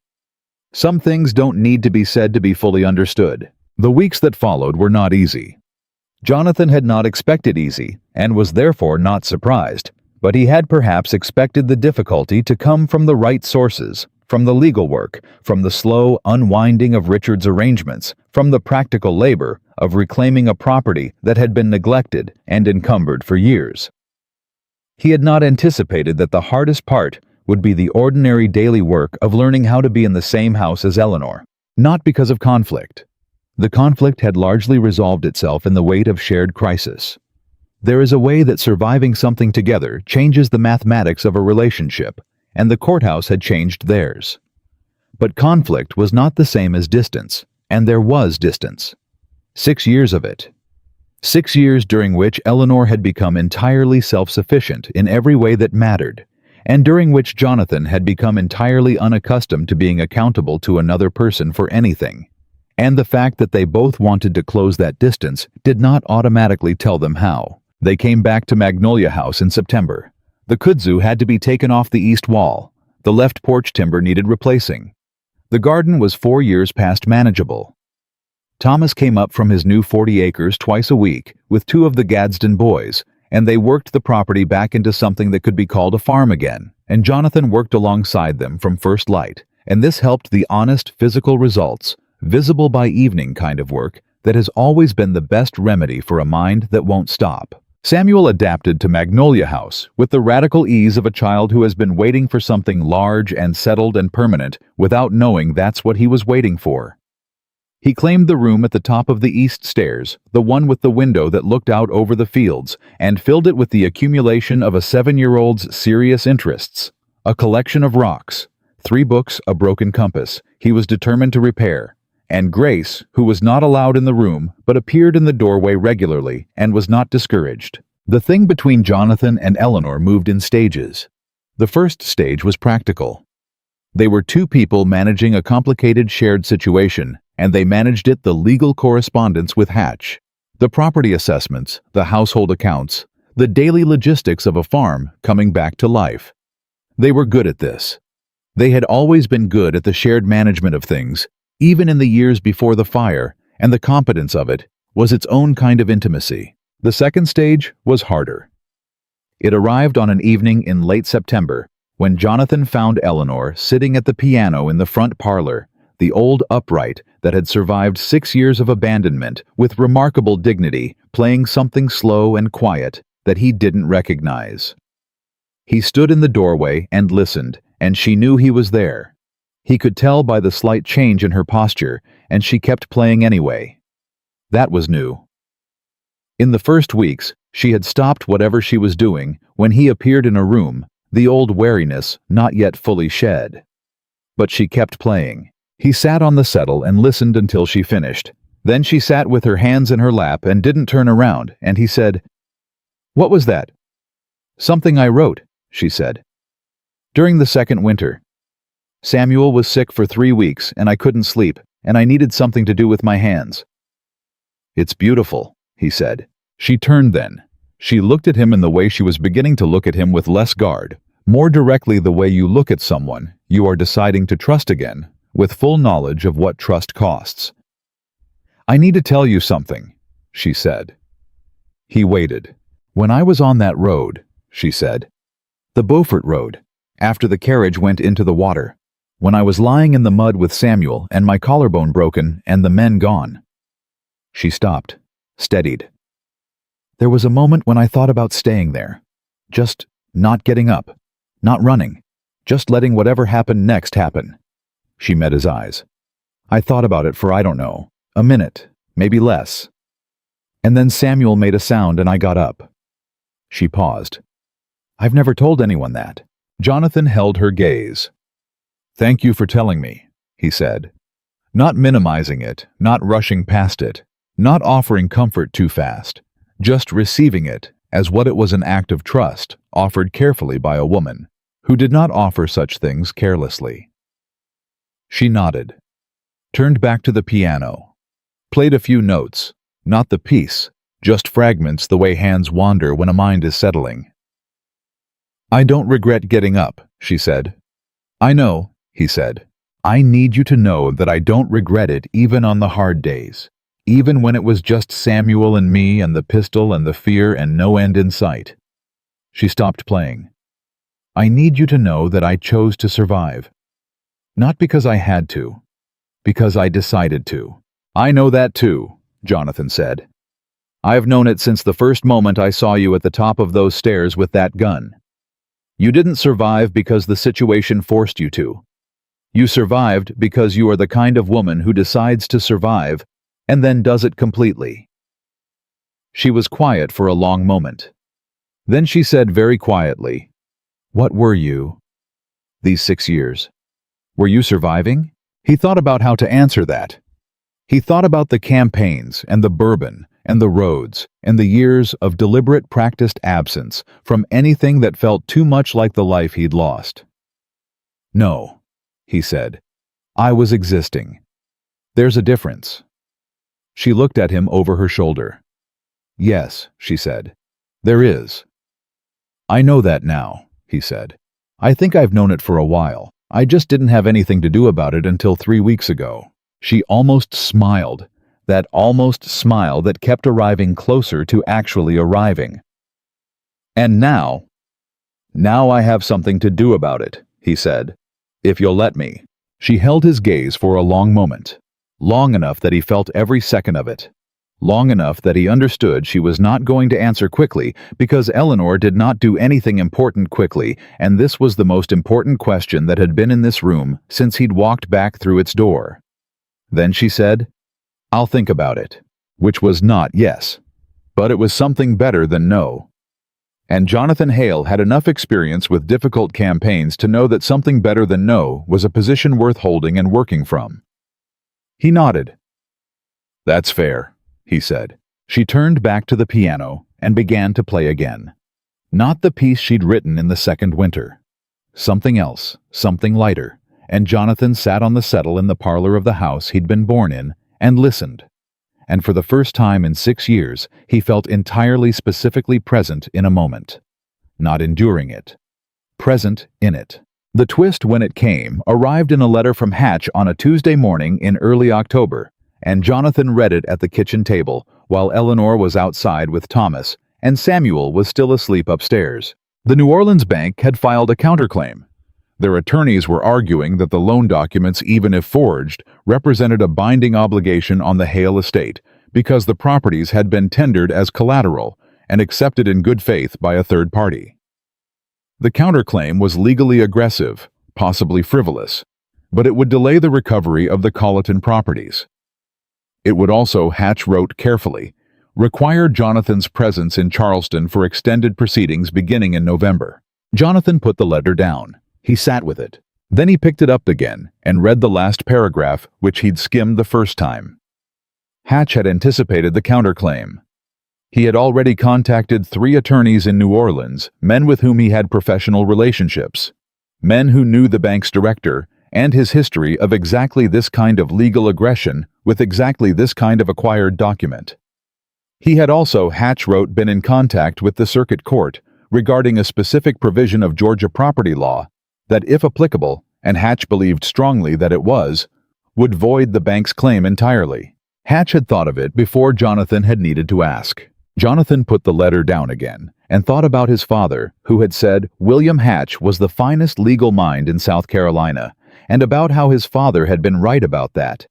Some things don't need to be said to be fully understood. The weeks that followed were not easy. Jonathan had not expected easy, and was therefore not surprised, but he had perhaps expected the difficulty to come from the right sources, from the legal work, from the slow unwinding of Richard's arrangements, from the practical labor of reclaiming a property that had been neglected and encumbered for years. He had not anticipated that the hardest part would be the ordinary daily work of learning how to be in the same house as Eleanor, not because of conflict. The conflict had largely resolved itself in the weight of shared crisis. There is a way that surviving something together changes the mathematics of a relationship, and the courthouse had changed theirs. But conflict was not the same as distance, and there was distance. 6 years of it. 6 years during which Eleanor had become entirely self-sufficient in every way that mattered, and during which Jonathan had become entirely unaccustomed to being accountable to another person for anything. And the fact that they both wanted to close that distance did not automatically tell them how. They came back to Magnolia House in September. The kudzu had to be taken off the east wall. The left porch timber needed replacing. The garden was 4 years past manageable. Thomas came up from his new 40 acres twice a week with 2 of the Gadsden boys, and they worked the property back into something that could be called a farm again, and Jonathan worked alongside them from first light, and this helped the honest physical results, visible by evening kind of work that has always been the best remedy for a mind that won't stop. Samuel adapted to Magnolia House with the radical ease of a child who has been waiting for something large and settled and permanent without knowing that's what he was waiting for. He claimed the room at the top of the east stairs, the one with the window that looked out over the fields, and filled it with the accumulation of a 7-year-old's serious interests. A collection of rocks, 3 books, a broken compass, he was determined to repair, and Grace, who was not allowed in the room but appeared in the doorway regularly and was not discouraged. The thing between Jonathan and Eleanor moved in stages. The first stage was practical. They were 2 people managing a complicated shared situation, and they managed it the legal correspondence with Hatch, the property assessments, the household accounts, the daily logistics of a farm coming back to life. They were good at this. They had always been good at the shared management of things, even in the years before the fire, and the competence of it was its own kind of intimacy. The second stage was harder. It arrived on an evening in late September, when Jonathan found Eleanor sitting at the piano in the front parlor, the old upright that had survived 6 years of abandonment with remarkable dignity, playing something slow and quiet that he didn't recognize. He stood in the doorway and listened, and she knew he was there. He could tell by the slight change in her posture, and she kept playing anyway. That was new. In the first weeks, she had stopped whatever she was doing when he appeared in a room, the old wariness not yet fully shed. But she kept playing. He sat on the settle and listened until she finished. Then she sat with her hands in her lap and didn't turn around, and he said, "What was that?" "Something I wrote," she said. "During the second winter. Samuel was sick for 3 weeks, and I couldn't sleep, and I needed something to do with my hands." "It's beautiful," he said. She turned then. She looked at him in the way she was beginning to look at him with less guard, more directly the way you look at someone you are deciding to trust again, with full knowledge of what trust costs. "I need to tell you something," she said. He waited. "When I was on that road," she said, "the Beaufort Road, after the carriage went into the water, when I was lying in the mud with Samuel and my collarbone broken and the men gone." She stopped, steadied. "There was a moment when I thought about staying there, just not getting up, not running, just letting whatever happened next happen." She met his eyes. "I thought about it for, I don't know, a minute, maybe less. And then Samuel made a sound and I got up." She paused. "I've never told anyone that." Jonathan held her gaze. "Thank you for telling me," he said. Not minimizing it, not rushing past it, not offering comfort too fast, just receiving it as what it was, an act of trust offered carefully by a woman who did not offer such things carelessly. She nodded, turned back to the piano, played a few notes, not the piece, just fragments the way hands wander when a mind is settling. "I don't regret getting up," she said. "I know," he said. "I need you to know that I don't regret it even on the hard days, even when it was just Samuel and me and the pistol and the fear and no end in sight." She stopped playing. "I need you to know that I chose to survive. Not because I had to, because I decided to." "I know that too," Jonathan said. "I've known it since the first moment I saw you at the top of those stairs with that gun. You didn't survive because the situation forced you to. You survived because you are the kind of woman who decides to survive and then does it completely." She was quiet for a long moment. Then she said very quietly, "What were you these 6 years? Were you surviving?" He thought about how to answer that. He thought about the campaigns and the bourbon and the roads and the years of deliberate practiced absence from anything that felt too much like the life he'd lost. "No," he said. "I was existing. There's a difference." She looked at him over her shoulder. "Yes," she said, "there is." "I know that now," he said. "I think I've known it for a while. I just didn't have anything to do about it until 3 weeks ago." She almost smiled, that almost smile that kept arriving closer to actually arriving. "And now I have something to do about it," he said, "if you'll let me." She held his gaze for a long moment, long enough that he felt every second of it, long enough that he understood she was not going to answer quickly because Eleanor did not do anything important quickly, and this was the most important question that had been in this room since he'd walked back through its door. Then she said, "I'll think about it," which was not yes, but it was something better than no. And Jonathan Hale had enough experience with difficult campaigns to know that something better than no was a position worth holding and working from. He nodded. "That's fair," he said. She turned back to the piano and began to play again. Not the piece she'd written in the second winter. Something else, something lighter, and Jonathan sat on the settle in the parlor of the house he'd been born in and listened. And for the first time in 6 years, he felt entirely specifically present in a moment. Not enduring it. Present in it. The twist, when it came, arrived in a letter from Hatch on a Tuesday morning in early October, and Jonathan read it at the kitchen table while Eleanor was outside with Thomas and Samuel was still asleep upstairs. The New Orleans bank had filed a counterclaim. Their attorneys were arguing that the loan documents, even if forged, represented a binding obligation on the Hale estate because the properties had been tendered as collateral and accepted in good faith by a third party. The counterclaim was legally aggressive, possibly frivolous, but it would delay the recovery of the Colleton properties. It would also, Hatch wrote carefully, require Jonathan's presence in Charleston for extended proceedings beginning in November. Jonathan put the letter down. He sat with it. Then he picked it up again and read the last paragraph, which he'd skimmed the first time. Hatch had anticipated the counterclaim. He had already contacted 3 attorneys in New Orleans, men with whom he had professional relationships, men who knew the bank's director and his history of exactly this kind of legal aggression with exactly this kind of acquired document. He had also, Hatch wrote, been in contact with the circuit court regarding a specific provision of Georgia property law that, if applicable, and Hatch believed strongly that it was, would void the bank's claim entirely. Hatch had thought of it before Jonathan had needed to ask. Jonathan put the letter down again and thought about his father, who had said William Hatch was the finest legal mind in South Carolina, and about how his father had been right about that,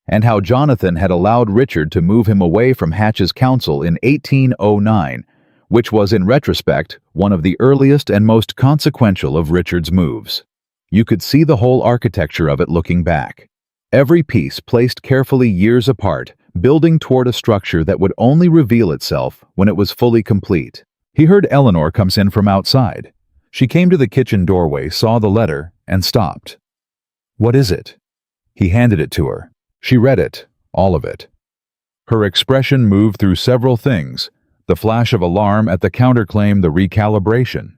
and how Jonathan had allowed Richard to move him away from Hatch's counsel in 1809, which was in retrospect one of the earliest and most consequential of Richard's moves. You could see the whole architecture of it looking back. Every piece placed carefully years apart, building toward a structure that would only reveal itself when it was fully complete. He heard Eleanor comes in from outside. She came to the kitchen doorway, saw the letter, and stopped. "What is it?" He handed it to her. She read it, all of it. Her expression moved through several things, the flash of alarm at the counterclaim, the recalibration.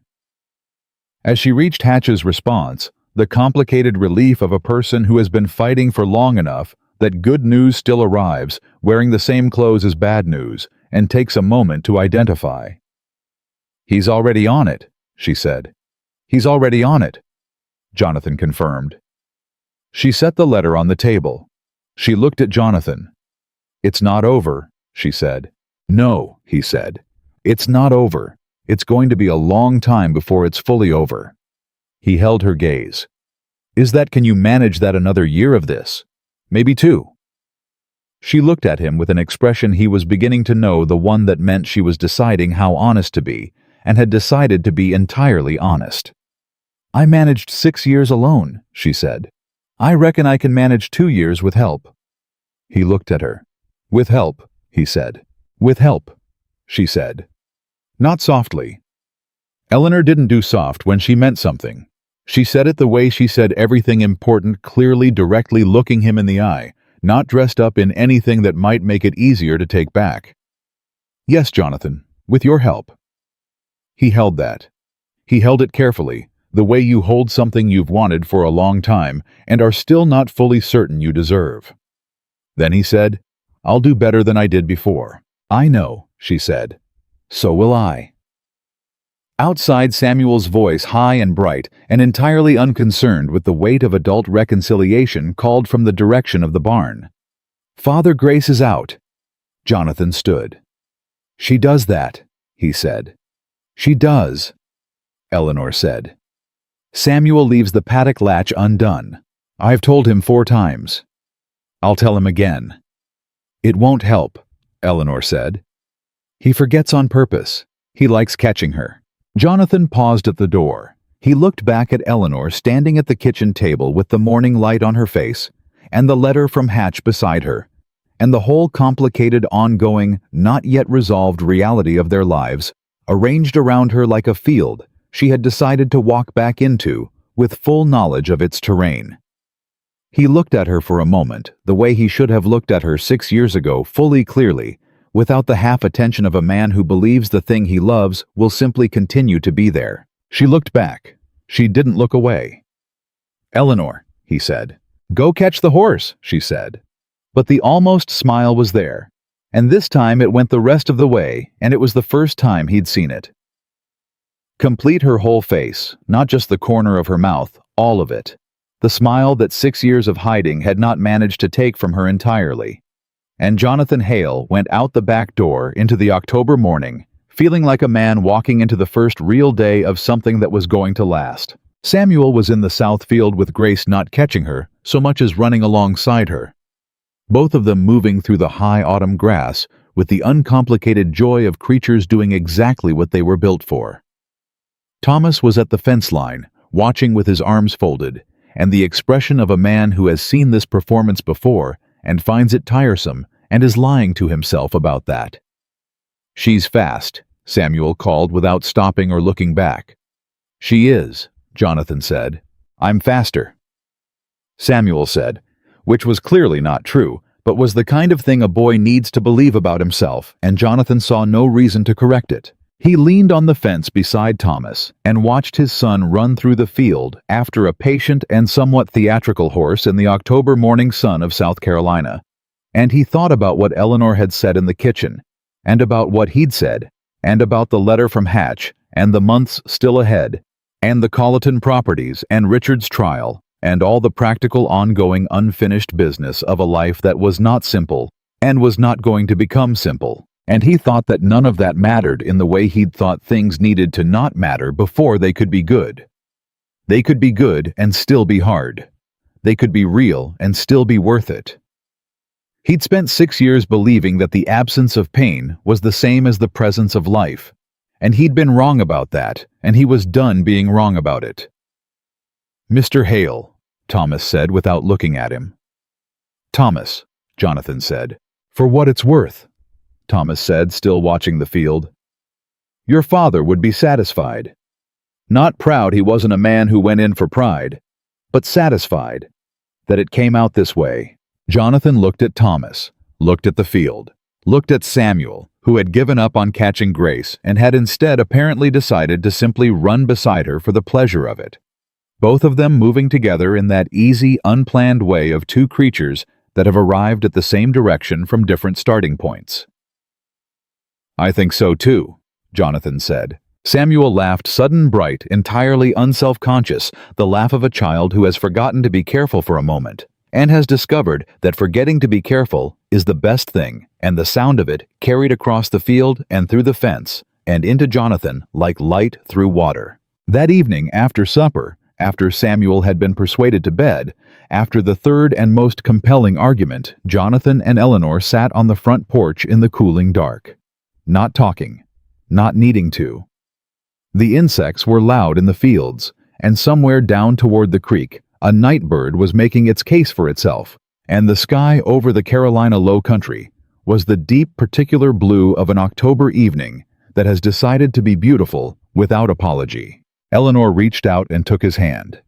As she reached Hatch's response, the complicated relief of a person who has been fighting for long enough that good news still arrives wearing the same clothes as bad news and takes a moment to identify. "He's already on it," she said. "He's already on it," Jonathan confirmed. She set the letter on the table. She looked at Jonathan. "It's not over," she said. "No," he said. "It's not over. It's going to be a long time before it's fully over." He held her gaze. Can you manage that another year of this? Maybe two." She looked at him with an expression he was beginning to know, the one that meant she was deciding how honest to be, and had decided to be entirely honest. "I managed 6 years alone," she said. "I reckon I can manage 2 years with help." He looked at her. "With help," he said. "With help," she said. Not softly. Eleanor didn't do soft when she meant something. She said it the way she said everything important, clearly, directly looking him in the eye, not dressed up in anything that might make it easier to take back. "Yes, Jonathan, with your help." He held that. He held it carefully, the way you hold something you've wanted for a long time and are still not fully certain you deserve. Then he said, "I'll do better than I did before." "I know," she said. "So will I." Outside, Samuel's voice, high and bright and entirely unconcerned with the weight of adult reconciliation, called from the direction of the barn. "Father, Grace is out." Jonathan stood. "She does that," he said. "She does," Eleanor said. "Samuel leaves the paddock latch undone. I've told him 4 times. I'll tell him again." "It won't help," Eleanor said. "He forgets on purpose. He likes catching her." Jonathan paused at the door. He looked back at Eleanor standing at the kitchen table with the morning light on her face, and the letter from Hatch beside her, and the whole complicated, ongoing, not yet resolved reality of their lives, arranged around her like a field she had decided to walk back into with full knowledge of its terrain. He looked at her for a moment, the way he should have looked at her 6 years ago, fully, clearly, without the half-attention of a man who believes the thing he loves will simply continue to be there. She looked back. She didn't look away. "Eleanor," he said. "Go catch the horse," she said. But the almost smile was there, and this time it went the rest of the way, and it was the first time he'd seen it. Complete her whole face, not just the corner of her mouth, all of it. The smile that 6 years of hiding had not managed to take from her entirely. And Jonathan Hale went out the back door into the October morning, feeling like a man walking into the first real day of something that was going to last. Samuel was in the south field with Grace not catching her so much as running alongside her. Both of them moving through the high autumn grass with the uncomplicated joy of creatures doing exactly what they were built for. Thomas was at the fence line, watching with his arms folded, and the expression of a man who has seen this performance before and finds it tiresome and is lying to himself about that. "She's fast," Samuel called without stopping or looking back. "She is," Jonathan said. "I'm faster," Samuel said, which was clearly not true, but was the kind of thing a boy needs to believe about himself, and Jonathan saw no reason to correct it. He leaned on the fence beside Thomas and watched his son run through the field after a patient and somewhat theatrical horse in the October morning sun of South Carolina. And he thought about what Eleanor had said in the kitchen, and about what he'd said, and about the letter from Hatch, and the months still ahead, and the Colleton properties, and Richard's trial, and all the practical, ongoing, unfinished business of a life that was not simple, and was not going to become simple. And he thought that none of that mattered in the way he'd thought things needed to not matter before they could be good. They could be good and still be hard. They could be real and still be worth it. He'd spent 6 years believing that the absence of pain was the same as the presence of life, and he'd been wrong about that, and he was done being wrong about it. "Mr. Hale," Thomas said without looking at him. "Thomas," Jonathan said. "For what it's worth," Thomas said, still watching the field. "Your father would be satisfied. Not proud he wasn't a man who went in for pride, but satisfied that it came out this way." Jonathan looked at Thomas, looked at the field, looked at Samuel, who had given up on catching Grace and had instead apparently decided to simply run beside her for the pleasure of it. both of them moving together in that easy, unplanned way of two creatures that have arrived at the same direction from different starting points. "I think so too," Jonathan said. Samuel laughed, sudden, bright, entirely unself-conscious, the laugh of a child who has forgotten to be careful for a moment, and has discovered that forgetting to be careful is the best thing, and the sound of it carried across the field and through the fence and into Jonathan like light through water. That evening, after supper, after Samuel had been persuaded to bed, after the third and most compelling argument, Jonathan and Eleanor sat on the front porch in the cooling dark. Not talking. Not needing to. The insects were loud in the fields, and somewhere down toward the creek, a night bird was making its case for itself, and the sky over the Carolina low country was the deep particular blue of an October evening that has decided to be beautiful without apology. Eleanor reached out and took his hand.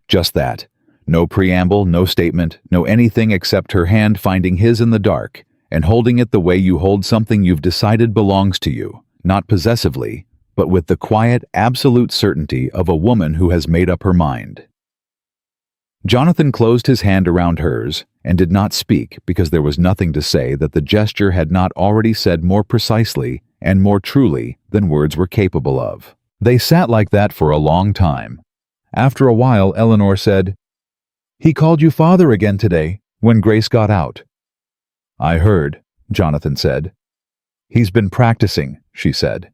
Just that. No preamble, no statement, no anything except her hand finding his in the dark, and holding it the way you hold something you've decided belongs to you, not possessively, but with the quiet, absolute certainty of a woman who has made up her mind. Jonathan closed his hand around hers and did not speak because there was nothing to say that the gesture had not already said more precisely and more truly than words were capable of. They sat like that for a long time. After a while, Eleanor said, "He called you father again today, when Grace got out." "I heard," Jonathan said. "He's been practicing," she said.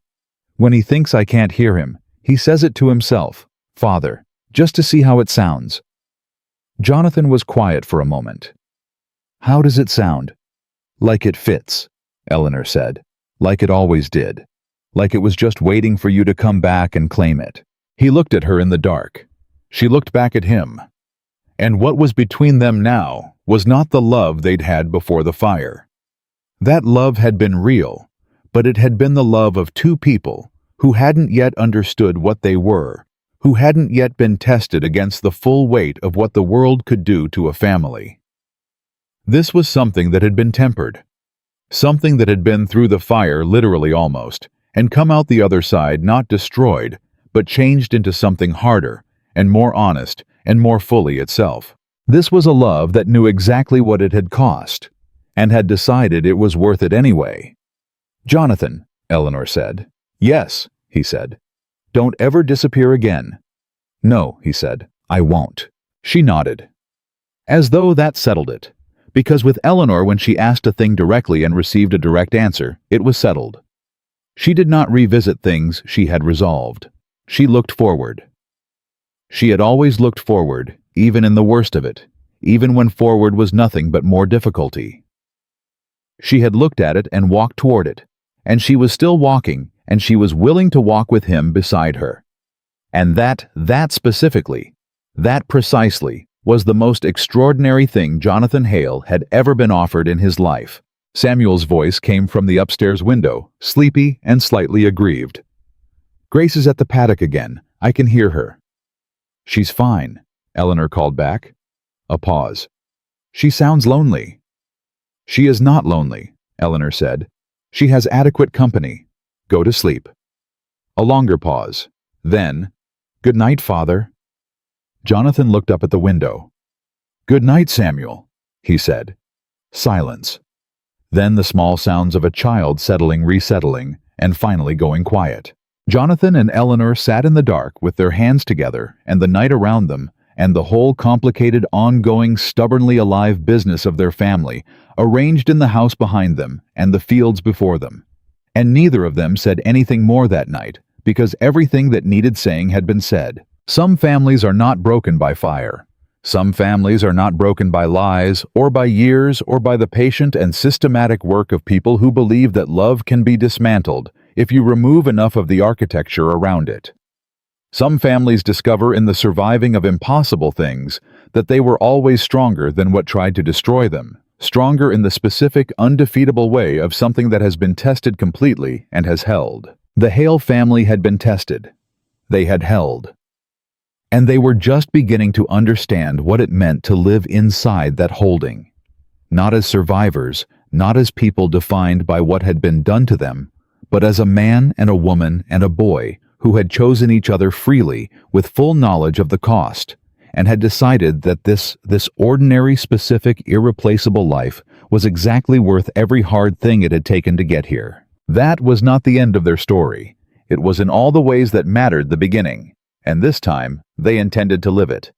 "When he thinks I can't hear him, he says it to himself, 'Father,' just to see how it sounds." Jonathan was quiet for a moment. "How does it sound?" "Like it fits," Eleanor said. "Like it always did. Like it was just waiting for you to come back and claim it." He looked at her in the dark. She looked back at him. And what was between them now was not the love they'd had before the fire. That love had been real, but it had been the love of two people who hadn't yet understood what they were, who hadn't yet been tested against the full weight of what the world could do to a family. This was something that had been tempered, something that had been through the fire literally almost, and come out the other side not destroyed, but changed into something harder and more honest and more fully itself. This was a love that knew exactly what it had cost, and had decided it was worth it anyway. "Jonathan," Eleanor said. "Yes," he said. "Don't ever disappear again." "No," he said. "I won't." She nodded. As though that settled it. Because with Eleanor, when she asked a thing directly and received a direct answer, it was settled. She did not revisit things she had resolved. She looked forward. She had always looked forward, even in the worst of it, even when forward was nothing but more difficulty. She had looked at it and walked toward it, and she was still walking, and she was willing to walk with him beside her. And that specifically, that precisely, was the most extraordinary thing Jonathan Hale had ever been offered in his life. Samuel's voice came from the upstairs window, sleepy and slightly aggrieved. "Grace is at the paddock again. I can hear her." "She's fine," Eleanor called back. A pause. "She sounds lonely." "She is not lonely," Eleanor said. "She has adequate company. Go to sleep." A longer pause. Then, "Good night, Father." Jonathan looked up at the window. "Good night, Samuel," he said. Silence. Then the small sounds of a child settling, resettling, and finally going quiet. Jonathan and Eleanor sat in the dark with their hands together and the night around them and the whole complicated, ongoing, stubbornly alive business of their family arranged in the house behind them and the fields before them. And neither of them said anything more that night, because everything that needed saying had been said. Some families are not broken by fire. Some families are not broken by lies, or by years, or by the patient and systematic work of people who believe that love can be dismantled if you remove enough of the architecture around it. Some families discover in the surviving of impossible things that they were always stronger than what tried to destroy them, stronger in the specific, undefeatable way of something that has been tested completely and has held. The Hale family had been tested. They had held. And they were just beginning to understand what it meant to live inside that holding. Not as survivors, not as people defined by what had been done to them, but as a man and a woman and a boy who had chosen each other freely with full knowledge of the cost, and had decided that this ordinary, specific, irreplaceable life was exactly worth every hard thing it had taken to get here. That was not the end of their story. It was in all the ways that mattered the beginning, and this time they intended to live it.